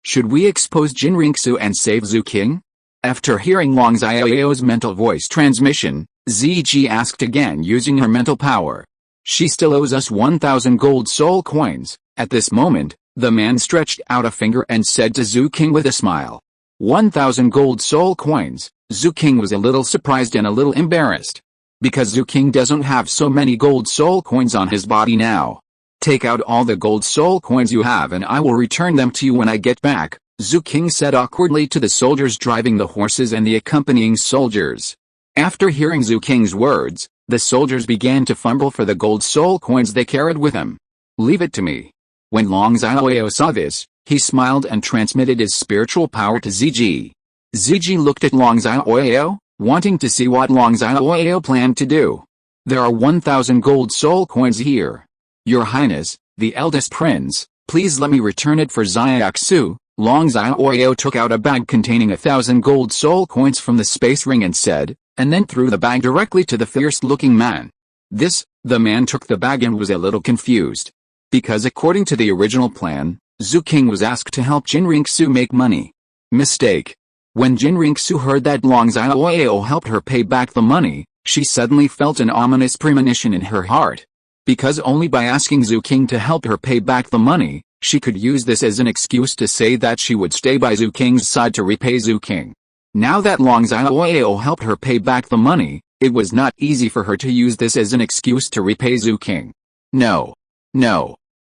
Should we expose Jinringsu and save Zhu King? After hearing Long Xiaoyao's mental voice transmission, ZG asked again using her mental power. She still owes us 1,000 gold soul coins. At this moment, the man stretched out a finger and said to Zhu King with a smile. 1,000 gold soul coins. Zhu King was a little surprised and a little embarrassed. Because Zhu King doesn't have so many gold soul coins on his body now. Take out all the gold soul coins you have and I will return them to you when I get back, Zhu King said awkwardly to the soldiers driving the horses and the accompanying soldiers. After hearing Zhu King's words, the soldiers began to fumble for the gold soul coins they carried with them. Leave it to me. When Long Xiaoyao saw this, he smiled and transmitted his spiritual power to ZG. ZG looked at Long Xiaoyao, wanting to see what Long Xiaoyao planned to do. There are 1,000 gold soul coins here. Your Highness, the eldest prince, please let me return it for Xiaoxu. Long Xiaoyao took out a bag containing 1,000 gold soul coins from the space ring and said, and then threw the bag directly to the fierce-looking man. The man took the bag and was a little confused. Because according to the original plan, Zhu King was asked to help Jinringsu make money. Mistake. When Jinringsu heard that Long Xiaoyao helped her pay back the money, she suddenly felt an ominous premonition in her heart. Because only by asking Zhu King to help her pay back the money, she could use this as an excuse to say that she would stay by Zhu King's side to repay Zhu King. Now that Long Xiaoyao helped her pay back the money, it was not easy for her to use this as an excuse to repay Zhu King. No.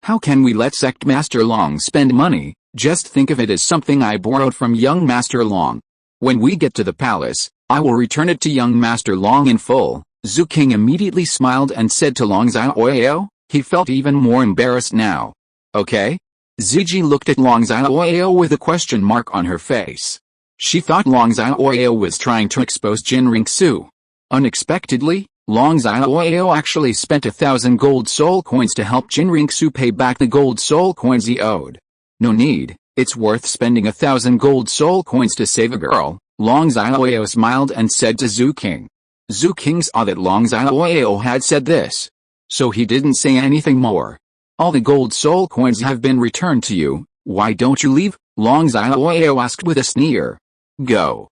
How can we let Sect Master Long spend money? Just think of it as something I borrowed from young Master Long. When we get to the palace, I will return it to young Master Long in full. Zhu King immediately smiled and said to Long Xiaoyao. He felt even more embarrassed now. Okay? ZG looked at Long Xiaoyao with a question mark on her face. She thought Long Xiaoyao was trying to expose Jinringsu. Unexpectedly, Long Xiaoyao actually spent 1,000 gold soul coins to help Jinringsu pay back the gold soul coins he owed. No need, it's worth spending 1,000 gold soul coins to save a girl, Long Xiaoyao smiled and said to Zhu King. Zhu King saw that Long Xiaoyao had said this. So he didn't say anything more. All the gold soul coins have been returned to you, why don't you leave? Long Xiaoyao asked with a sneer. Go.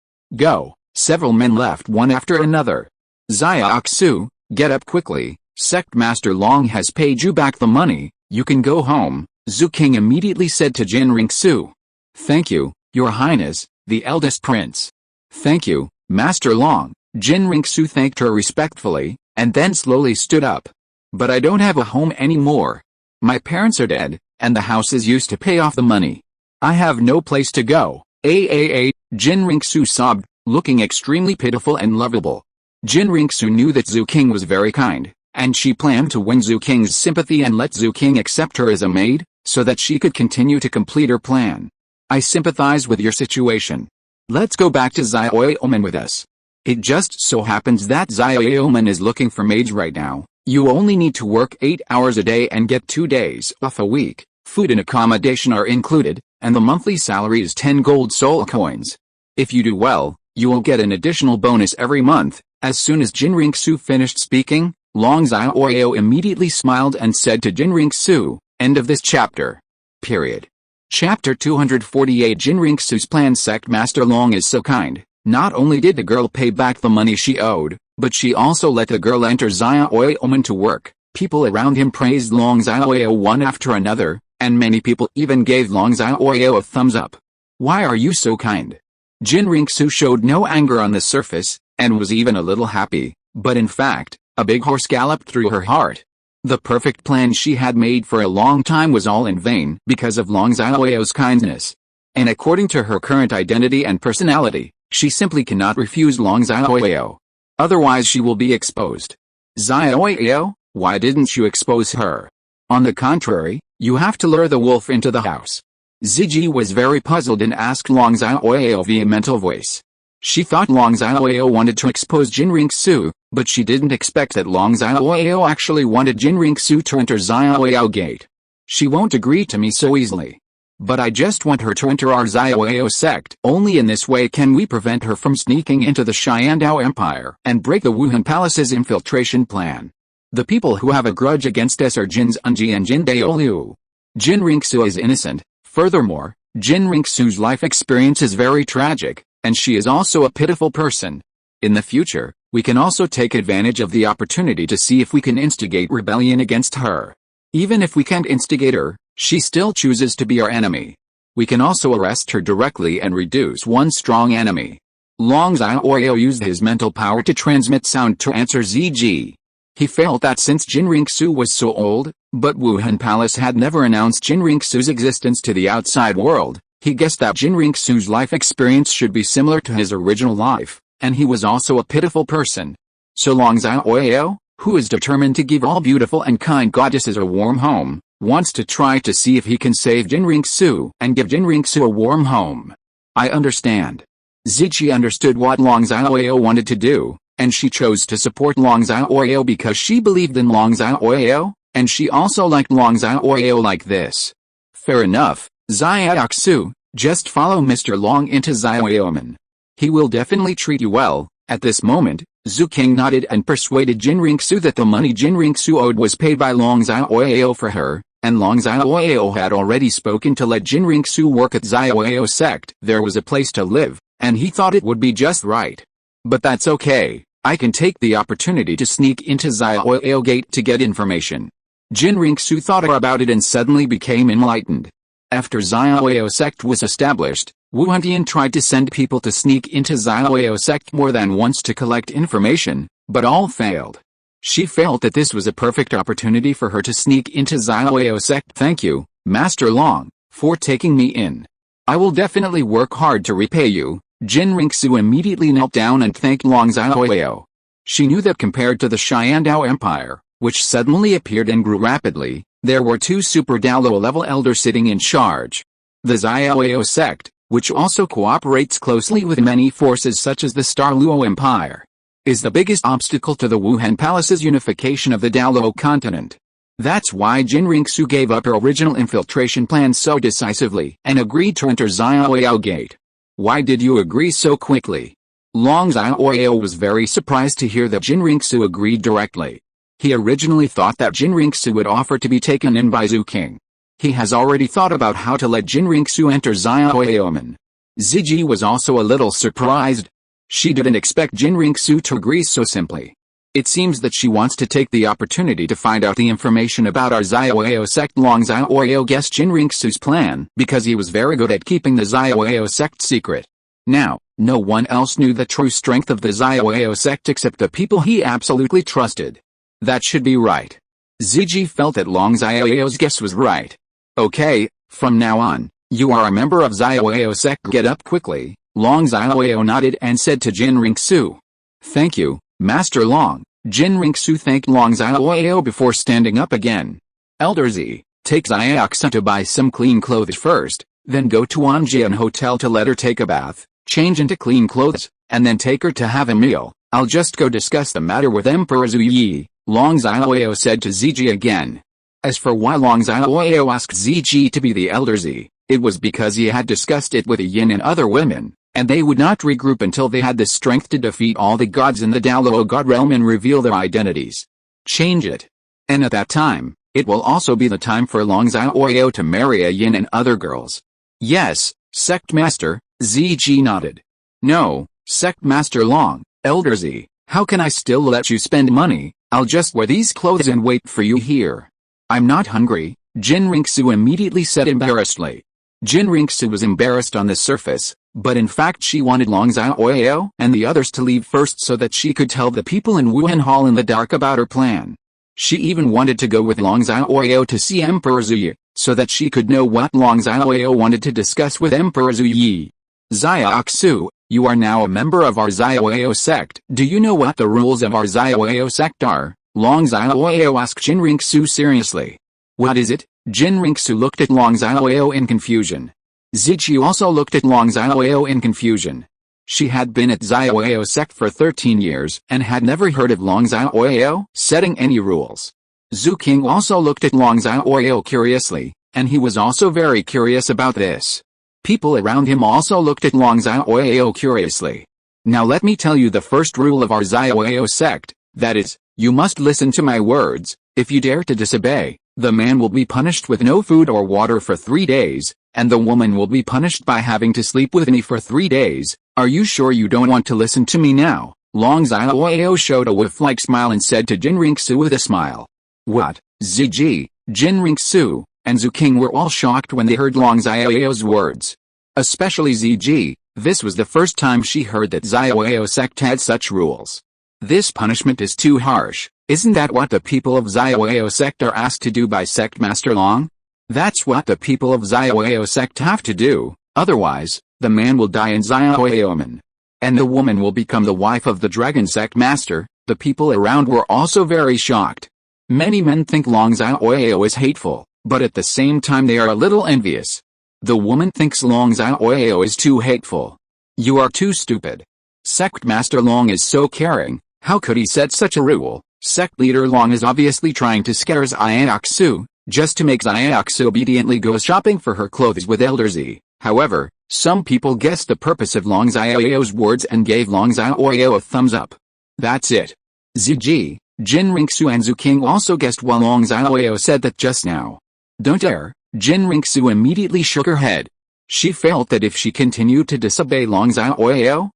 Several men left one after another. Xiaoxu, get up quickly, Sect Master Long has paid you back the money, you can go home, Zhu King immediately said to Jinringsu. Thank you, Your Highness, the eldest prince. Thank you, Master Long, Jinringsu thanked her respectfully, and then slowly stood up. But I don't have a home anymore. My parents are dead, and the house is used to pay off the money. I have no place to go. Jinringsu sobbed, looking extremely pitiful and lovable. Jinringsu knew that Zhu King was very kind, and she planned to win Zhu King's sympathy and let Zhu King accept her as a maid, so that she could continue to complete her plan. I sympathize with your situation. Let's go back to Xiaoyaoman with us. It just so happens that Xiaoyaoman is looking for maids right now. You only need to work 8 hours a day and get 2 days off a week. Food and accommodation are included, and the monthly salary is 10 gold soul coins. If you do well, you will get an additional bonus every month. As soon as Jinringsu finished speaking, Long Xiaoyao immediately smiled and said to Jinringsu, end of this chapter. Period. Chapter 248 Jinringsu's plan. Sect Master Long is so kind. Not only did the girl pay back the money she owed, but she also let the girl enter Xiaoyaoman to work. People around him praised Long Xiaoyao one after another, and many people even gave Long Xiaoyao a thumbs up. Why are you so kind? Jinringsu showed no anger on the surface, and was even a little happy, but in fact, a big horse galloped through her heart. The perfect plan she had made for a long time was all in vain because of Long Xiaoyao's kindness. And according to her current identity and personality, she simply cannot refuse Long Xiaoyao. Otherwise she will be exposed. Xiaoyao, why didn't you expose her? On the contrary, you have to lure the wolf into the house. Ziji was very puzzled and asked Long Xiaoyao via mental voice. She thought Long Xiaoyao wanted to expose Jinringsu, but she didn't expect that Long Xiaoyao actually wanted Jinringsu to enter Xiaoyao gate. She won't agree to me so easily. But I just want her to enter our Xiaoyao sect. Only in this way can we prevent her from sneaking into the Xiandao Empire and break the Wuhun Palace's infiltration plan. The people who have a grudge against us are Jin's Unji and Jin Douluo. Jinringsu is innocent. Furthermore, Jinringsu's life experience is very tragic, and she is also a pitiful person. In the future, we can also take advantage of the opportunity to see if we can instigate rebellion against her. Even if we can't instigate her, she still chooses to be our enemy. We can also arrest her directly and reduce one strong enemy. Long Xiaoyao used his mental power to transmit sound to answer Ziji. He felt that since Jinringsu was so old, but Wuhan Palace had never announced Jinringsu's existence to the outside world, he guessed that Jinringsu's life experience should be similar to his original life, and he was also a pitiful person. So Long Xiaoyao, who is determined to give all beautiful and kind goddesses a warm home, wants to try to see if he can save Jinringsu and give Jinringsu a warm home. I understand. Ziji understood what Long Xiaoyao wanted to do, and she chose to support Long Xiaoyao because she believed in Long Xiaoyao, and she also liked Long Xiaoyao like this. Fair enough, Xiaoxu, just follow Mr. Long into Xiaoyaoman. He will definitely treat you well. At this moment, Zhu King nodded and persuaded Jinringsu that the money Jinringsu owed was paid by Long Xiaoyao for her, and Long Xiaoyao had already spoken to let Jinringsu work at Xiaoyao sect. There was a place to live, and he thought it would be just right. But that's okay, I can take the opportunity to sneak into Xiaoyao gate to get information. Jinringsu thought about it and suddenly became enlightened. After Xiaoyao sect was established, Wuhun Hall tried to send people to sneak into Xiaoyao sect more than once to collect information, but all failed. She felt that this was a perfect opportunity for her to sneak into Xiaoyao sect. Thank you, Master Long, for taking me in. I will definitely work hard to repay you. Jinringsu immediately knelt down and thanked Long Xiaoyao. She knew that compared to the Xiandao Empire, which suddenly appeared and grew rapidly, there were two super Douluo-level elders sitting in charge. The Xiaoyao sect, which also cooperates closely with many forces such as the Star Luo Empire, is the biggest obstacle to the Wuhan Palace's unification of the Douluo continent. That's why Jinringsu gave up her original infiltration plan so decisively and agreed to enter Xiaoyao gate. Why did you agree so quickly? Long Xiaoyao was very surprised to hear that Jinringsu agreed directly. He originally thought that Jinringsu would offer to be taken in by Zhu King. He has already thought about how to let Jinringsu enter Xiaoyaoman. Ziji was also a little surprised. She didn't expect Jinringsu to agree so simply. It seems that she wants to take the opportunity to find out the information about our Xiaoyao sect. Long Xiaoyao guessed Jinringsu's plan because he was very good at keeping the Xiaoyao sect secret. Now, no one else knew the true strength of the Xiaoyao sect except the people he absolutely trusted. That should be right. Ziji felt that Long Xiaoyao's guess was right. Okay, from now on, you are a member of Xiaoyao sect. Get up quickly. Long Xiaoyao nodded and said to Jinringsu. Thank you, Master Long. Jinringsu thanked Long Xiaoyao before standing up again. Elder Z, take Xiaoxu to buy some clean clothes first, then go to Anjian Hotel to let her take a bath, change into clean clothes, and then take her to have a meal. I'll just go discuss the matter with Emperor Zhu Yi, Long Xiaoyao said to Ziji again. As for why Long Xiaoyao asked Ziji to be the Elder Z, it was because he had discussed it with Ah Yin and other women, and they would not regroup until they had the strength to defeat all the gods in the Douluo god realm and reveal their identities. Change it. And at that time, it will also be the time for Long Xiaoyao to marry Ah Yin and other girls. Yes, Sect Master, Ziji nodded. No, Sect Master Long, Elder Z, how can I still let you spend money? I'll just wear these clothes and wait for you here. I'm not hungry, Jinringsu immediately said embarrassedly. Jinringsu was embarrassed on the surface, but in fact she wanted Long Xiaoyao and the others to leave first so that she could tell the people in Wuhun Hall in the dark about her plan. She even wanted to go with Long Xiaoyao to see Emperor Zhu Yi, so that she could know what Long Xiaoyao wanted to discuss with Emperor Zhu Yi. Xiaoxu, you are now a member of our Xiaoyao sect. Do you know what the rules of our Xiaoyao sect are? Long Xiaoyao asked Jin Ringsu seriously. What is it? Jin Ringsu looked at Long Xiaoyao in confusion. Zichi also looked at Long Xiaoyao in confusion. She had been at Xiaoyao sect for 13 years and had never heard of Long Xiaoyao setting any rules. Zhu King also looked at Long Xiaoyao curiously, and he was also very curious about this. People around him also looked at Long Xiaoyao curiously. Now let me tell you the first rule of our Xiaoyao sect, that is, you must listen to my words. If you dare to disobey, the man will be punished with no food or water for 3 days, and the woman will be punished by having to sleep with me for 3 days. Are you sure you don't want to listen to me now? Long Xiaoyao showed a wolf-like smile and said to Jin Ringsu with a smile. What? Ziji, Jin Ringsu, and Zhu King were all shocked when they heard Long Xiaoyao's words. Especially Ziji, this was the first time she heard that Xiaoyao sect had such rules. This punishment is too harsh. Isn't that what the people of Xiaoyao sect are asked to do by Sect Master Long? That's what the people of Xiaoyao sect have to do, otherwise, the man will die in Xiaoyaoman. And the woman will become the wife of the dragon sect master. The people around were also very shocked. Many men think Long Xiaoyao is hateful, but at the same time they are a little envious. The woman thinks Long Xiaoyao is too hateful. You are too stupid. Sect Master Long is so caring, how could he set such a rule? Sect Leader Long is obviously trying to scare Xiaoxu, just to make Xiaoxu obediently go shopping for her clothes with Elder Z. However, some people guessed the purpose of Long Xiaoyao's words and gave Long Xiaoyao a thumbs up. That's it. Ziji, Jin Ringsu and Zhu King also guessed what Long Xiaoyao said that just now. Don't dare. Jin Ringsu immediately shook her head. She felt that if she continued to disobey Long Xiaoyao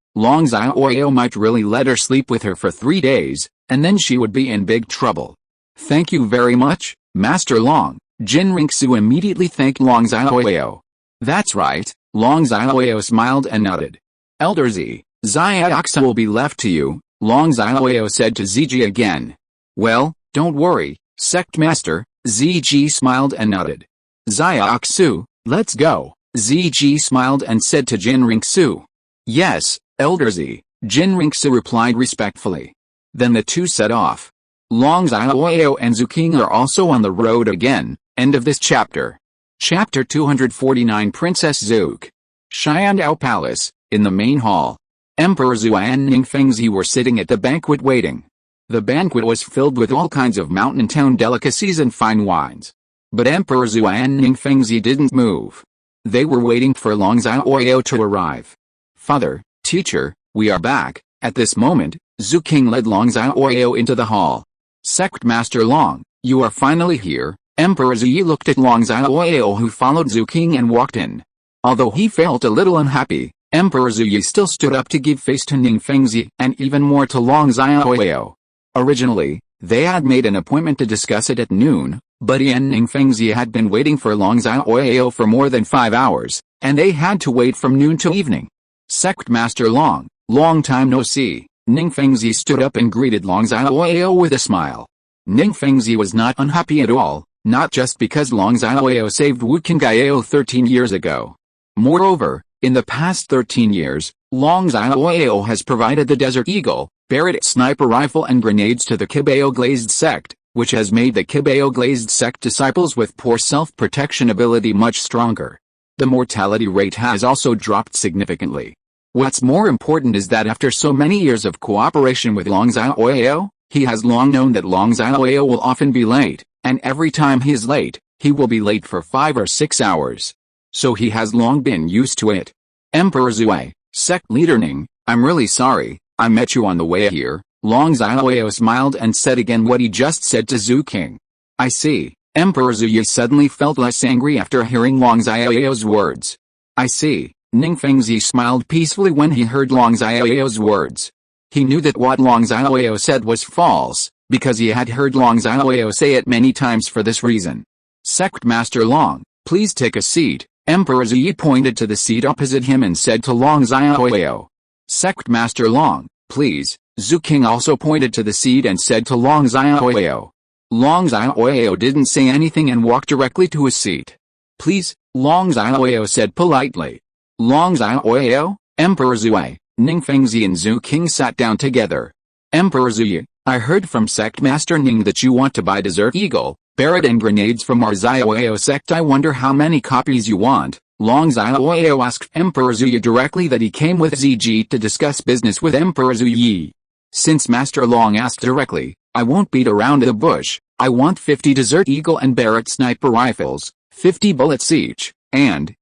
might really let her sleep with her for 3 days, and then she would be in big trouble. Thank you very much, Master Long. Jin Ringsu immediately thanked Long Xiaoyao. That's right, Long Xiaoyao smiled and nodded. Elder Z, Xiaoxu will be left to you, Long Xiaoyao said to Ziji again. Well, don't worry, Sect Master, Ziji smiled and nodded. Xiaoxu, let's go, Ziji smiled and said to Jin Ringsu. Yes, Elder Z, Jin Ringsu replied respectfully. Then the two set off. Long Xiaoyao and Zhu King are also on the road again. End of this chapter. Chapter 249 Princess Zook. Xiaoyao Palace, in the main hall. Emperor Zhu and Ning Fengzi were sitting at the banquet waiting. The banquet was filled with all kinds of mountain town delicacies and fine wines. But Emperor Zhu and Ning Fengzi didn't move. They were waiting for Long Xiaoyao to arrive. Father, teacher, we are back. At this moment, Zhu King led Long Xiaoyao into the hall. Sect Master Long, you are finally here. Emperor Zhu Yi looked at Long Xiaoyao who followed Zhu King and walked in. Although he felt a little unhappy, Emperor Zhu Yi still stood up to give face to Ning Fengzi and even more to Long Xiaoyao. Originally, they had made an appointment to discuss it at noon, but he and Ning Fengzi had been waiting for Long Xiaoyao for more than 5 hours, and they had to wait from noon to evening. Sect Master Long, long time no see. Ning Fengzi stood up and greeted Long Xiaoyao with a smile. Ning Fengzi was not unhappy at all, not just because Long Xiaoyao saved Wuhun Hall 13 years ago. Moreover, in the past 13 years, Long Xiaoyao has provided the Desert Eagle, Barrett sniper rifle and grenades to the Kibao Glazed sect, which has made the Kibao Glazed sect disciples with poor self-protection ability much stronger. The mortality rate has also dropped significantly. What's more important is that after so many years of cooperation with Long Xiaoyao, he has long known that Long Xiaoyao will often be late, and every time he is late, he will be late for 5 or 6 hours. So he has long been used to it. Emperor Zui, Sect Leader Ning, I'm really sorry, I met you on the way here. Long Xiaoyao smiled and said again what he just said to Zhu King. I see. Emperor Zui suddenly felt less angry after hearing Long Xiaoyao's words. I see. Ning Fengzi smiled peacefully when he heard Long Xiaoyao's words. He knew that what Long Xiaoyao said was false, because he had heard Long Xiaoyao say it many times for this reason. Sect Master Long, please take a seat. Emperor Zui pointed to the seat opposite him and said to Long Xiaoyao. Sect Master Long, please. Zhu King also pointed to the seat and said to Long Xiaoyao. Long Xiaoyao didn't say anything and walked directly to his seat. Please, Long Xiaoyao said politely. Long Xiaoyao, Emperor Zui, Ning Fengzi and Zhu King sat down together. Emperor Zui, I heard from Sect Master Ning that you want to buy Desert Eagle, Barret and grenades from our Xiaoyao sect. I wonder how many copies you want. Long Xiaoyao asked Emperor Zui directly that he came with ZG to discuss business with Emperor Zui. Since Master Long asked directly, I won't beat around the bush. I want 50 Desert Eagle and Barret sniper rifles, 50 bullets each, and,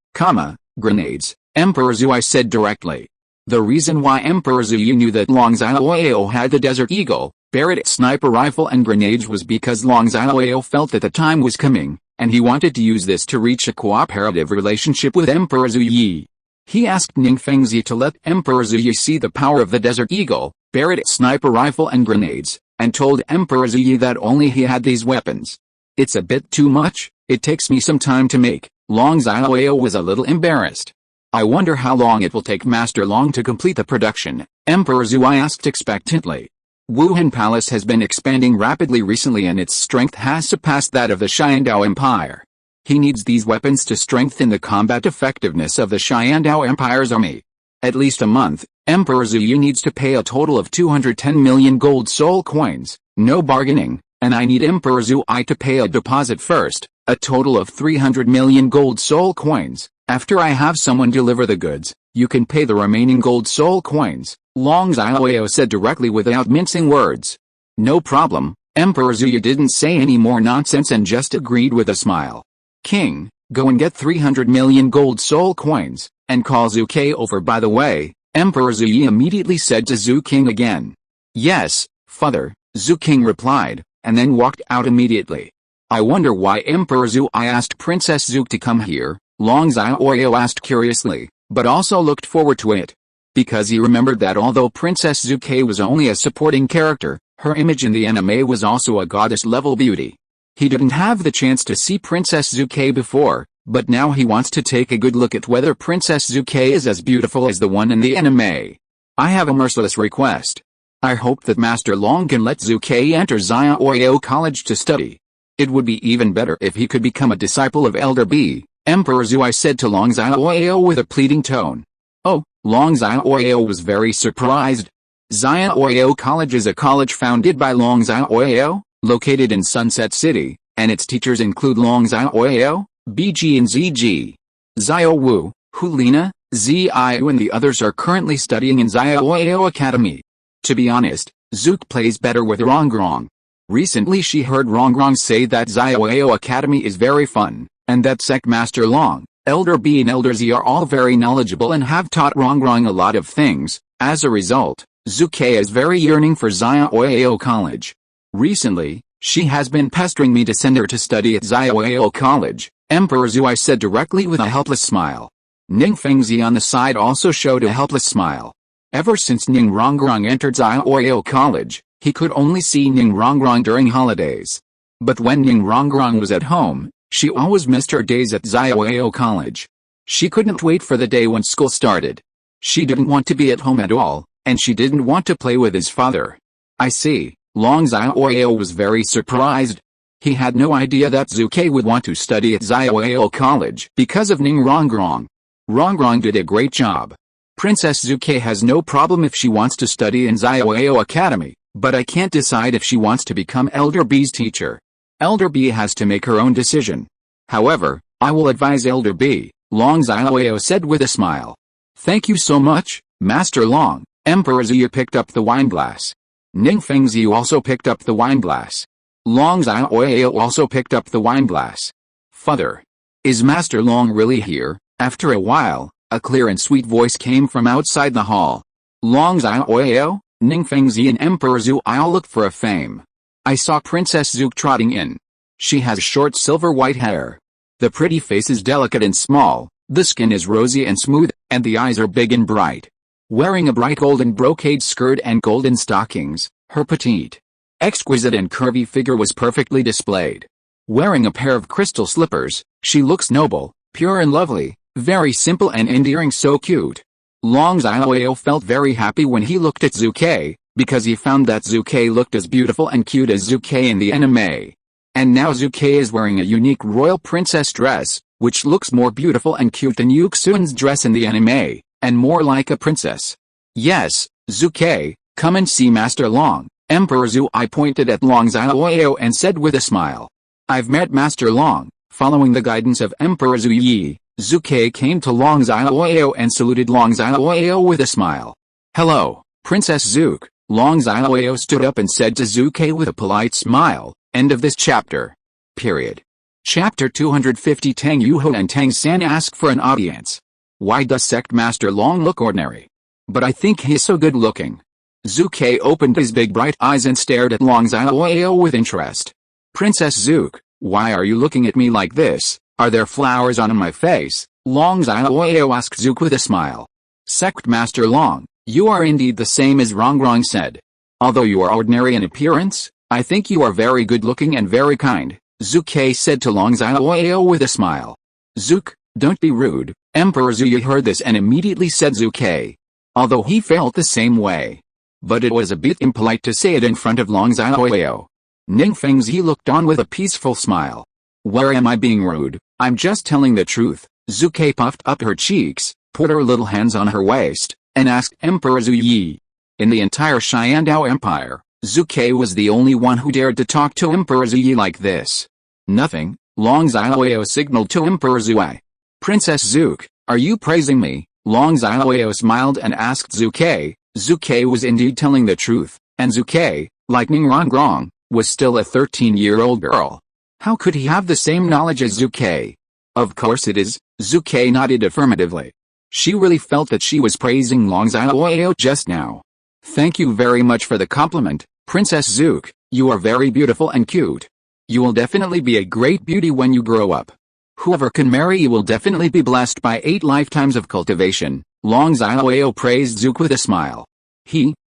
grenades, Emperor Zui said directly. The reason why Emperor Zui knew that Long Xiaoyao had the Desert Eagle, Barret sniper rifle and grenades was because Long Xiaoyao felt that the time was coming, and he wanted to use this to reach a cooperative relationship with Emperor Zui. He asked Ning Fengzi to let Emperor Zui see the power of the Desert Eagle, Barret sniper rifle and grenades, and told Emperor Zui that only he had these weapons. It's a bit too much, it takes me some time to make. Long Xiaoyao was a little embarrassed. I wonder how long it will take Master Long to complete the production, Emperor Zui asked expectantly. Wuhun Palace has been expanding rapidly recently and its strength has surpassed that of the Xiaoyao Empire. He needs these weapons to strengthen the combat effectiveness of the Xiaoyao Empire's army. At least a month, Emperor Zui needs to pay a total of 210 million gold soul coins, no bargaining, and I need Emperor Zui to pay a deposit first, a total of 300 million gold soul coins. After I have someone deliver the goods, you can pay the remaining gold soul coins, Long Xiaoyao said directly without mincing words. No problem, Emperor Zui didn't say any more nonsense and just agreed with a smile. King, go and get 300 million gold soul coins, and call Zhu over. By the way, Emperor Zui immediately said to Zhu King again. Yes, father, Zhu King replied, and then walked out immediately. I wonder why Emperor Zui asked Princess Zhu to come here, Long Xiaoyao asked curiously, but also looked forward to it. Because he remembered that although Princess Zhu was only a supporting character, her image in the anime was also a goddess-level beauty. He didn't have the chance to see Princess Zhu before, but now he wants to take a good look at whether Princess Zhu is as beautiful as the one in the anime. I have a merciless request. I hope that Master Long can let Zhu enter Xiaoyao College to study. It would be even better if he could become a disciple of Elder B, Emperor Zui said to Long Xiaoyao with a pleading tone. Oh, Long Xiaoyao was very surprised. Xiaoyao College is a college founded by Long Xiaoyao, located in Sunset City, and its teachers include Long Xiaoyao, BG and ZG. Xiao Wu, Hulina, Ziyu and the others are currently studying in Xiaoyao Academy. To be honest, Zook plays better with Rongrong. Recently she heard Rongrong say that Xiaoyao Academy is very fun, and that Sect Master Long, Elder B and Elder Z are all very knowledgeable and have taught Rongrong a lot of things. As a result, Zook is very yearning for Xiaoyao College. Recently, she has been pestering me to send her to study at Xiaoyao College, Emperor Zui said directly with a helpless smile. Ning Fengzi on the side also showed a helpless smile. Ever since Ning Rongrong entered Xiaoyao College, he could only see Ning Rongrong during holidays. But when Ning Rongrong was at home, she always missed her days at Xiaoyao College. She couldn't wait for the day when school started. She didn't want to be at home at all, and she didn't want to play with his father. I see, Long Xiaoyao was very surprised. He had no idea that Zhu would want to study at Xiaoyao College because of Ning Rongrong. Rongrong did a great job. Princess Zhu has no problem if she wants to study in Xiaoyao Academy, but I can't decide if she wants to become Elder B's teacher. Elder B has to make her own decision. However, I will advise Elder B, Long Xiaoyao said with a smile. Thank you so much, Master Long. Emperor Zhu picked up the wine glass. Ning Fengzi also picked up the wine glass. Long Xiaoyao also picked up the wine glass. Father, is Master Long really here? After a while, a clear and sweet voice came from outside the hall. Long Xiaoyao, Ning Fengzi and Emperor Zhu all looked for a fame. I saw Princess Zhu trotting in. She has short silver white hair. The pretty face is delicate and small, the skin is rosy and smooth, and the eyes are big and bright. Wearing a bright golden brocade skirt and golden stockings, her petite, exquisite and curvy figure was perfectly displayed. Wearing a pair of crystal slippers, she looks noble, pure and lovely, very simple and endearing, so cute. Long Xiaoyao felt very happy when he looked at Zhu, because he found that Zhu looked as beautiful and cute as Zhu in the anime. And now Zuke is wearing a unique royal princess dress, which looks more beautiful and cute than Yuxuan's dress in the anime, and more like a princess. Yes, Zuke, come and see Master Long. Emperor Zhu I pointed at Long Xiaoyao and said with a smile. I've met Master Long. Following the guidance of Emperor Zhu Yi, Zuke came to Long Xiaoyao and saluted Long Xiaoyao with a smile. Hello, Princess Zook. Long Xiaoyao stood up and said to Zuke with a polite smile. End of this chapter. Period. Chapter 250 Tang Yuho and Tang San ask for an audience. Why does Sect Master Long look ordinary? But I think he's so good looking. Zuke opened his big bright eyes and stared at Long Xiaoyao with interest. Princess Zook, why are you looking at me like this? Are there flowers on my face? Long Xiaoyao asked Zook with a smile. Sect Master Long, you are indeed the same as Rongrong said. Although you are ordinary in appearance, I think you are very good looking and very kind, Zuke said to Long Xiaoyao with a smile. Zook, don't be rude. Emperor Zhu heard this and immediately said Zuke. Although he felt the same way. But it was a bit impolite to say it in front of Long Xiaoyao. Ning Fengzi looked on with a peaceful smile. Where am I being rude? I'm just telling the truth. Zuke puffed up her cheeks, put her little hands on her waist, and asked Emperor Zhu Yi. In the entire Xiandao Empire, Zuke was the only one who dared to talk to Emperor Zhu Yi like this. Nothing, Long Xiaoyao signaled to Emperor Zhu. Princess Zook, are you praising me? Long Xiaoyao smiled and asked Zuke. Zuke was indeed telling the truth, and Zuke, like Ning Rongrong, was still a 13-year-old girl. How could he have the same knowledge as Zuke? Of course it is, Zuke nodded affirmatively. She really felt that she was praising Long Xiaoyao just now. Thank you very much for the compliment, Princess Zook, you are very beautiful and cute. You will definitely be a great beauty when you grow up. Whoever can marry you will definitely be blessed by 8 lifetimes of cultivation. Long Xiaoyao praised Zook with a smile.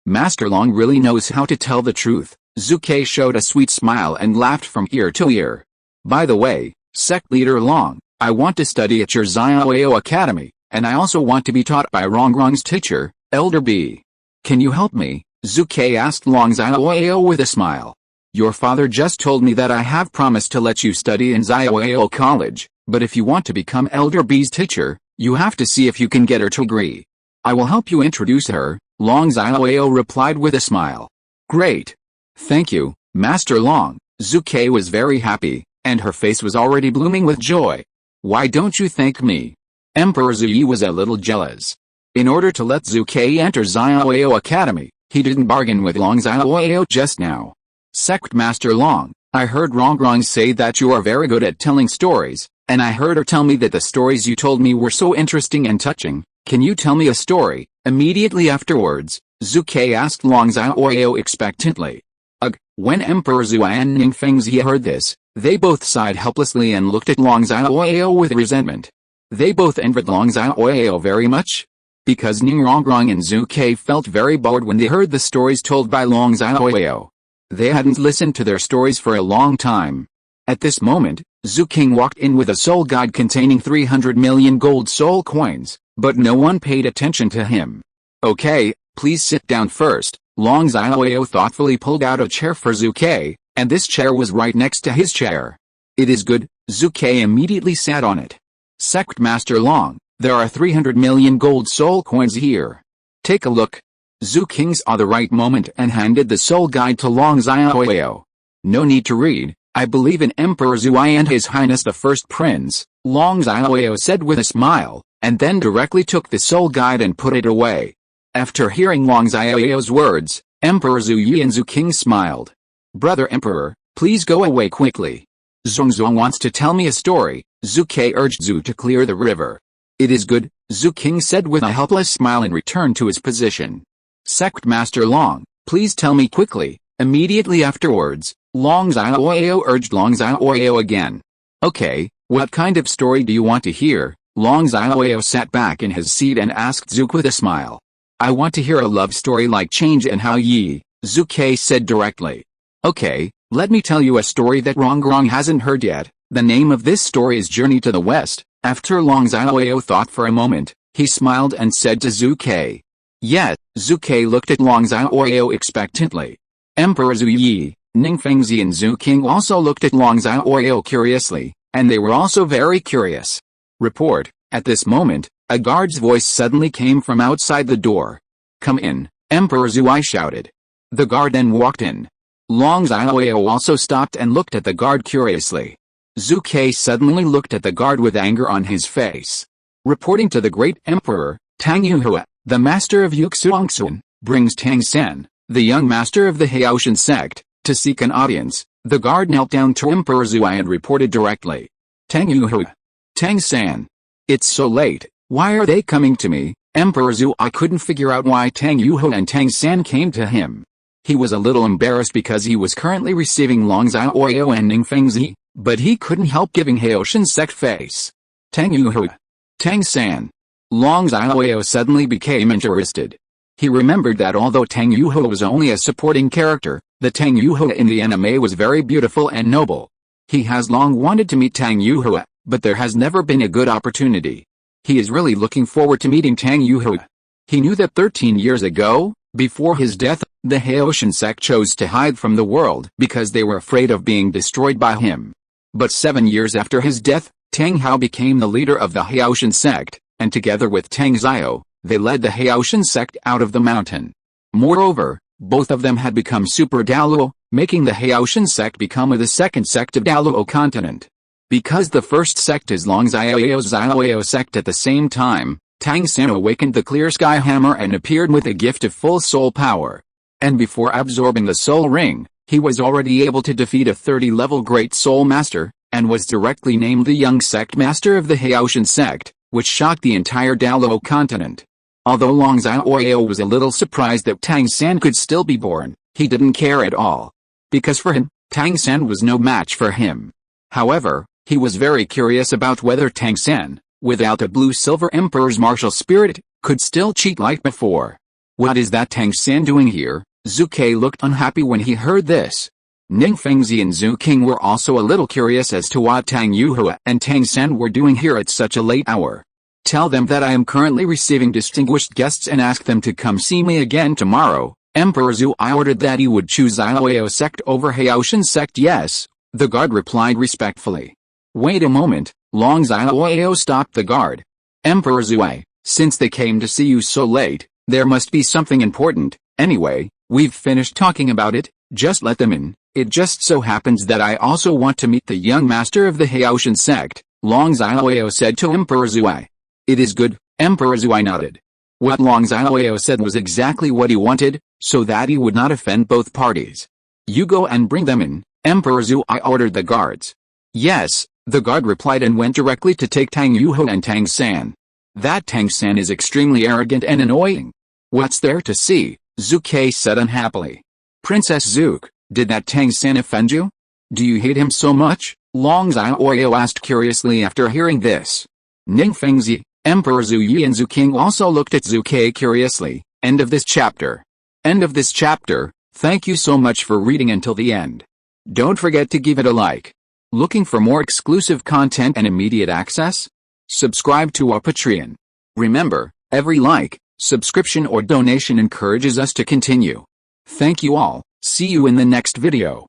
Master Long really knows how to tell the truth. Zuke showed a sweet smile and laughed from ear to ear. By the way, Sect Leader Long, I want to study at your Xiaoyao Academy, and I also want to be taught by Rongrong's teacher, Elder B. Can you help me? Zuke asked Long Xiaoyao with a smile. Your father just told me that I have promised to let you study in Xiaoyao College, but if you want to become Elder B's teacher, you have to see if you can get her to agree. I will help you introduce her, Long Xiaoyao replied with a smile. Great. Thank you, Master Long. Zuke was very happy, and her face was already blooming with joy. Why don't you thank me? Emperor Zhu was a little jealous. In order to let Zuke enter Xiaoyao Academy, he didn't bargain with Long Xiaoyao just now. Sect Master Long, I heard Rongrong say that you are very good at telling stories, and I heard her tell me that the stories you told me were so interesting and touching. Can you tell me a story? Immediately afterwards, Zuke asked Long Xiaoyao expectantly. Ugh, when Emperor Zhu and Ning Fengzi heard this, they both sighed helplessly and looked at Long Xiaoyao with resentment. They both envied Long Xiaoyao very much. Because Ning Rongrong and Zuke felt very bored when they heard the stories told by Long Xiaoyao. They hadn't listened to their stories for a long time. At this moment, Zhu King walked in with a soul guide containing 300 million gold soul coins, but no one paid attention to him. Okay, please sit down first. Long Xiaoyao thoughtfully pulled out a chair for Zuke, and this chair was right next to his chair. It is good, Zuke immediately sat on it. Sect Master Long, there are 300 million gold soul coins here. Take a look. Zhu King saw the right moment and handed the soul guide to Long Xiaoyao. No need to read, I believe in Emperor Zhu and His Highness the First Prince, Long Xiaoyao said with a smile, and then directly took the soul guide and put it away. After hearing Long Xiaoyao's words, Emperor Zhu Yi and Zhu King smiled. Brother Emperor, please go away quickly. Zhongzong wants to tell me a story. Zuke urged Zhu to clear the river. It is good, Zhu King said with a helpless smile and returned to his position. Sect Master Long, please tell me quickly. Immediately afterwards, Long Xiaoyao urged Long Xiaoyao again. Okay, what kind of story do you want to hear? Long Xiaoyao sat back in his seat and asked Zhu with a smile. I want to hear a love story like Change and Hao Yi, Zuke said directly. Okay, let me tell you a story that Rongrong hasn't heard yet. The name of this story is Journey to the West. After Long Xiaoyao thought for a moment, he smiled and said to Zuke. Yes, Zuke looked at Long Xiaoyao expectantly. Emperor Zhu Yi, Ning Fengzi and Zhu King also looked at Long Xiaoyao curiously, and they were also very curious. Report, at this moment, a guard's voice suddenly came from outside the door. Come in, Emperor Zhu shouted. The guard then walked in. Long Xiaoyao also stopped and looked at the guard curiously. Zhu Ke suddenly looked at the guard with anger on his face. Reporting to the great emperor, Tang Yuhua, the master of Yuxuangxun, brings Tang San, the young master of the Haoshan sect, to seek an audience. The guard knelt down to Emperor Zhu and reported directly. Tang Yuhua. Tang San. It's so late, why are they coming to me? Emperor Zhu couldn't figure out why Tang Yuhua and Tang San came to him. He was a little embarrassed because he was currently receiving Long Xiaoyao and Ning Fengzi, but he couldn't help giving Haoshan sect face. Tang Yuhua. Tang San. Long Xiaoyao suddenly became interested. He remembered that although Tang Yuhua was only a supporting character, the Tang Yuhua in the anime was very beautiful and noble. He has long wanted to meet Tang Yuhua, but there has never been a good opportunity. He is really looking forward to meeting Tang Yuhua. He knew that 13 years ago, before his death, the Haoshan sect chose to hide from the world because they were afraid of being destroyed by him. But 7 years after his death, Tang Hao became the leader of the Haoshan sect, and together with Tang Xiao, they led the Haoshan sect out of the mountain. Moreover, both of them had become super Douluo, making the Haoshan sect become the second sect of Douluo continent. Because the first sect is Long Xiaoyao sect at the same time, Tang San awakened the clear sky hammer and appeared with a gift of full soul power. And before absorbing the soul ring, he was already able to defeat a 30-level great soul master, and was directly named the young sect master of the Haoshan sect, which shocked the entire Douluo continent. Although Long Xiaoyao was a little surprised that Tang San could still be born, he didn't care at all. Because for him, Tang San was no match for him. However, he was very curious about whether Tang San, without a blue-silver emperor's martial spirit, could still cheat like before. What is that Tang San doing here? Zhu Ke looked unhappy when he heard this. Ning Fengzi and Zhu King were also a little curious as to what Tang Yuhua and Tang San were doing here at such a late hour. Tell them that I am currently receiving distinguished guests and ask them to come see me again tomorrow. Emperor Zhu ordered that he would choose Xiaoyao sect over Haoshan sect. Yes, the guard replied respectfully. Wait a moment, Long Xiaoyao stopped the guard. Emperor Zhu, since they came to see you so late, there must be something important. Anyway, we've finished talking about it, just let them in. It just so happens that I also want to meet the young master of the Haoshan sect, Long Xiaoyao said to Emperor Zhu. It is good, Emperor Zhu nodded. What Long Xiaoyao said was exactly what he wanted, so that he would not offend both parties. You go and bring them in, Emperor Zhu ordered the guards. Yes, the guard replied and went directly to take Tang Yuhua and Tang San. That Tang San is extremely arrogant and annoying. What's there to see? Zhu Ke said unhappily. Princess Zuk, did that Tang San offend you? Do you hate him so much? Long Xiaoyao asked curiously after hearing this. Ning Fengzi, Emperor Zhu Yi and Zhu King also looked at Zhu Ke curiously. End of this chapter. End of this chapter. Thank you so much for reading until the end. Don't forget to give it a like. Looking for more exclusive content and immediate access? Subscribe to our Patreon. Remember, every like, subscription or donation encourages us to continue. Thank you all, see you in the next video.